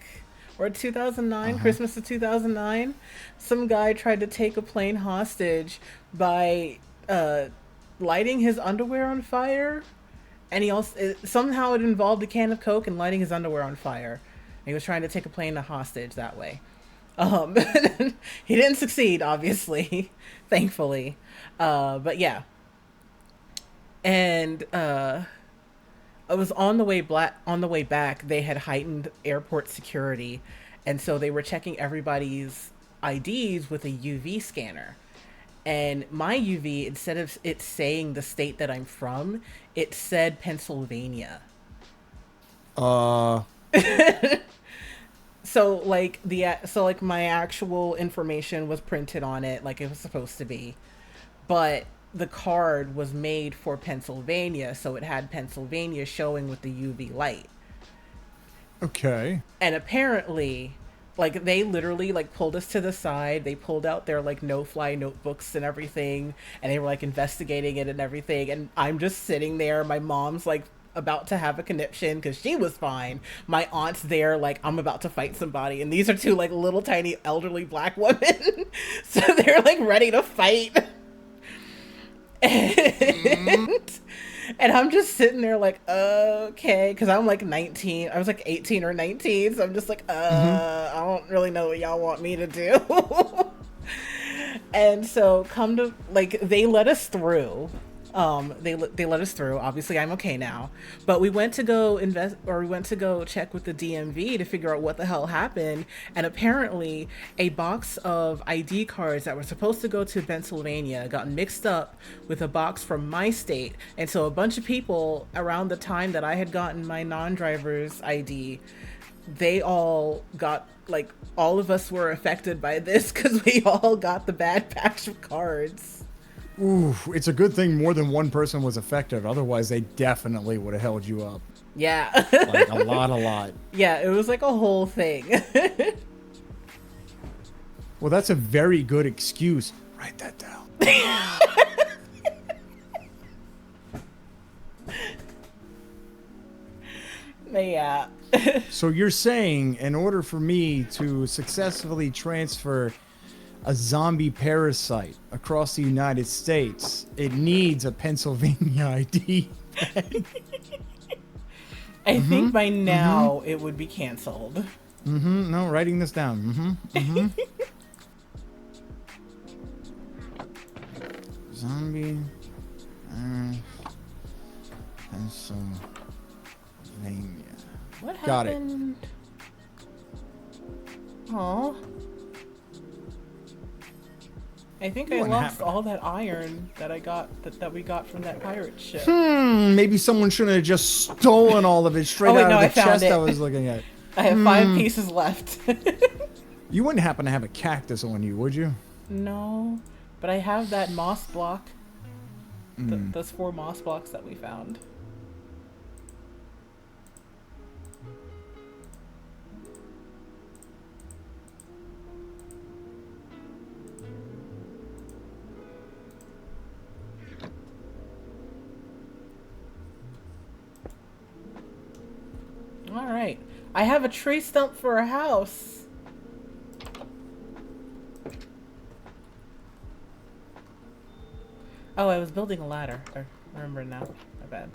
or 2009, Christmas of 2009. Some guy tried to take a plane hostage by lighting his underwear on fire, and somehow it involved a can of Coke and lighting his underwear on fire. And he was trying to take a plane hostage that way. He didn't succeed, obviously, thankfully. But yeah. And I was on the way back. They had heightened airport security, and so they were checking everybody's IDs with a UV scanner. And my UV, instead of it saying the state that I'm from, it said Pennsylvania. So like my actual information was printed on it like it was supposed to be, but the card was made for Pennsylvania, so it had Pennsylvania showing with the UV light. Okay. And apparently, like, they literally like pulled us to the side. They pulled out their like no-fly notebooks and everything, and they were like investigating it and everything. And I'm just sitting there. My mom's like about to have a conniption because she was fine. My aunt's there like, I'm about to fight somebody, and these are two like little tiny elderly black women. So they're like ready to fight. And I'm just sitting there like, okay, because I'm like 19. I was like 18 or 19, so I'm just like, I don't really know what y'all want me to do. And so they let us through. They let us through. Obviously, I'm okay now. But we went to go check with the DMV to figure out what the hell happened. And apparently, a box of ID cards that were supposed to go to Pennsylvania got mixed up with a box from my state. And so a bunch of people around the time that I had gotten my non-driver's ID, they all got, like, all of us were affected by this because we all got the bad batch of cards. Ooh, it's a good thing more than one person was affected. Otherwise, they definitely would have held you up. Yeah. Like a lot. Yeah, it was like a whole thing. Well, that's a very good excuse. Write that down. Yeah. So you're saying in order for me to successfully transfer a zombie parasite across the United States, it needs a Pennsylvania ID. I think by now it would be canceled. No, writing this down. Zombie Pennsylvania. What Got it. happened? Oh. I think I What lost happened? all that iron that I got that we got from that pirate ship. Maybe someone shouldn't have just stolen all of it straight Oh, wait, out no, of the I found chest it. I was looking at. I have 5 pieces left. You wouldn't happen to have a cactus on you, would you? No, but I have that moss block. Those 4 moss blocks that we found. All right, I have a tree stump for a house. Oh, I was building a ladder. I remember now. My bad.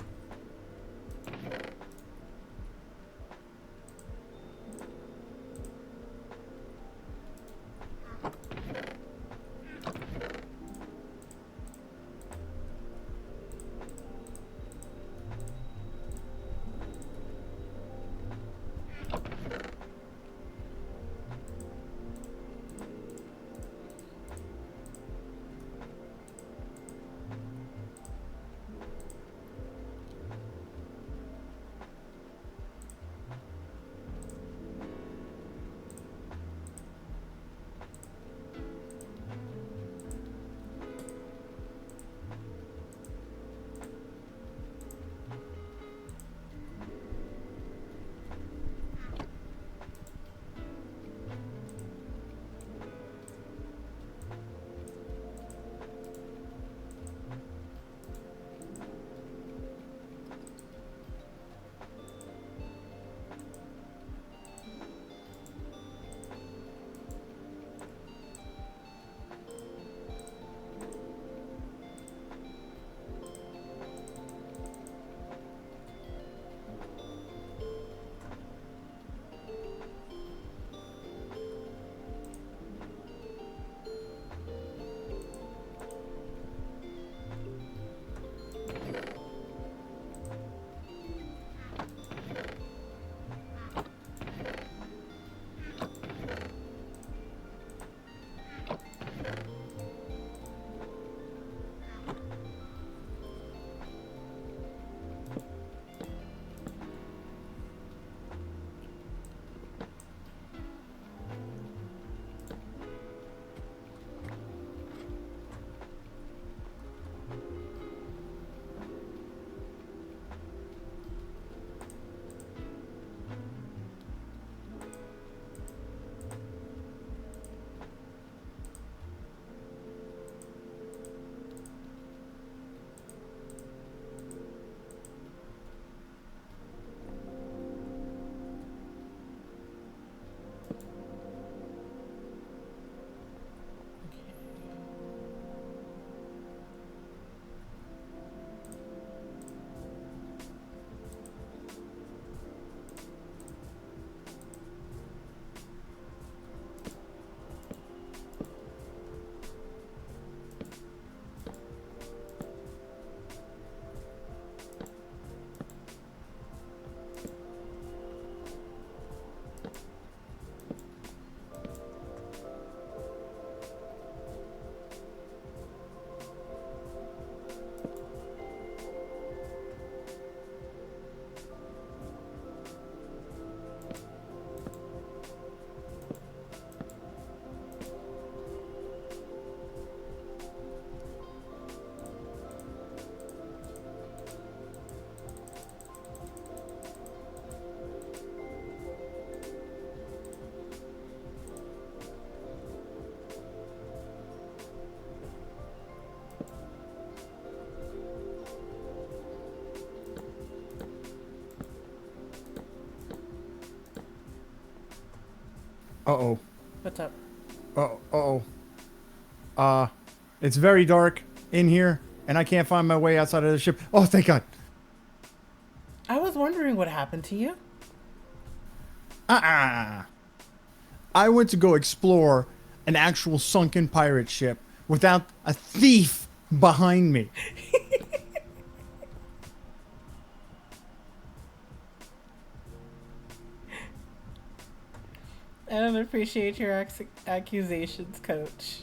Uh-oh. What's up? Uh-oh. It's very dark in here, and I can't find my way outside of the ship. Oh, thank God. I was wondering what happened to you. Uh-uh. I went to go explore an actual sunken pirate ship without a thief behind me. I don't appreciate your accusations, Coach.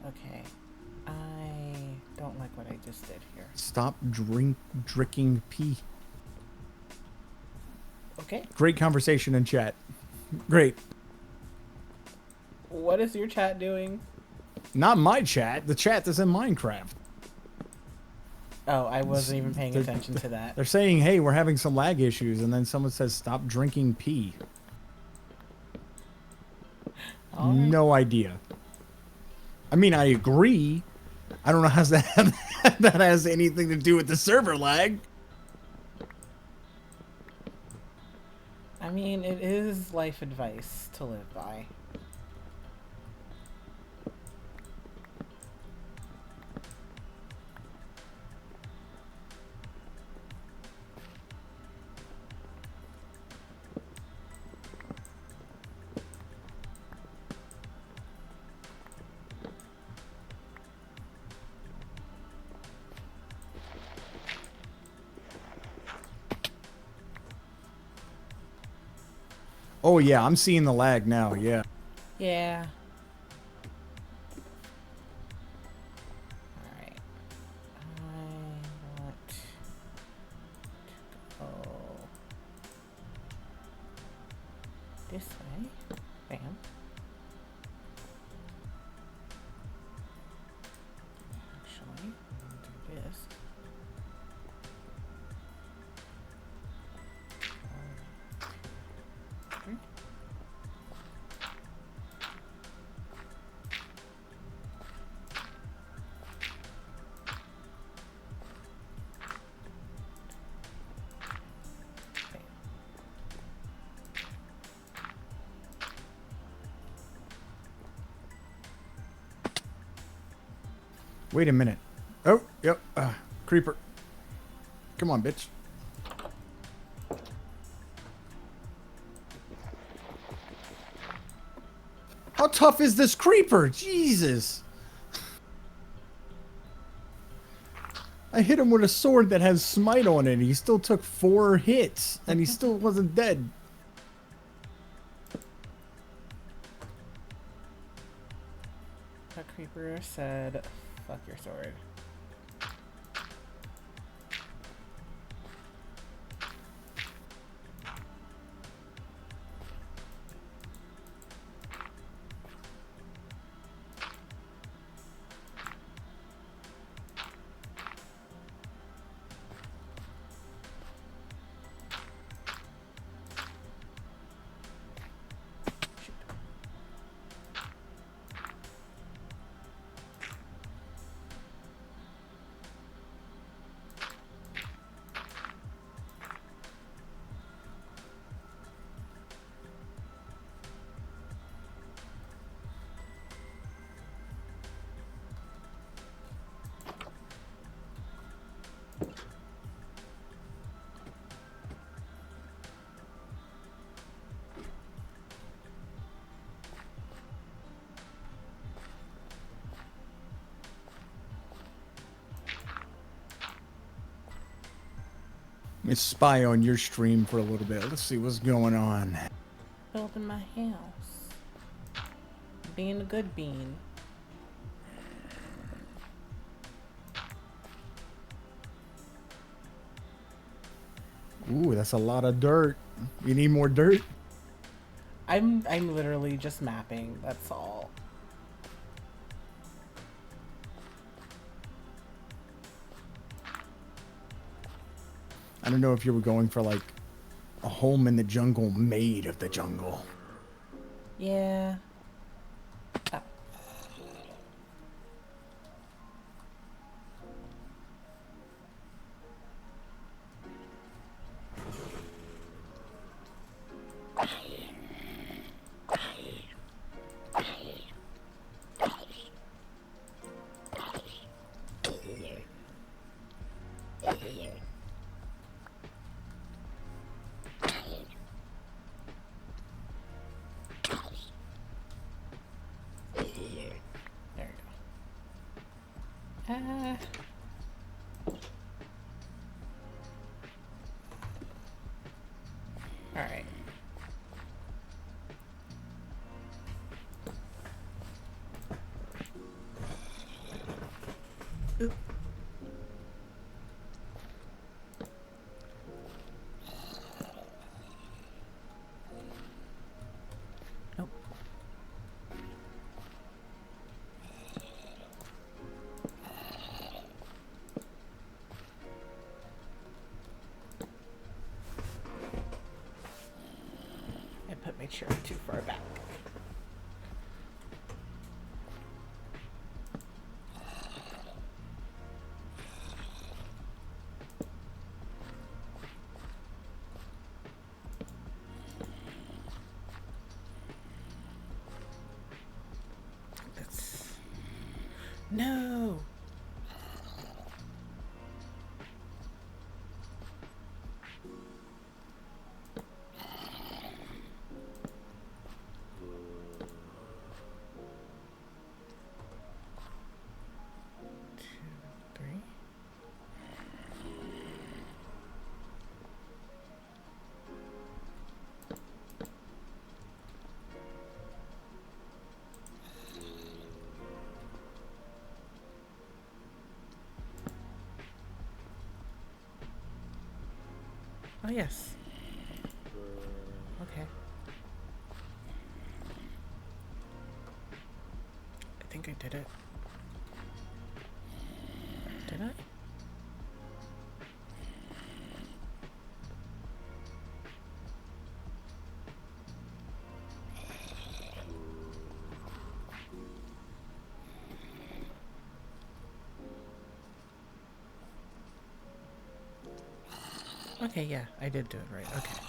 Okay. I don't like what I just did here. Stop drinking pee. Okay. Great conversation in chat. Great. What is your chat doing? Not my chat. The chat that's in Minecraft. Oh, I wasn't even paying attention to that. They're saying, hey, we're having some lag issues, and then someone says, stop drinking pee. All right. No idea. I mean, I agree. I don't know how that has anything to do with the server lag. I mean, it is life advice to live by. Oh, yeah, I'm seeing the lag now, yeah. Yeah. Alright. I want to go this way. Bam. Actually, I'll do this. Wait a minute. Oh, yep. Creeper. Come on, bitch. How tough is this creeper? Jesus. I hit him with a sword that has smite on it. He still took 4 hits, and he still wasn't dead. The creeper said, fuck your sword. Let me spy on your stream for a little bit. Let's see what's going on. Building my house. Being a good bean. Ooh, that's a lot of dirt. You need more dirt? I'm literally just mapping. That's all. I don't know if you were going for like a home in the jungle made of the jungle. Yeah. Ah. There we go. All right. Oop. Nope. I put my chair too far back. That's... No. Three. Oh, yes. Okay. I think I did it. Did I? Okay, yeah, I did do it right. Okay.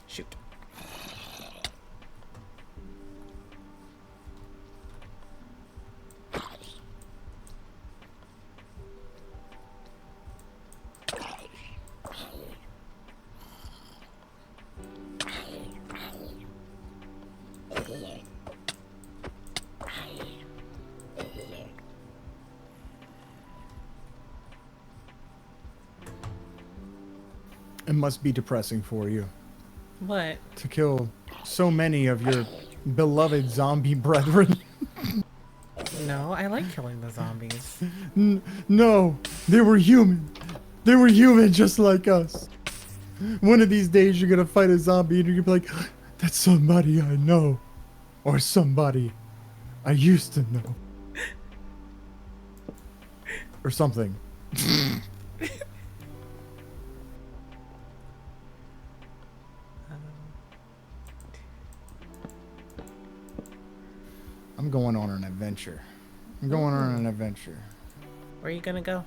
Shoot. It must be depressing for you What? to kill so many of your beloved zombie brethren. No, I like killing the zombies. No, they were human. They were human just like us. One of these days you're gonna fight a zombie and you're gonna be like, that's somebody I know. Or somebody I used to know. Or something. I'm going on an adventure. I'm going on an adventure. Where are you gonna go?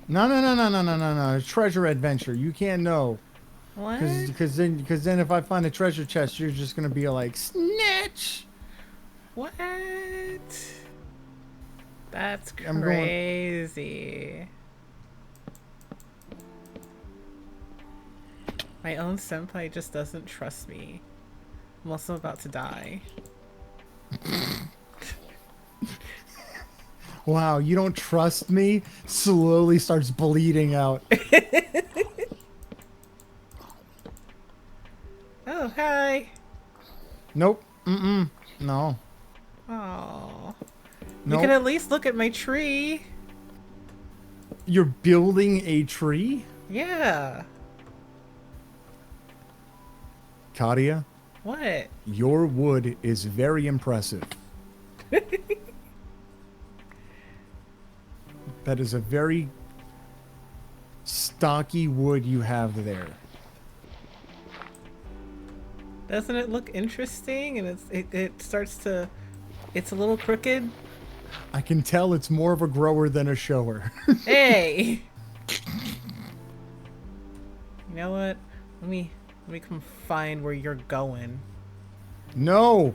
No, no, no, no, no, no, no, no. Treasure adventure. You can't know. What? Because then if I find a treasure chest, you're just gonna be like snitch. What? That's I'm going. crazy. My own senpai just doesn't trust me. I'm also about to die. Wow, you don't trust me? Slowly starts bleeding out. Oh, hi. Nope. Mm-mm. No. Oh. You can Nope. at least look at my tree. You're building a tree? Yeah. Kadia, What? your wood is very impressive. That is a very stocky wood you have there. Doesn't it look interesting? And it starts to... It's a little crooked. I can tell it's more of a grower than a shower. Hey! You know what? Let me come find where you're going. No!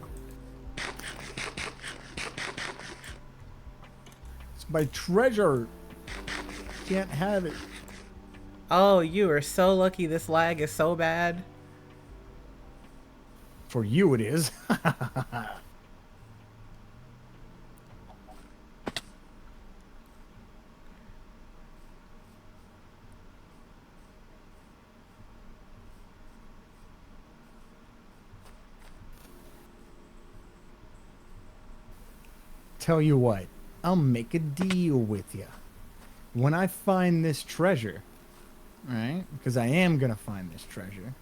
It's my treasure. Can't have it. Oh, you are so lucky this lag is so bad. For you it is. Tell you what, I'll make a deal with you. When I find this treasure, right? Because I am gonna find this treasure,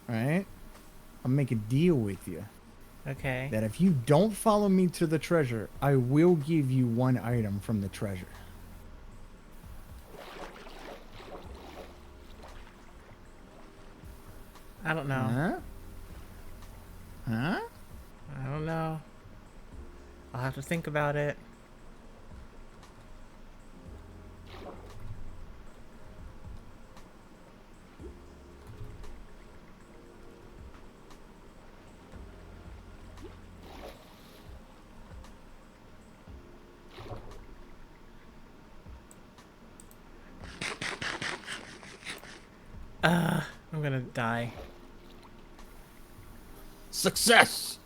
right? I'll make a deal with you Okay. that if you don't follow me to the treasure, I will give you one item from the treasure. I don't know. Huh? Huh? I don't know. I'll have to think about it. I'm gonna die. Success!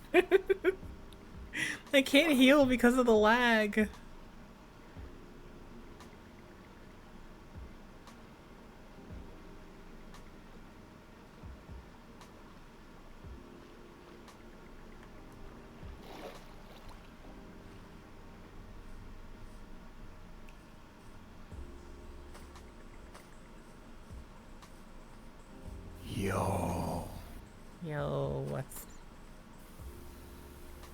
I can't heal because of the lag. Yo. Yo, what's...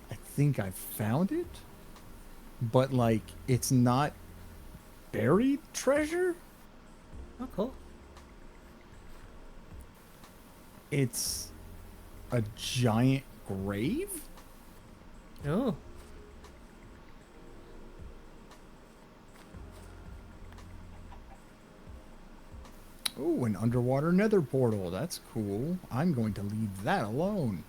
I think I found it, but like it's not buried treasure. Oh, cool. It's a giant grave. Oh. Oh, an underwater nether portal. That's cool. I'm going to leave that alone.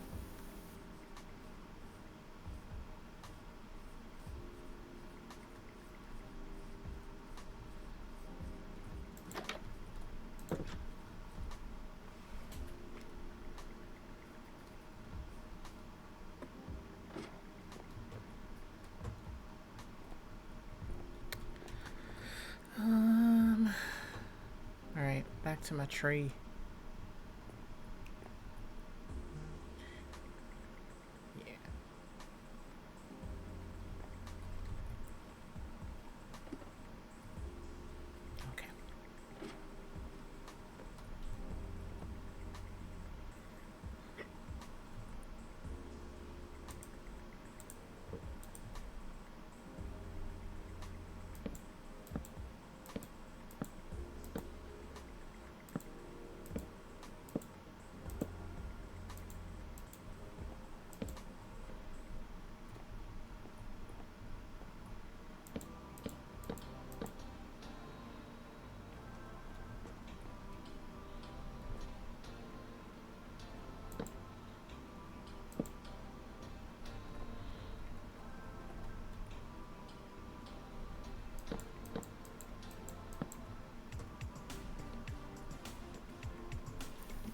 Alright, back to my tree. Yeah. Okay.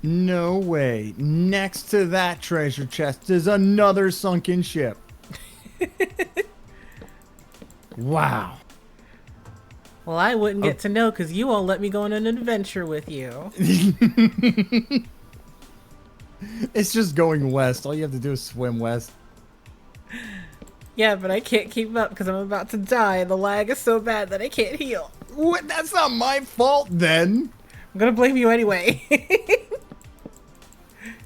No way. Next to that treasure chest is another sunken ship. Wow. Well, I wouldn't get to know because you won't let me go on an adventure with you. It's just going west. All you have to do is swim west. Yeah, but I can't keep up because I'm about to die and the lag is so bad that I can't heal. What? That's not my fault then. I'm gonna blame you anyway.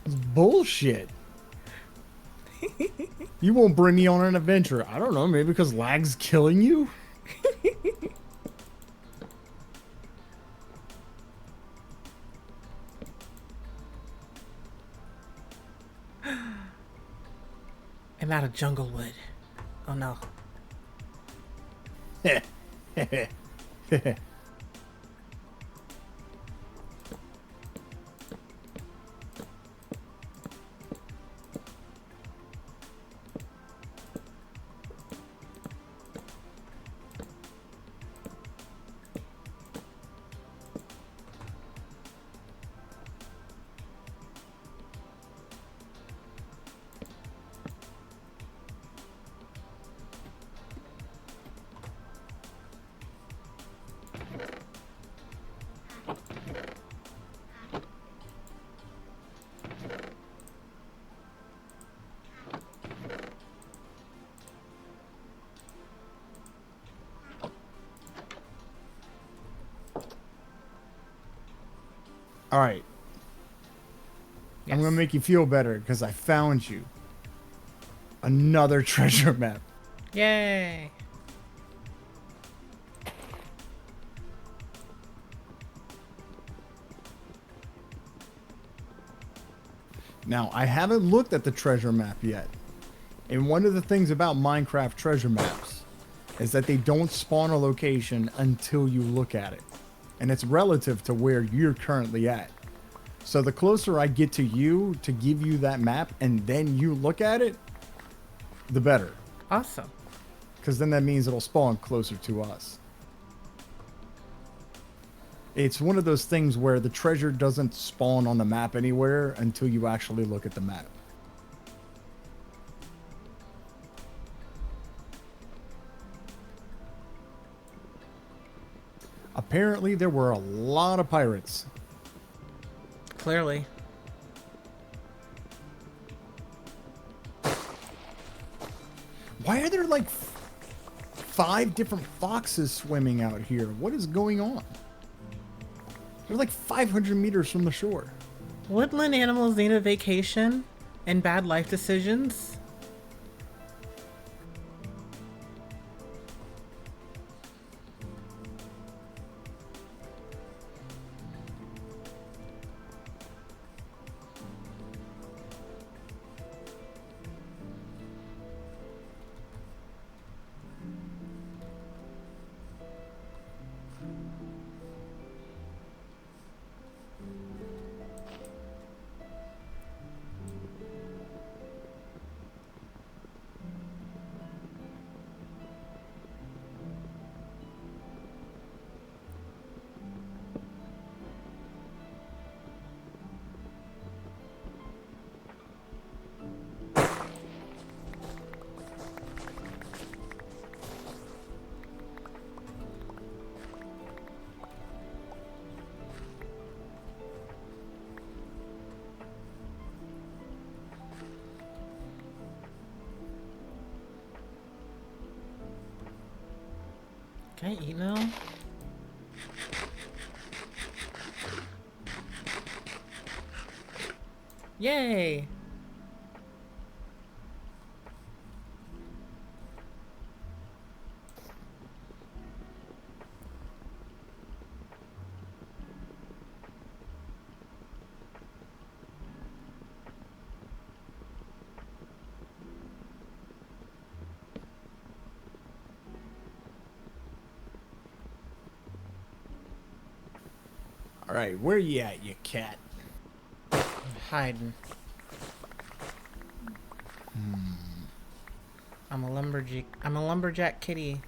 It's bullshit. You won't bring me on an adventure. I don't know, maybe because lag's killing you? I'm out of jungle wood. Oh no. All right. Yes. I'm going to make you feel better because I found you another treasure map. Yay. Now, I haven't looked at the treasure map yet. And one of the things about Minecraft treasure maps is that they don't spawn a location until you look at it. And it's relative to where you're currently at. So the closer I get to you to give you that map and then you look at it, the better. Awesome. Because then that means it'll spawn closer to us. It's one of those things where the treasure doesn't spawn on the map anywhere until you actually look at the map. Apparently, there were a lot of pirates. Clearly. Why are there like 5 different foxes swimming out here? What is going on? They're like 500 meters from the shore. Woodland animals need a vacation and bad life decisions. Can I eat now? Yay! All right, where you at, you cat? Hiding. I'm a lumberjack. I'm a lumberjack kitty.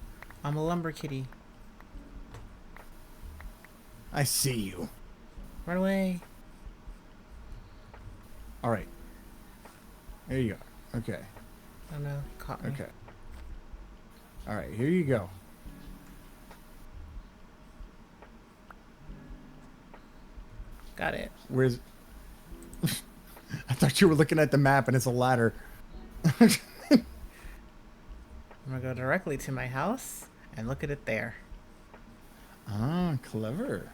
I'm a lumber kitty. I see you. Run away. All right. There you go. Okay. Oh no, caught me. Okay. All right. Here you go. Got it. Where's... I thought you were looking at the map and it's a ladder. I'm gonna go directly to my house and look at it there. Ah, clever.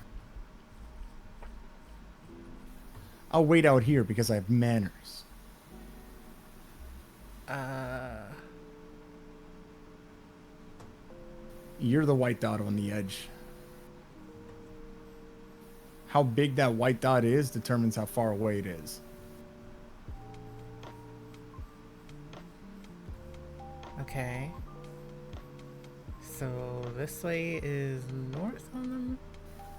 I'll wait out here because I have manners. You're the white dot on the edge. How big that white dot is determines how far away it is. Okay. So this way is north on them?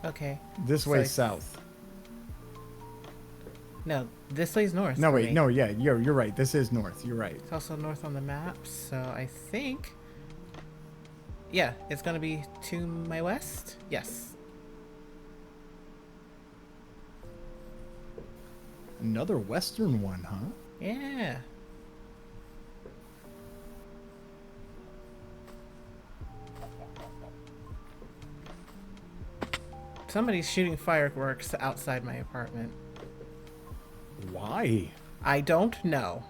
Okay. This So way's south. No, this way's north. No, for wait. me. No, yeah. You're right. This is north. You're right. It's also north on the map, so I think... Yeah, it's gonna be to my west? Yes. Another western one, huh? Yeah. Somebody's shooting fireworks outside my apartment. Why? I don't know.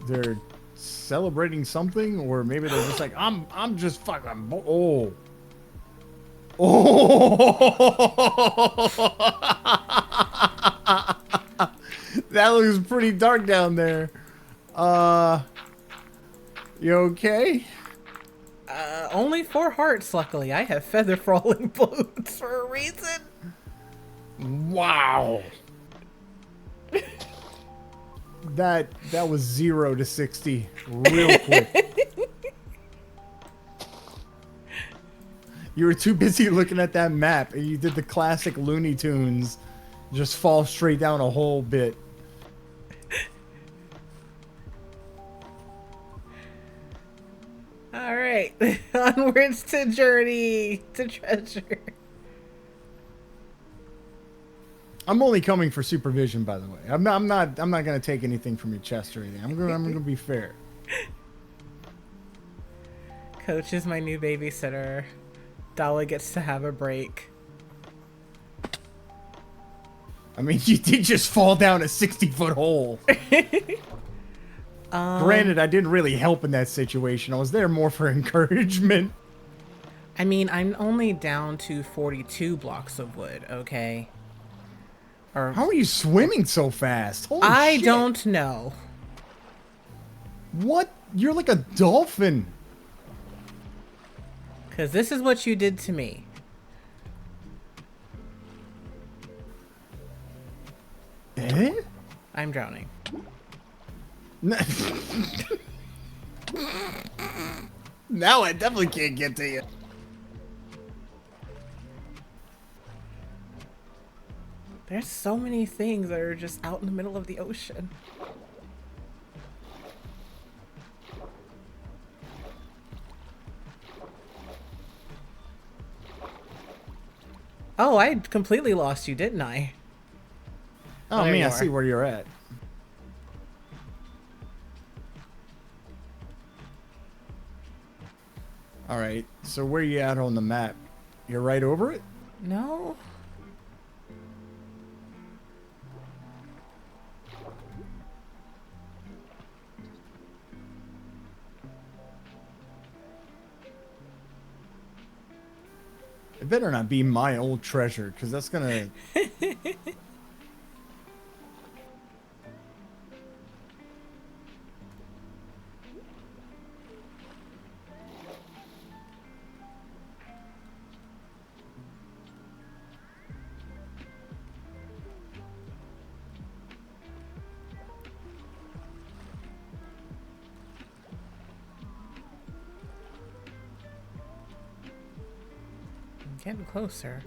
They're celebrating something, or maybe they're just like, I'm just fucking. Oh. That looks pretty dark down there. You okay? Only 4 hearts, luckily. I have feather falling boots for a reason. Wow. That was 0 to 60 real quick. You were too busy looking at that map, and you did the classic Looney Tunes, just fall straight down a whole bit. All right, onwards to journey to treasure. I'm only coming for supervision, by the way. I'm not gonna take anything from your chest or anything. I'm gonna be fair. Coach is my new babysitter. Dala gets to have a break. I mean, you did just fall down a 60-foot hole. Granted, I didn't really help in that situation. I was there more for encouragement. I mean, I'm only down to 42 blocks of wood, okay? Or How are you swimming so fast? Holy I shit. don't know. What? You're like a dolphin. Because this is what you did to me. Eh? I'm drowning. Now I definitely can't get to you. There's so many things that are just out in the middle of the ocean. Oh, I completely lost you, didn't I? Oh, there man, you I see are. where you're at. All right, so where you at on the map? You're right over it? No. It better not be my old treasure, because that's gonna... I'm getting closer.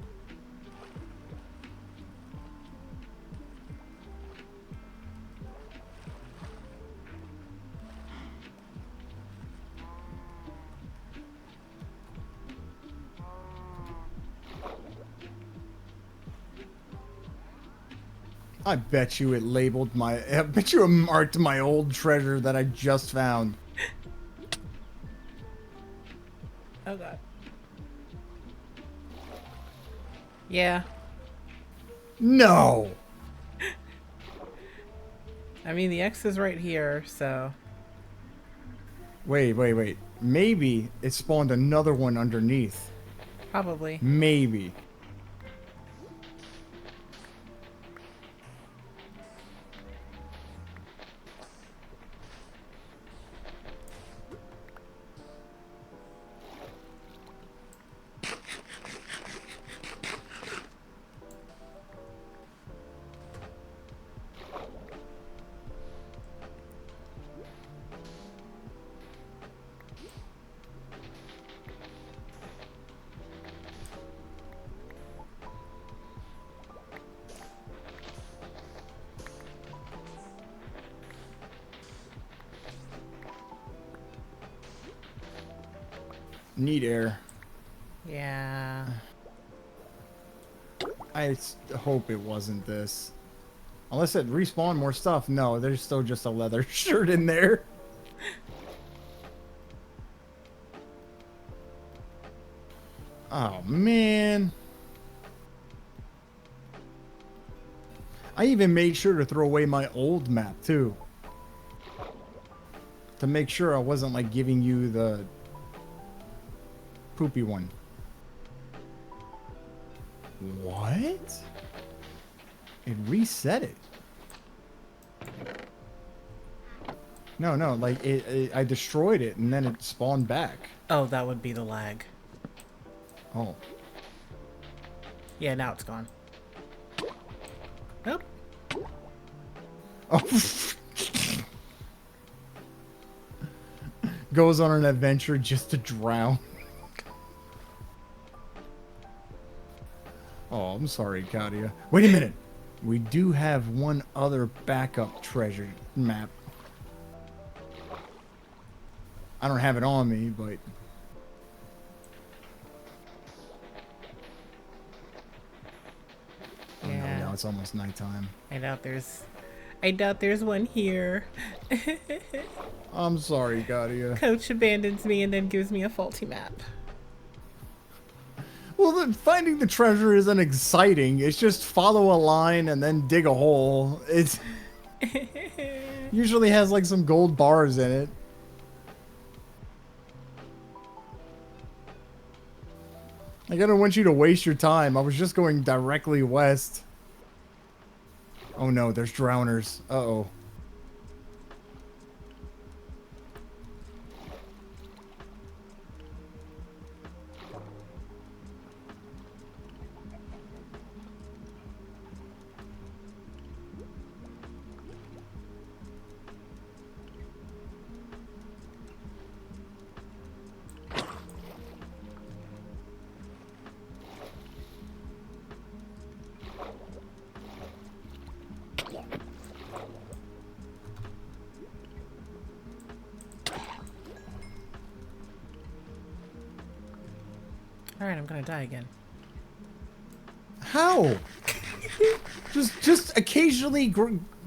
I bet you it labeled my. I bet you it marked my old treasure that I just found. Oh god. Yeah. No. I mean, the X is right here, so. Wait. Maybe it spawned another one underneath. Probably. Maybe. Need air. Yeah. I hope it wasn't this. Unless it respawned more stuff. No, there's still just a leather shirt in there. Oh, man. I even made sure to throw away my old map, too. To make sure I wasn't, like, giving you the poopy one. What? It reset it. No, like, I destroyed it, and then it spawned back. Oh, that would be the lag. Oh. Yeah, now it's gone. Nope. Oh. Goes on an adventure just to drown. Oh, I'm sorry, Katia. Wait a minute. We do have one other backup treasure map. I don't have it on me, but... Oh, Yeah. no, now it's almost nighttime. I doubt there's one here. I'm sorry, Katia. Coach abandons me and then gives me a faulty map. Well, then finding the treasure isn't exciting. It's just follow a line and then dig a hole. It's usually has like some gold bars in it. Like, I don't want you to waste your time. I was just going directly west. Oh no, there's drowners. Uh-oh. Alright, I'm gonna die again. How? just occasionally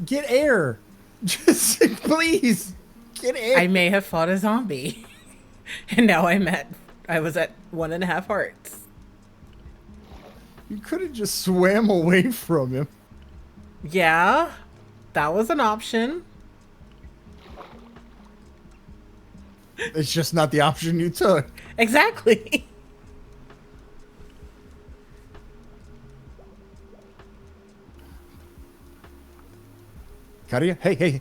get air. Just please get air. I may have fought a zombie. And now I was at 1.5 hearts. You could have just swam away from him. Yeah, that was an option. It's just not the option you took. Exactly. Katia, hey.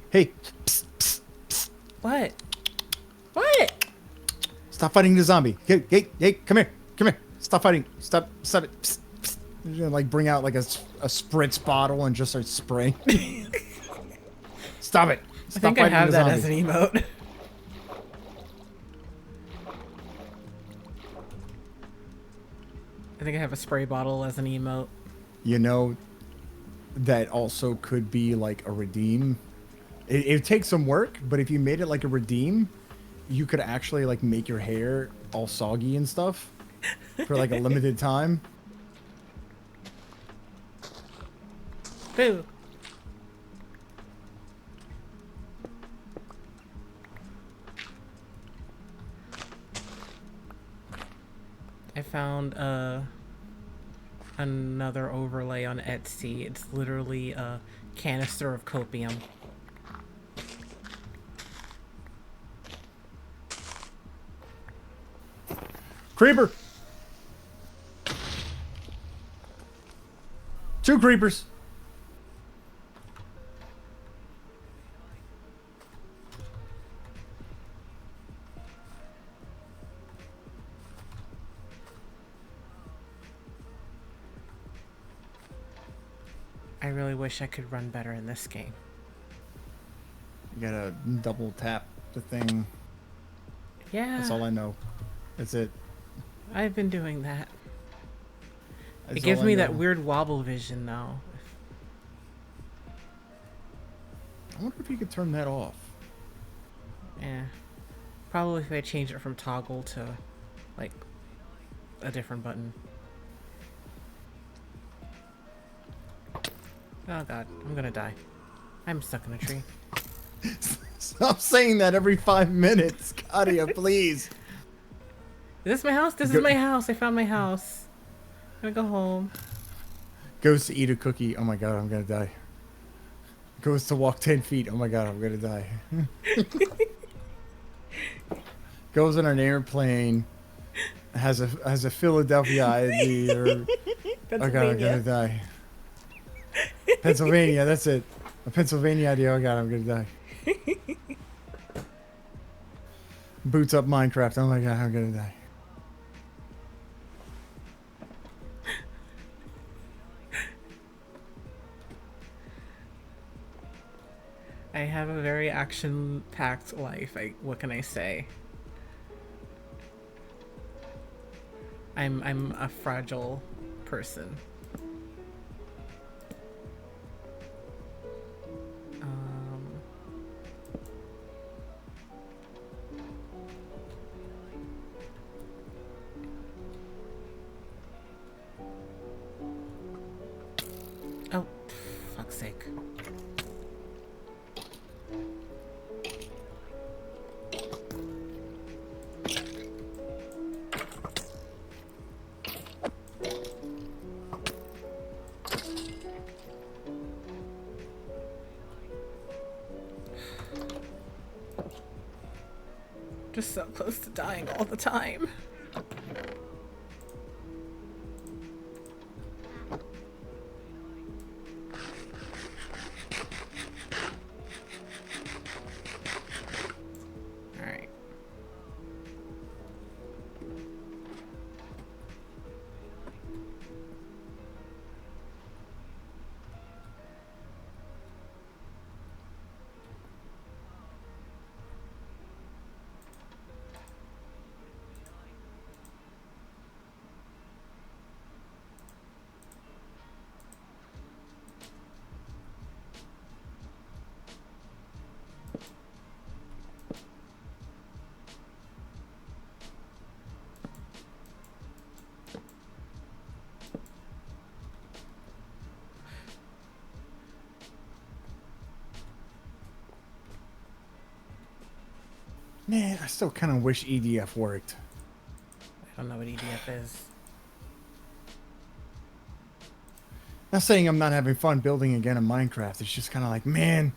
Psst, psst, psst. What? What? Stop fighting the zombie. Hey, come here. Stop fighting. Stop it. Psst, psst. You're gonna, like, bring out like a spritz bottle and just start spraying. Stop it. I think I have that as an emote. I think I have a spray bottle as an emote. You know, that also could be like a redeem. It takes some work, but if you made it like a redeem, you could actually like make your hair all soggy and stuff for like a limited time. Boo. found another overlay on Etsy. It's literally a canister of copium. Creeper! 2 creepers! I really wish I could run better in this game. You gotta double tap the thing. Yeah. That's all I know. That's it. I've been doing that. That's It gives all I me know. that weird wobble vision though. I wonder if you could turn that off. Yeah. Probably if I change it from toggle to like a different button. Oh god, I'm gonna die. I'm stuck in a tree. Stop saying that every 5 minutes, Katia, please. Is this my house? This is my house. I found my house. I'm gonna go home. Goes to eat a cookie. Oh my god, I'm gonna die. Goes to walk 10 feet. Oh my god, I'm gonna die. Goes on an airplane. Has a Philadelphia ID. Or, oh god, I'm gonna die. Pennsylvania, that's it. A Pennsylvania ID. Oh god, I'm gonna die. Boots up Minecraft. Oh my god, I'm gonna die. I have a very action-packed life. What can I say? I'm a fragile person. Oh, fuck's sake. Just so close to dying all the time. Alright. Man, I still kind of wish EDF worked. I don't know what EDF is. Not saying I'm not having fun building again in Minecraft. It's just kind of like, man,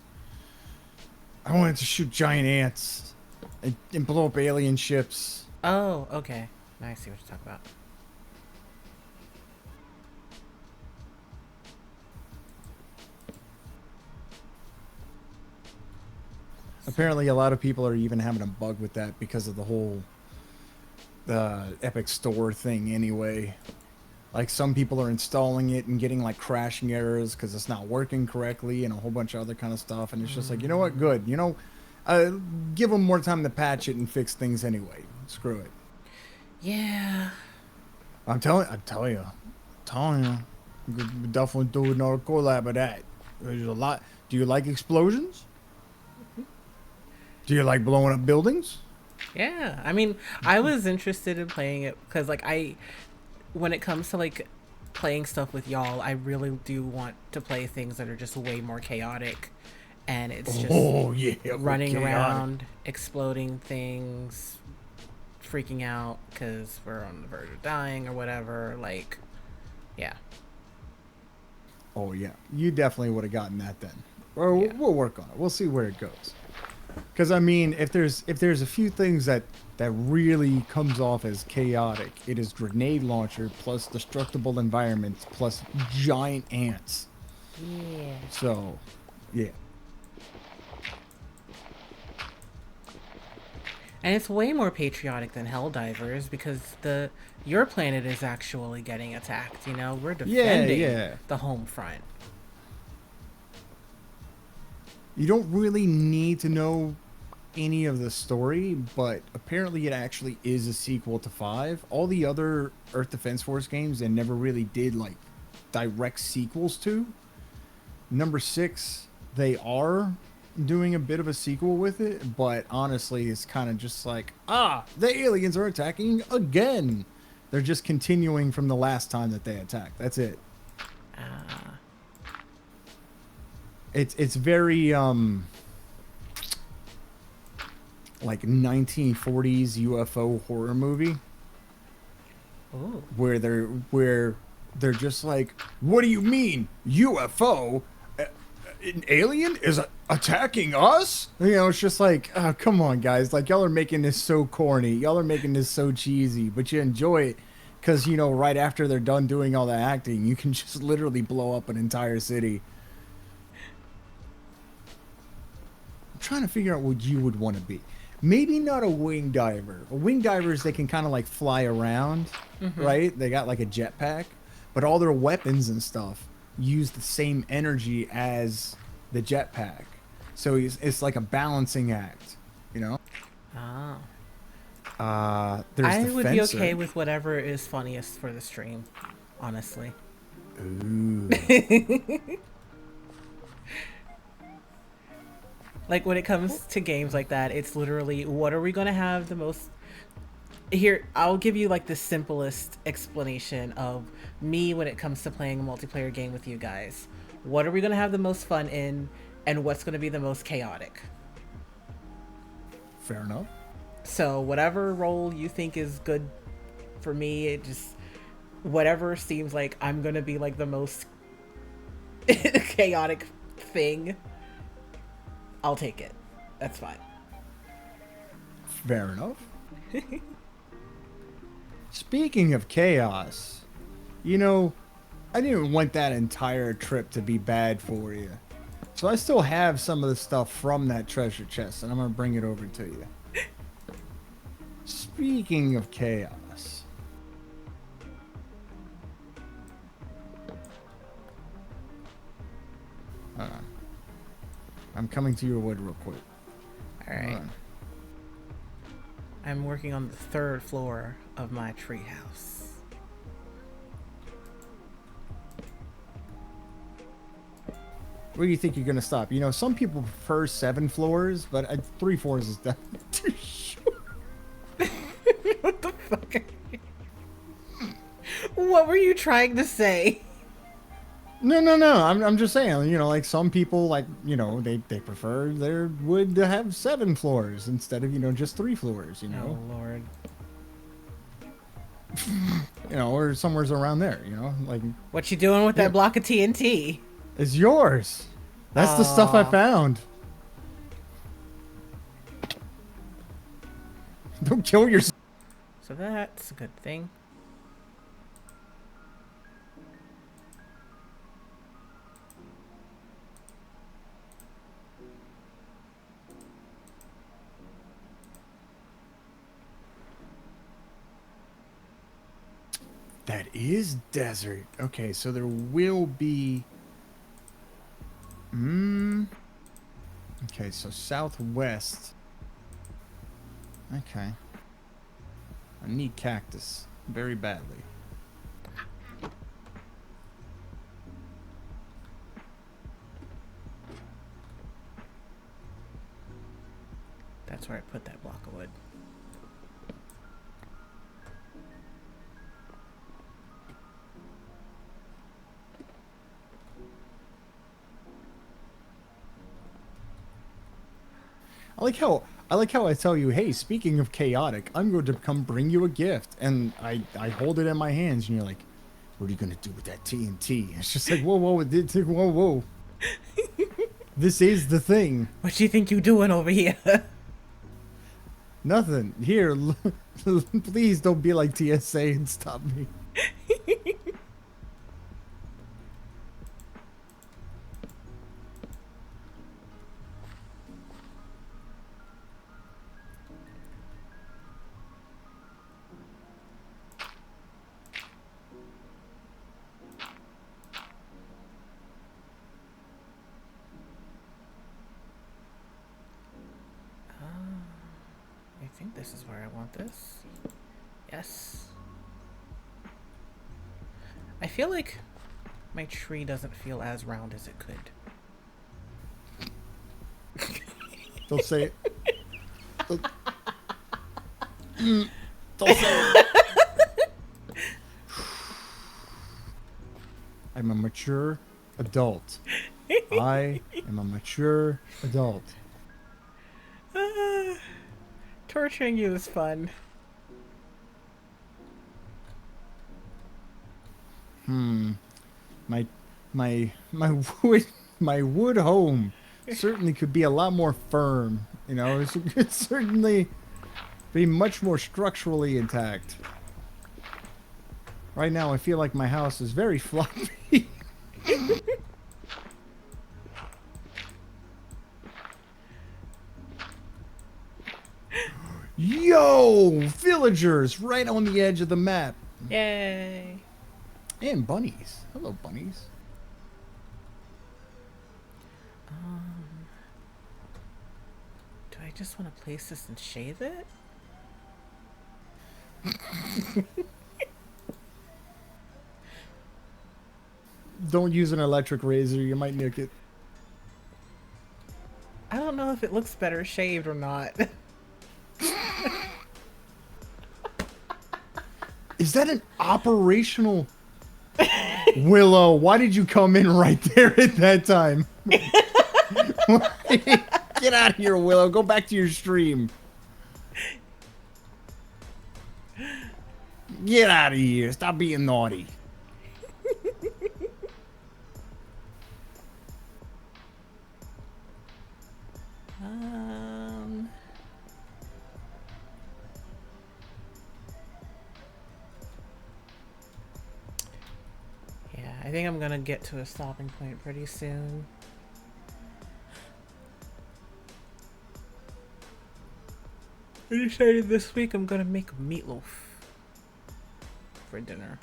I wanted to shoot giant ants and blow up alien ships. Oh, okay. Now I see what you're talking about. Apparently, a lot of people are even having a bug with that because of the whole Epic Store thing anyway. Like, some people are installing it and getting, like, crashing errors because it's not working correctly and a whole bunch of other kind of stuff. And it's just like, you know what? Good. You know, give them more time to patch it and fix things anyway. Screw it. Yeah. I'm telling you. We could definitely do another collab of that. There's a lot. Do you like explosions? Do you like blowing up buildings? Yeah. I mean, I was interested in playing it because, like, when it comes to, like, playing stuff with y'all, I really do want to play things that are just way more chaotic. And it's just oh, yeah, running around, exploding things, freaking out because we're on the verge of dying or whatever. Like, yeah. Oh yeah, you definitely would have gotten that then. Or Yeah. we'll work on it. We'll see where it goes. Because I mean, if there's a few things that really comes off as chaotic, it is grenade launcher plus destructible environments plus giant ants. Yeah. So, yeah. And it's way more patriotic than Helldivers because your planet is actually getting attacked, you know? We're Yeah, defending yeah. the home front. You don't really need to know any of the story, but apparently it actually is a sequel to 5. All the other Earth Defense Force games they never really did like direct sequels to. Number 6, they are doing a bit of a sequel with it, but honestly it's kind of just like, the aliens are attacking again. They're just continuing from the last time that they attacked. That's it. Ah. It's very like 1940s UFO horror movie Ooh. where they're just like, what do you mean UFO? An alien is attacking us? You know, it's just like, oh, come on, guys. Like, y'all are making this so corny. Y'all are making this so cheesy, but you enjoy it because, you know, right after they're done doing all the acting, you can just literally blow up an entire city. I'm trying to figure out what you would want to be. Maybe not a wing diver. Wing divers, they can kind of like fly around, right? They got like a jetpack, but all their weapons and stuff use the same energy as the jetpack. So it's like a balancing act, you know? Oh. There's I the would fencer. be okay with whatever is funniest for the stream, honestly. Ooh. Like when it comes to games like that, it's literally what are we gonna have the most. Here, I'll give you like the simplest explanation of me when it comes to playing a multiplayer game with you guys. What are we gonna have the most fun in, and what's gonna be the most chaotic? Fair enough. So whatever role you think is good for me, it just whatever seems like I'm gonna be like the most chaotic thing, I'll take it. That's fine. Fair enough. Speaking of chaos, you know, I didn't want that entire trip to be bad for you. So I still have some of the stuff from that treasure chest, and I'm going to bring it over to you. Speaking of chaos. Hold on. I'm coming to your wood real quick. All right. I'm working on the 3rd floor of my treehouse. Where do you think you're going to stop? You know, some people prefer 7 floors, but 3 floors is definitely too short. What the fuck? What were you trying to say? No. I'm just saying, you know, like some people, like, you know, they prefer their wood to have 7 floors instead of, you know, just 3 floors, you know? Oh, Lord. You know, or somewhere's around there, you know? Like, What you doing with that block of TNT? it's yours. That's the stuff I found. Don't kill yourself. So that's a good thing. That is desert. Okay, so there will be... Okay, so southwest. Okay. I need cactus very badly. That's where I put that block of wood. I like how I tell you, hey, speaking of chaotic, I'm going to come bring you a gift. And I hold it in my hands, and you're like, what are you going to do with that TNT? It's just like, whoa, whoa, whoa, whoa. This is the thing. What you think you doing over here? Nothing. Here, please don't be like TSA and stop me. I think this is where I want this. Yes. I feel like my tree doesn't feel as round as it could. Don't say it. Don't say it. I'm a mature adult. I am a mature adult. Torturing you is fun. My my wood home certainly could be a lot more firm. You know, it could certainly be much more structurally intact. Right now, I feel like my house is very floppy. Yo, villagers right on the edge of the map. Yay. And bunnies. Hello, bunnies. Do I just want to place this and shave it? Don't use an electric razor. You might nick it. I don't know if it looks better shaved or not. Is that an operational... Willow, why did you come in right there at that time? Get out of here, Willow. Go back to your stream. Get out of here. Stop being naughty. Yeah, I think I'm gonna get to a stopping point pretty soon. I decided this week I'm gonna make meatloaf for dinner.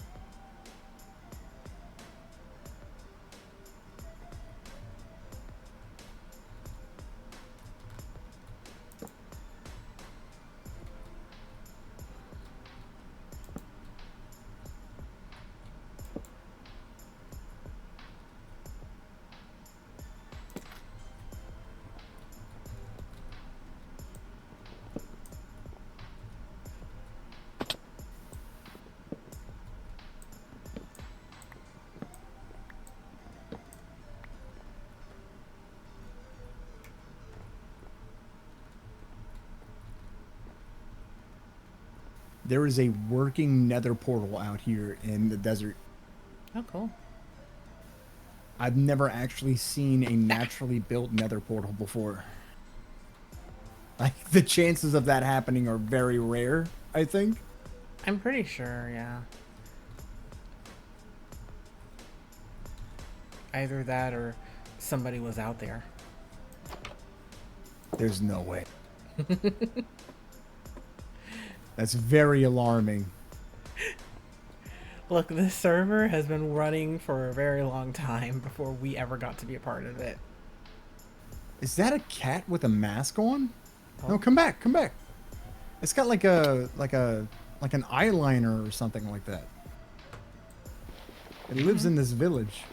There is a working nether portal out here in the desert. Oh, cool. I've never actually seen a naturally built nether portal before. Like, the chances of that happening are very rare, I think. I'm pretty sure, yeah. Either that or somebody was out there. There's no way. That's very alarming. Look, this server has been running for a very long time before we ever got to be a part of it. Is that a cat with a mask on? Oh. No, come back, come back. It's got like an eyeliner or something like that. It lives in this village.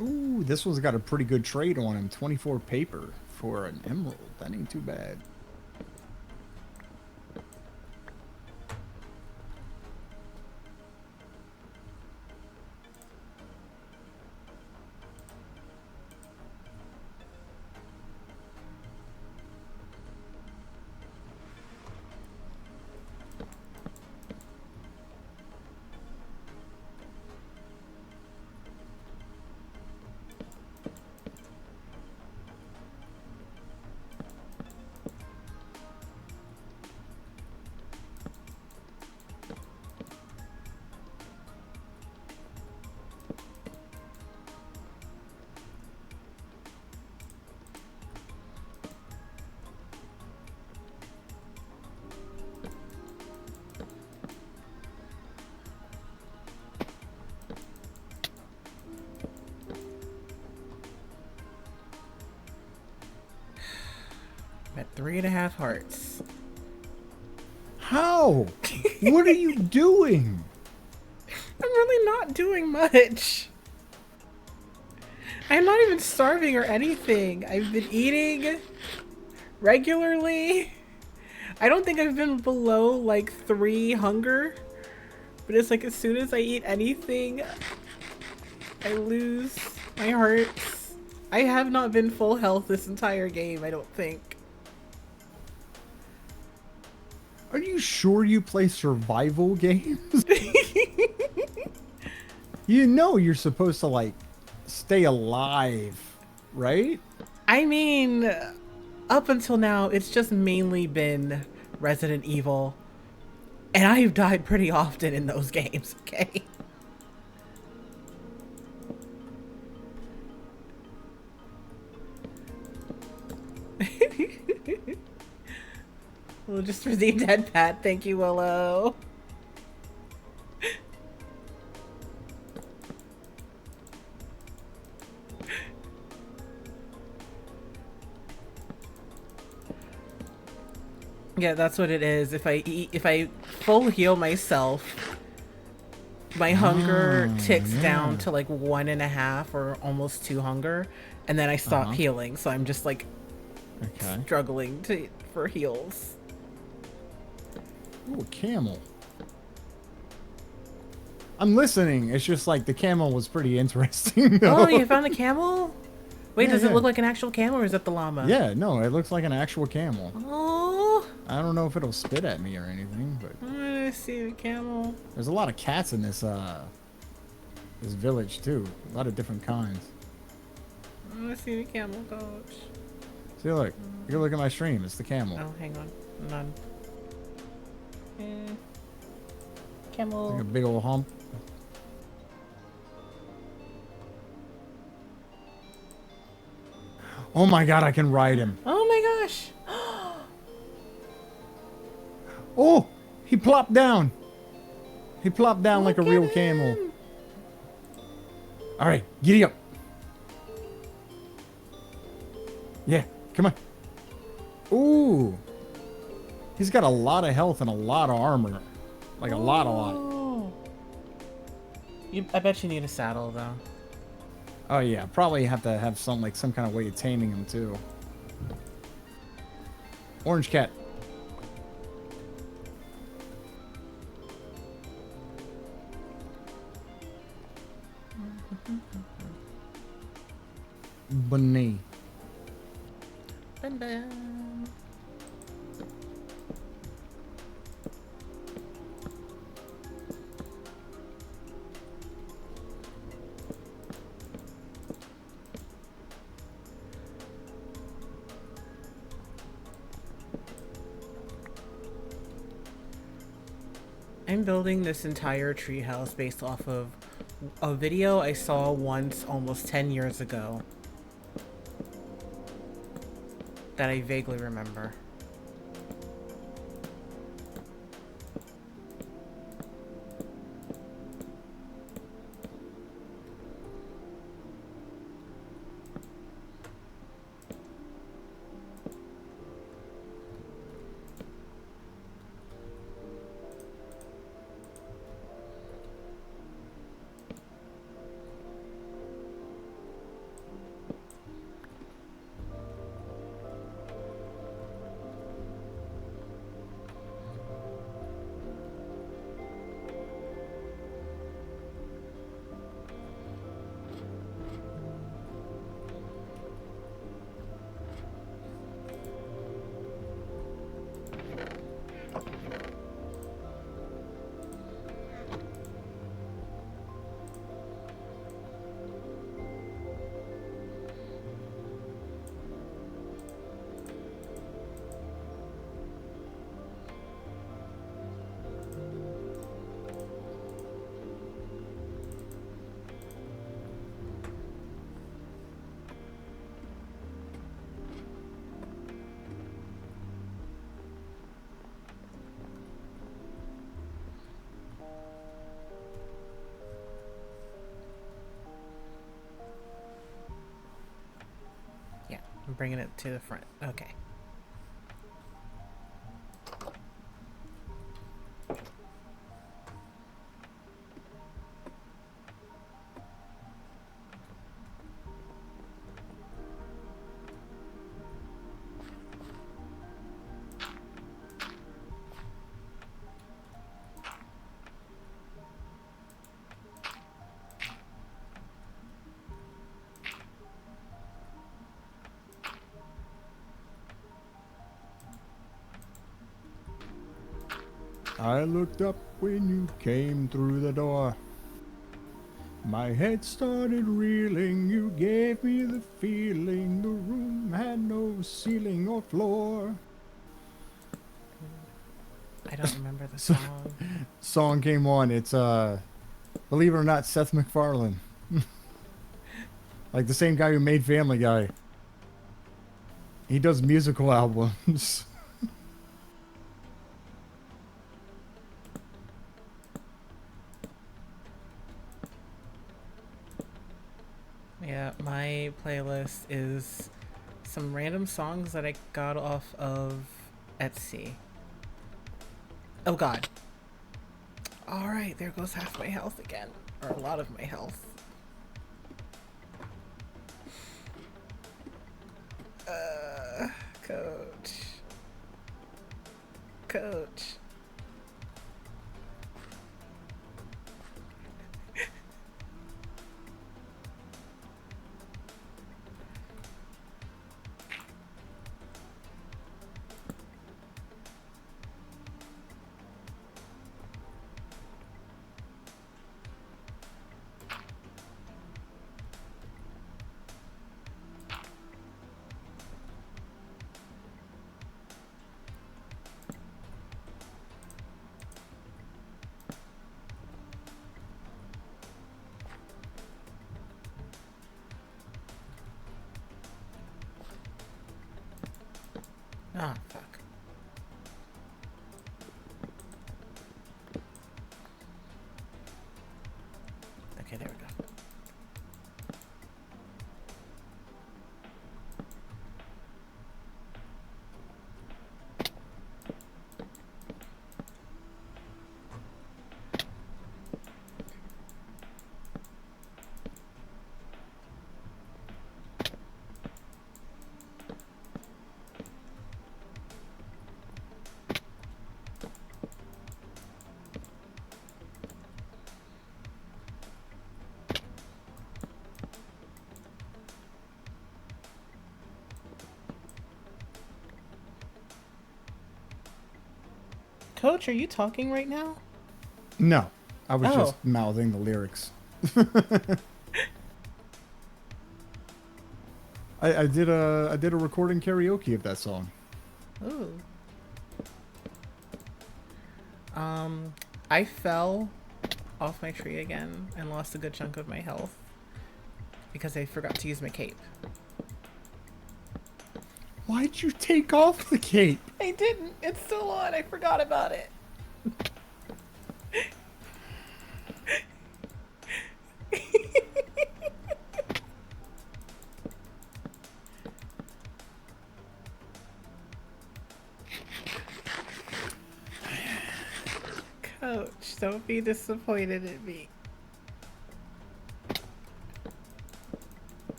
Ooh, this one's got a pretty good trade on him. 24 paper for an emerald. That ain't too bad. I'm at 3.5 hearts. How? What are you doing? I'm really not doing much. I'm not even starving or anything. I've been eating regularly. I don't think I've been below like 3 hunger. But it's like as soon as I eat anything, I lose my hearts. I have not been full health this entire game, I don't think. Are you sure you play survival games? You know you're supposed to, like, stay alive, right? I mean, up until now, it's just mainly been Resident Evil. And I've died pretty often in those games, okay? We'll just receive dead pat. Thank you, Willow. Yeah, that's what it is. If I full heal myself, my hunger ticks down to like 1.5 or almost 2 hunger, and then I stop healing. So I'm just like struggling for heals. Ooh, a camel. I'm listening. It's just like the camel was pretty interesting, though. Oh, you found a camel? Wait, Yeah, does it look like an actual camel or is that the llama? Yeah, no, it looks like an actual camel. Oh. I don't know if it'll spit at me or anything, but I want to see the camel. there's a lot of cats in this this village too. A lot of different kinds. I want to see the camel, coach. See, look. You can look at my stream. It's the camel. Oh, hang on. None. Camel. It's like a big old hump. Oh my god, I can ride him. Oh my gosh. Oh, he plopped down. He plopped down like a real camel. All right, giddy up. Yeah, come on. Ooh. He's got a lot of health and a lot of armor. Like a lot. I bet you need a saddle, though. Oh yeah, probably have to have some kind of way of taming him too. Orange cat. Bunny. Bun bun. I'm building this entire treehouse based off of a video I saw once almost 10 years ago that I vaguely remember. I'm bringing it to the front. Okay. I looked up when you came through the door. My head started reeling, you gave me the feeling the room had no ceiling or floor. I don't remember the So, song. song came on. It's believe it or not, Seth MacFarlane, like the same guy who made Family Guy. He does musical albums. Yeah, my playlist is some random songs that I got off of Etsy. Oh god. Alright, there goes half my health again. Or a lot of my health. Coach. Coach. Ah, fuck. Okay, there we go. Coach, are you talking right now? No, I was Oh. just mouthing the lyrics. I did a recording karaoke of that song. Ooh. I fell off my tree again and lost a good chunk of my health because I forgot to use my cape. Why'd you take off the cape? I didn't. It's still on. I forgot about it. Coach, don't be disappointed in me.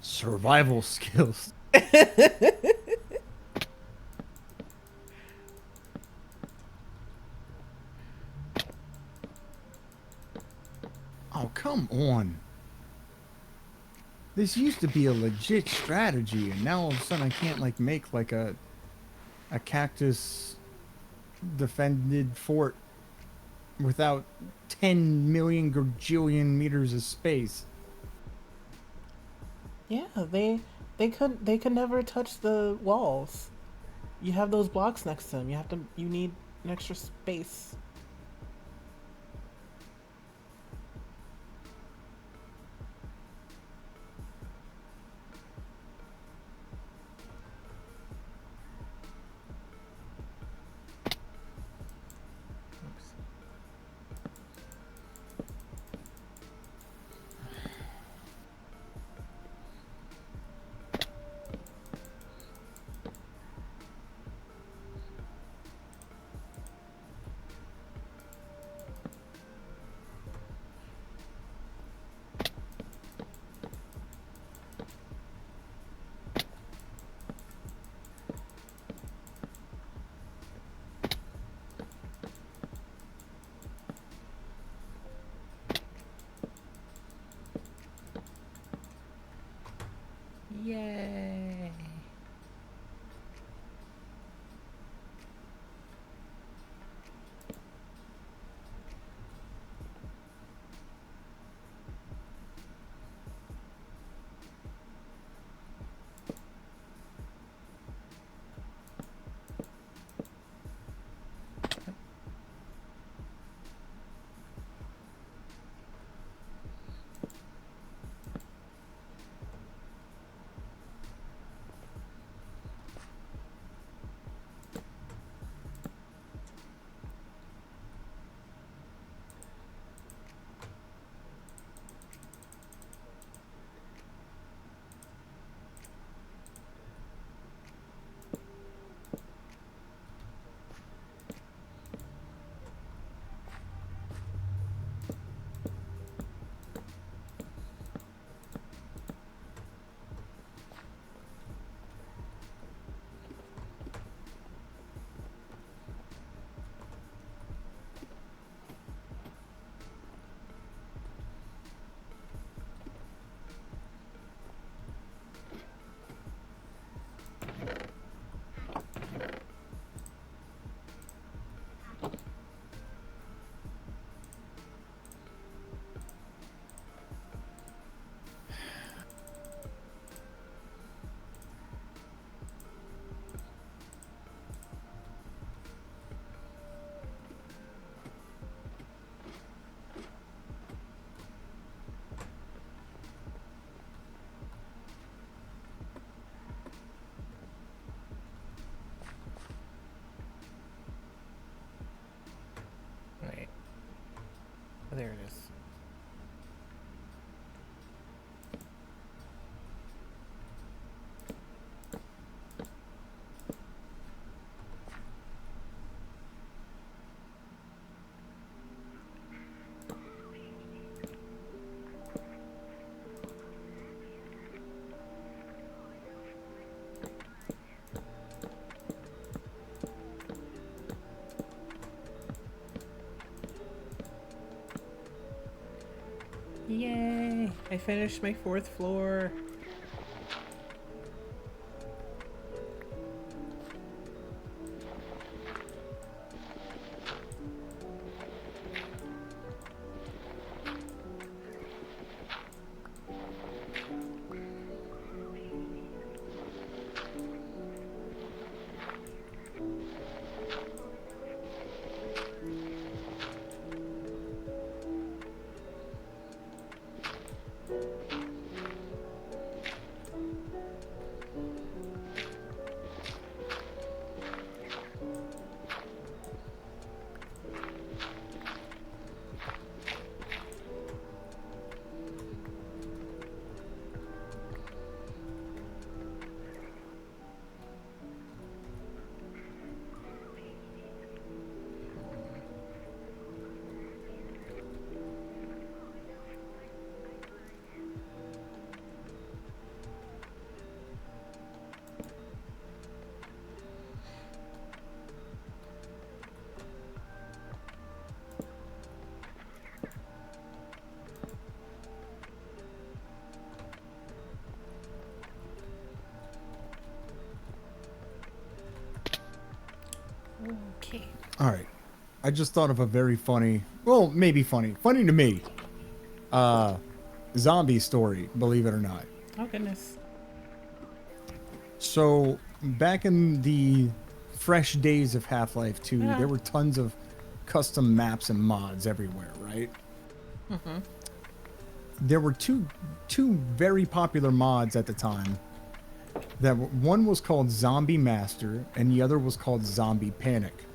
Survival skills. Oh, come on. This used to be a legit strategy, and now all of a sudden I can't like make like a cactus defended fort without 10 million gajillion meters of space. Yeah, they could never touch the walls. You have those blocks next to them. You need an extra space. Oops. Oh, there it is. Yay! I finished my 4th floor. Okay. All right. I just thought of a very funny, well, maybe funny to me, zombie story, believe it or not. Oh, goodness. So, back in the fresh days of Half-Life 2, there were tons of custom maps and mods everywhere, right? Mm-hmm. There were two very popular mods at the time. That one was called Zombie Master, and the other was called Zombie Panic.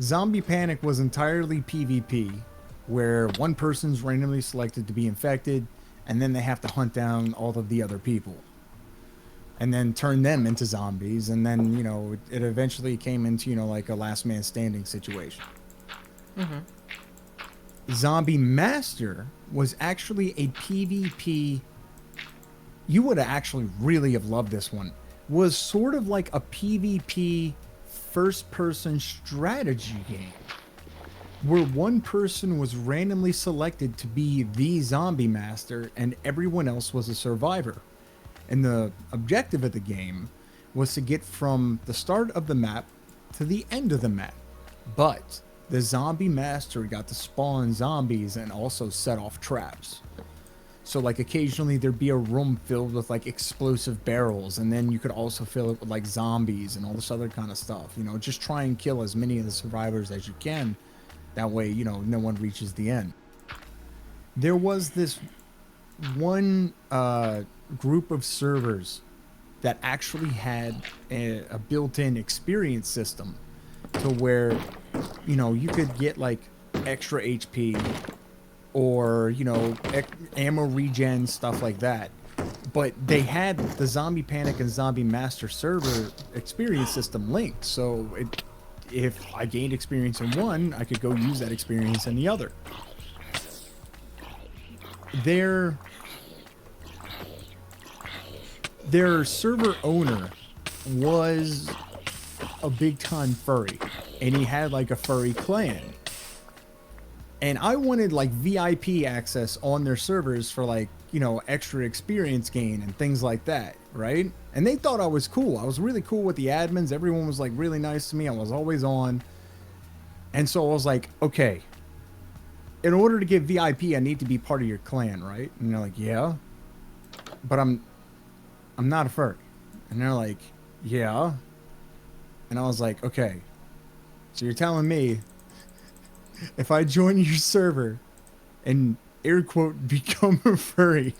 Zombie Panic was entirely PvP, where one person's randomly selected to be infected, and then they have to hunt down all of the other people. And then turn them into zombies, and then, you know, it eventually came into, you know, like a last man standing situation. Mm-hmm. Zombie Master was actually a PvP. You would actually really have loved this one. Was sort of like a PvP first-person strategy game, where one person was randomly selected to be the zombie master and everyone else was a survivor. And the objective of the game was to get from the start of the map to the end of the map. But the zombie master got to spawn zombies and also set off traps. So, like, occasionally there'd be a room filled with, like, explosive barrels, and then you could also fill it with, like, zombies and all this other kind of stuff. You know, just try and kill as many of the survivors as you can. That way, you know, no one reaches the end. There was this one group of servers that actually had a built-in experience system to where, you know, you could get, like, extra HP or, you know, ammo regen, stuff like that. But they had the Zombie Panic and Zombie Master server experience system linked, so if I gained experience in one, I could go use that experience in the other. Their server owner was a big time furry, and he had like a furry clan. And I wanted like VIP access on their servers for like, you know, extra experience gain and things like that, right? And they thought I was cool. I was really cool with the admins. Everyone was like really nice to me. I was always on. And so I was like, okay, in order to get VIP, I need to be part of your clan, right? And they're like, yeah, but I'm not a furry. And they're like, yeah. And I was like, okay, so you're telling me if I join your server and air quote become a furry,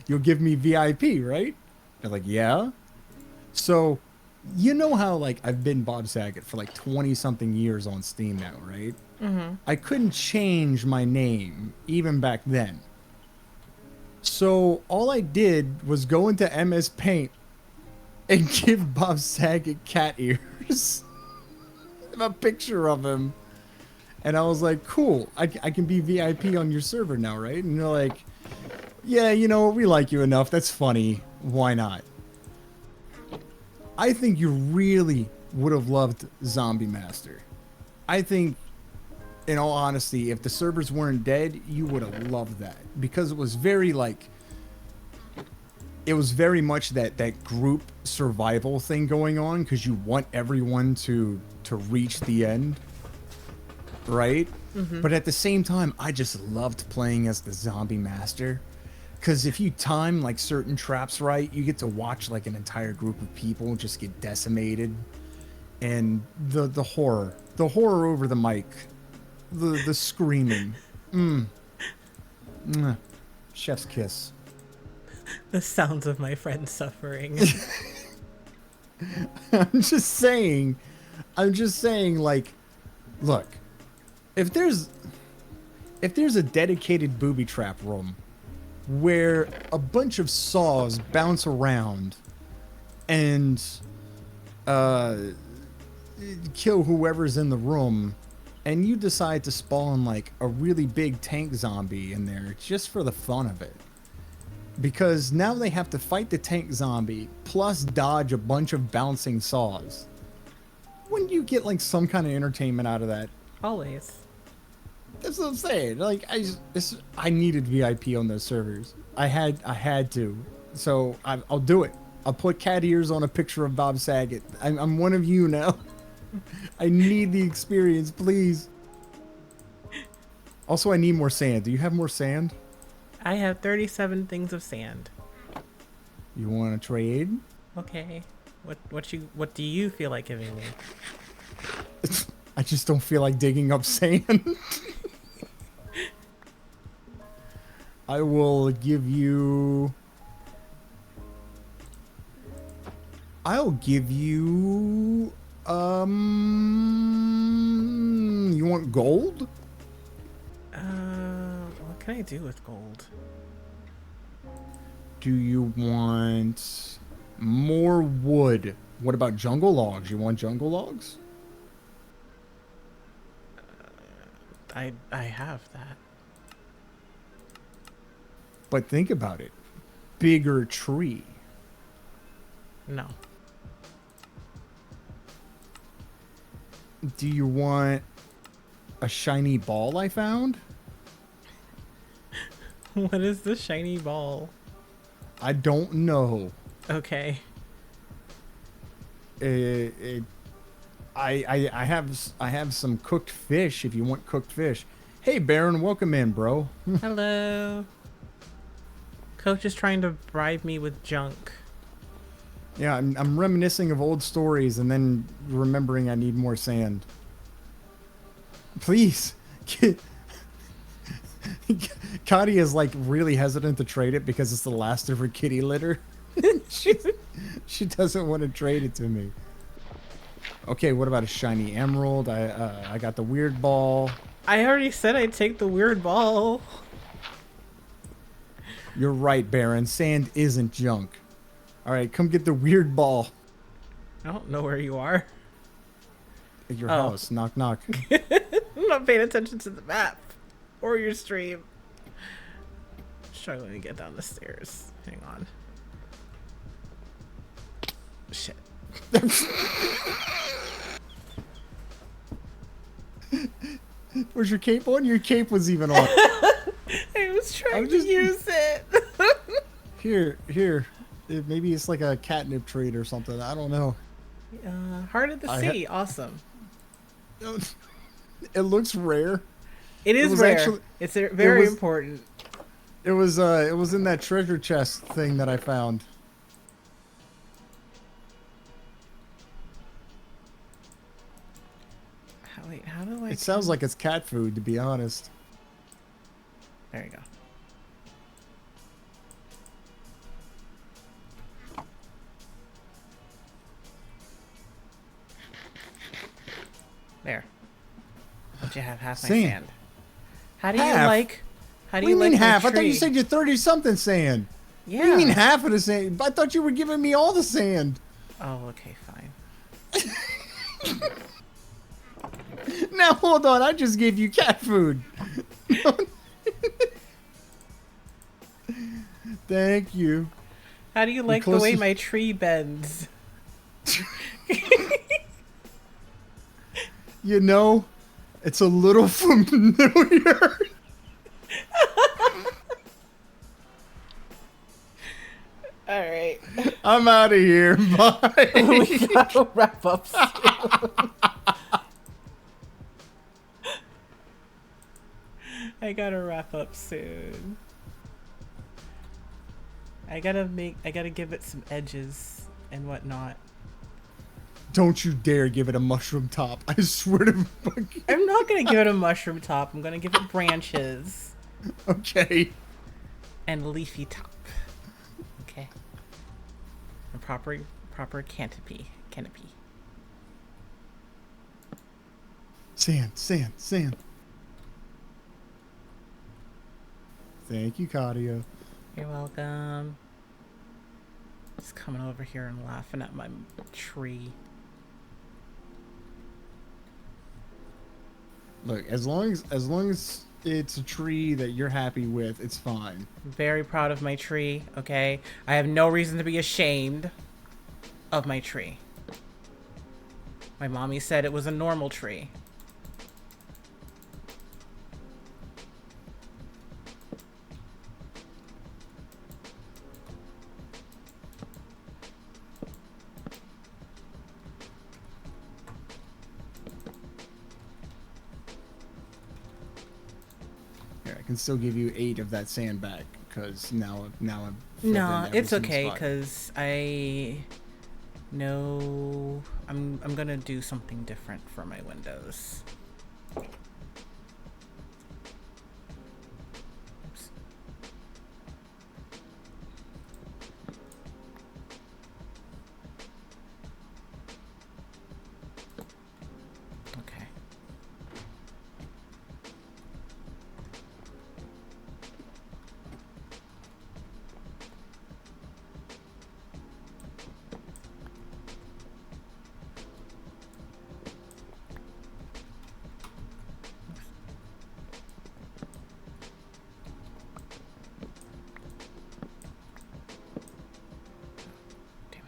you'll give me VIP, right? They're like, yeah. So You know how like I've been Bob Saget for like 20 something years on Steam now, right? I couldn't change my name even back then. So all I did was go into MS Paint and give Bob Saget cat ears. A picture of him. And I was like, cool, I can be VIP on your server now, right? And they're like, yeah, you know, we like you enough. That's funny. Why not? I think you really would have loved Zombie Master. I think, in all honesty, if the servers weren't dead, you would have loved that. Because it was very, like, it was very much that group survival thing going on because you want everyone to reach the end, right? But at the same time, I just loved playing as the zombie master because if you time like certain traps right, you get to watch like an entire group of people just get decimated, and the horror over the mic, the screaming, mwah, chef's kiss. The sounds of my friends suffering. I'm just saying, like, look, if there's a dedicated booby trap room where a bunch of saws bounce around and kill whoever's in the room, and you decide to spawn like a really big tank zombie in there just for the fun of it, because now they have to fight the tank zombie plus dodge a bunch of bouncing saws. Wouldn't you get like some kind of entertainment out of that? Always. That's what I'm saying. Like I needed VIP on those servers. I had to. So I'll do it. I'll put cat ears on a picture of Bob Saget. I'm one of you now. I need the experience, please. Also, I need more sand. Do you have more sand? I have 37 things of sand. You want to trade? Okay. What do you feel like giving me? I just don't feel like digging up sand. I will give you... I'll give you... You want gold? What can I do with gold? Do you want more wood? What about jungle logs? You want jungle logs? I have that. But think about it. Bigger tree. No. Do you want a shiny ball I found? What is the shiny ball? I don't know. Okay. I have some cooked fish if you want cooked fish. Hey Baron, welcome in, bro. Hello. Coach is trying to bribe me with junk. Yeah, I'm reminiscing of old stories and then remembering I need more sand. Please. Kadi is like really hesitant to trade it because it's the last of her kitty litter. She doesn't want to trade it to me. Okay, what about a shiny emerald? I got the weird ball. I already said I'd take the weird ball. You're right, Baron. Sand isn't junk. All right, come get the weird ball. I don't know where you are. At your house. Knock, knock. I'm not paying attention to the map or your stream. Struggling to get down the stairs. Hang on. Shit. Was your cape on? Your cape was even on. I was trying to use it. Here. Maybe it's like a catnip trade or something. I don't know. Heart of the Sea. Awesome. It looks rare. It is rare. Actually, it's very important. It was in that treasure chest thing that I found. Wait, how do I... It sounds like it's cat food, to be honest. There you go. There. Let you have half my Sand. sand. How do you Half? like? How do What do you you mean like my half? I thought you tree? said you're 30 something sand. Yeah. What do you mean half of the sand? I thought you were giving me all the sand. Oh, okay, fine. Now hold on, I just gave you cat food. Thank you. How do you You're like the close way to... my tree bends? You know, it's a little familiar. All right. I'm out of here. Bye. We gotta wrap up soon. I gotta wrap up soon. I gotta give it some edges and whatnot. Don't you dare give it a mushroom top. I swear to fucking... I'm not gonna give it a mushroom top. I'm gonna give it branches Okay. and leafy top. Okay. A proper canopy. Sand, sand, sand. Thank you, Katia. You're welcome. Just coming over here and laughing at my tree. Look, as long as it's a tree that you're happy with, it's fine. Very proud of my tree, okay? I have no reason to be ashamed of my tree. My mommy said it was a normal tree. Here, I can still give you 8 of that sand back because now I've No, it's okay because I know I'm gonna do something different for my windows. Oops. Okay. Damn it.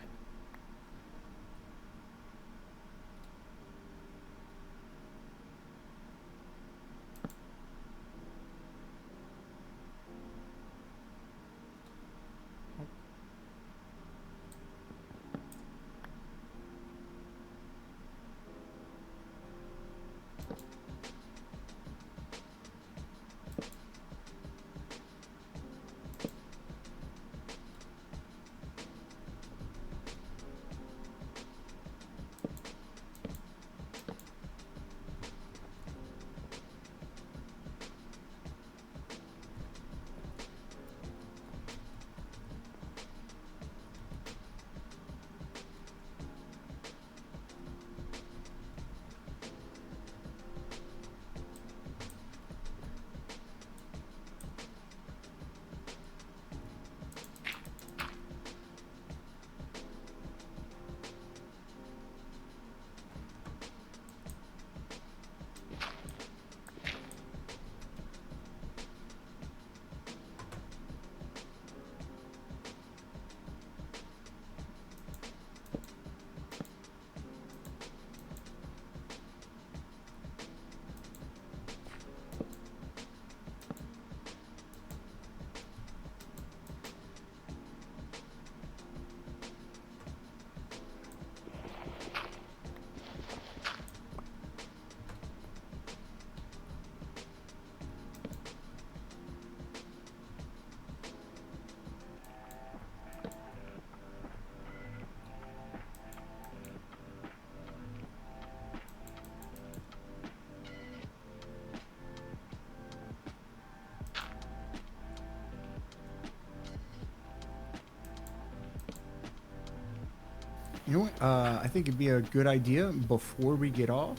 You know what? I think it'd be a good idea before we get off.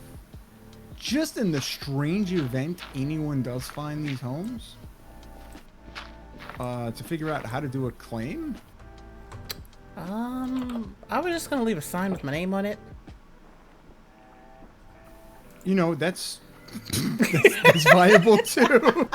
just in the strange event anyone does find these homes, to figure out how to do a claim. I was just gonna leave a sign with my name on it. You know, that's that's viable too.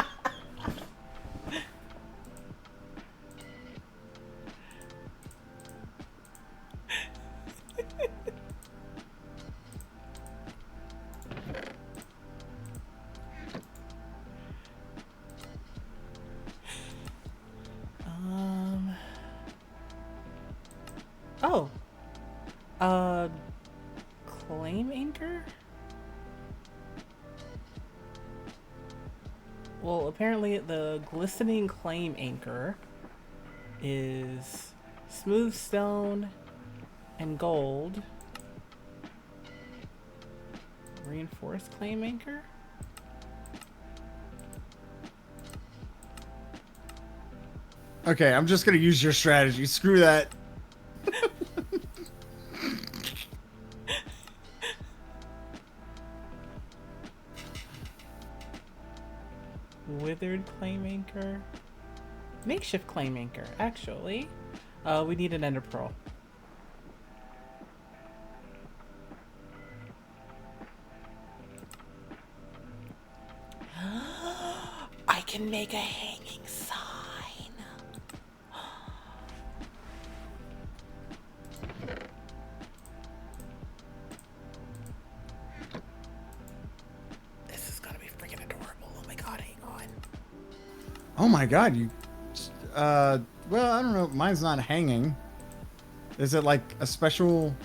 Oh. Claim anchor? Well, apparently the glistening claim anchor is smooth stone and gold. Reinforced claim anchor? Okay, I'm just gonna use your strategy. Screw that. Withered claim anchor? Makeshift claim anchor, actually. We need an ender pearl. I can make a hanging sign. This is gonna be freaking adorable. Oh my god, hang on. Oh my god, you. Well, I don't know. Mine's not hanging. Is it like a special?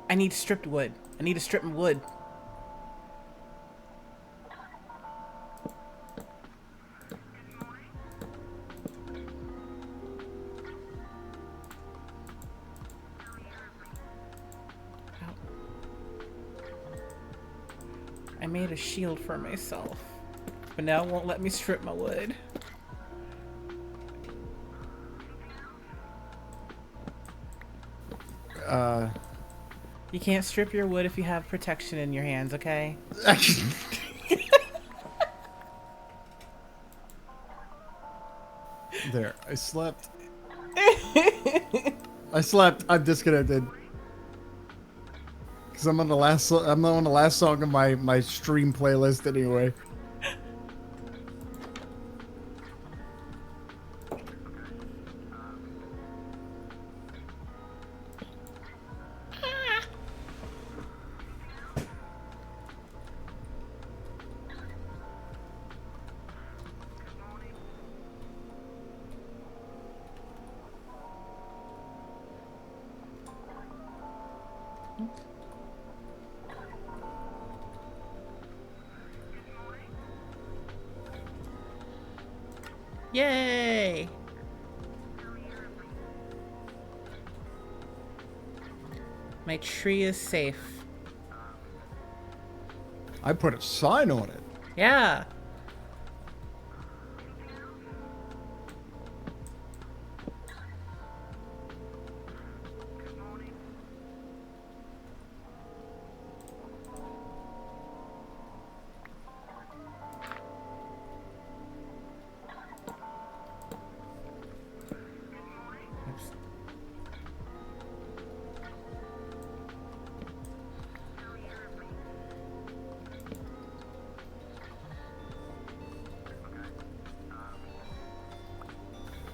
I need stripped wood. I need to strip wood. I made a shield for myself, but now it won't let me strip my wood. You can't strip your wood if you have protection in your hands, okay? There, I slept. I slept. I'm disconnected. Cause I'm on the last. I'm on the last song of my stream playlist anyway. Yay! My tree is safe. I put a sign on it. Yeah.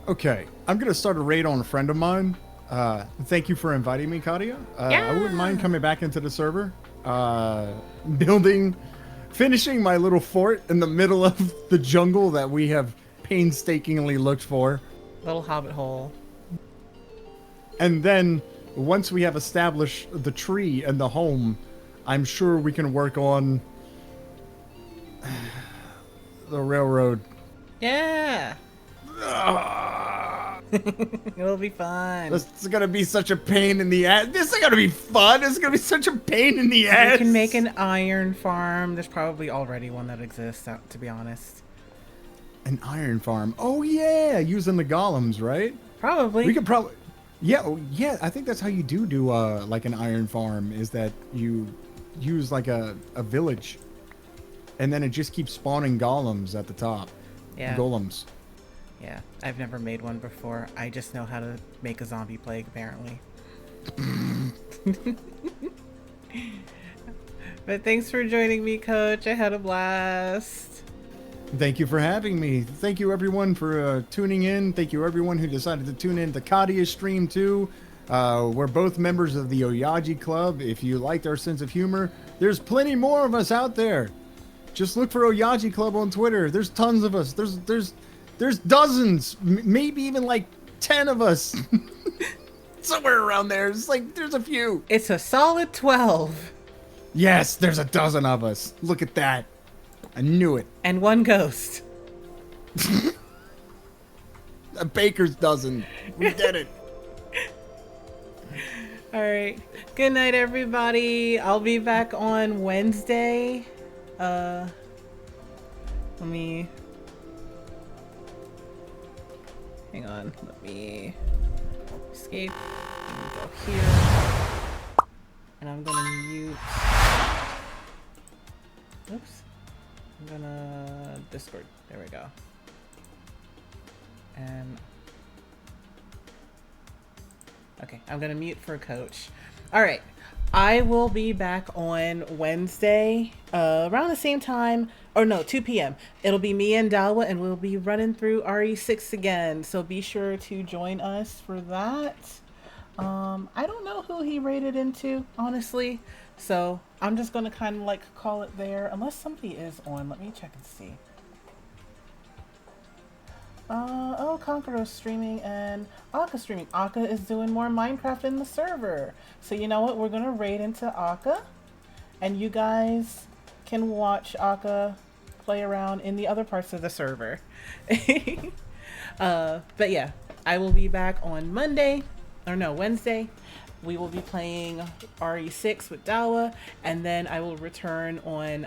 Okay, I'm gonna start a raid on a friend of mine. Thank you for inviting me, Katia. I wouldn't mind coming back into the server. Finishing my little fort in the middle of the jungle that we have painstakingly looked for. Little hobbit hole. And then, once we have established the tree and the home, I'm sure we can work on the railroad. Yeah. It'll be fun. This is gonna be such a pain in the ass. This is gonna be fun. It's gonna be such a pain in the ass. You can make an iron farm. There's probably already one that exists, to be honest. An iron farm. Oh yeah, using the golems, right? Probably. We could probably, yeah, yeah. I think that's how you do like an iron farm, is that you use like a village, and then it just keeps spawning golems at the top. Yeah. Golems. Yeah. I've never made one before. I just know how to make a zombie plague, apparently. But thanks for joining me, Coach. I had a blast. Thank you for having me. Thank you everyone for tuning in. Thank you everyone who decided to tune in to Kadia's stream too. We're both members of the Oyaji Club. If you liked our sense of humor, there's plenty more of us out there. Just look for Oyaji Club on Twitter. There's tons of us. There's dozens, maybe even like 10 of us. Somewhere around there. It's like there's a few. It's a solid 12. Yes, there's a dozen of us. Look at that. I knew it. And one ghost. A baker's dozen. We did it. All right. Good night, everybody. I'll be back on Wednesday. Let me... Hang on. Let me escape. And go here. And I'm gonna mute... Oops. I'm gonna Discord. There we go. And okay, I'm gonna mute for Coach. All right, I will be back on Wednesday around the same time, or no, 2 p.m. It'll be me and Dawa, and we'll be running through RE6 again. So be sure to join us for that. I don't know who he raided into, honestly. So I'm just gonna kind of like call it there, unless somebody is on. Let me check and see. Oh, Conqueror's streaming and Akka streaming. Akka is doing more Minecraft in the server. So you know what? We're gonna raid into Akka, and you guys can watch Akka play around in the other parts of the server. But yeah, I will be back on Monday, or no, Wednesday. We will be playing RE6 with Dawa, and then I will return on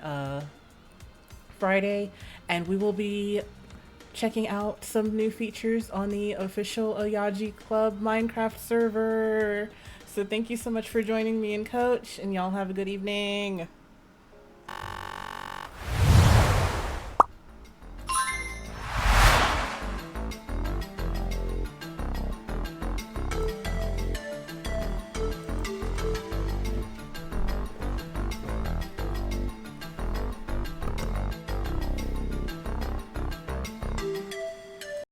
Friday, and we will be checking out some new features on the official Oyaji Club Minecraft server. So thank you so much for joining me and Coach, and y'all have a good evening.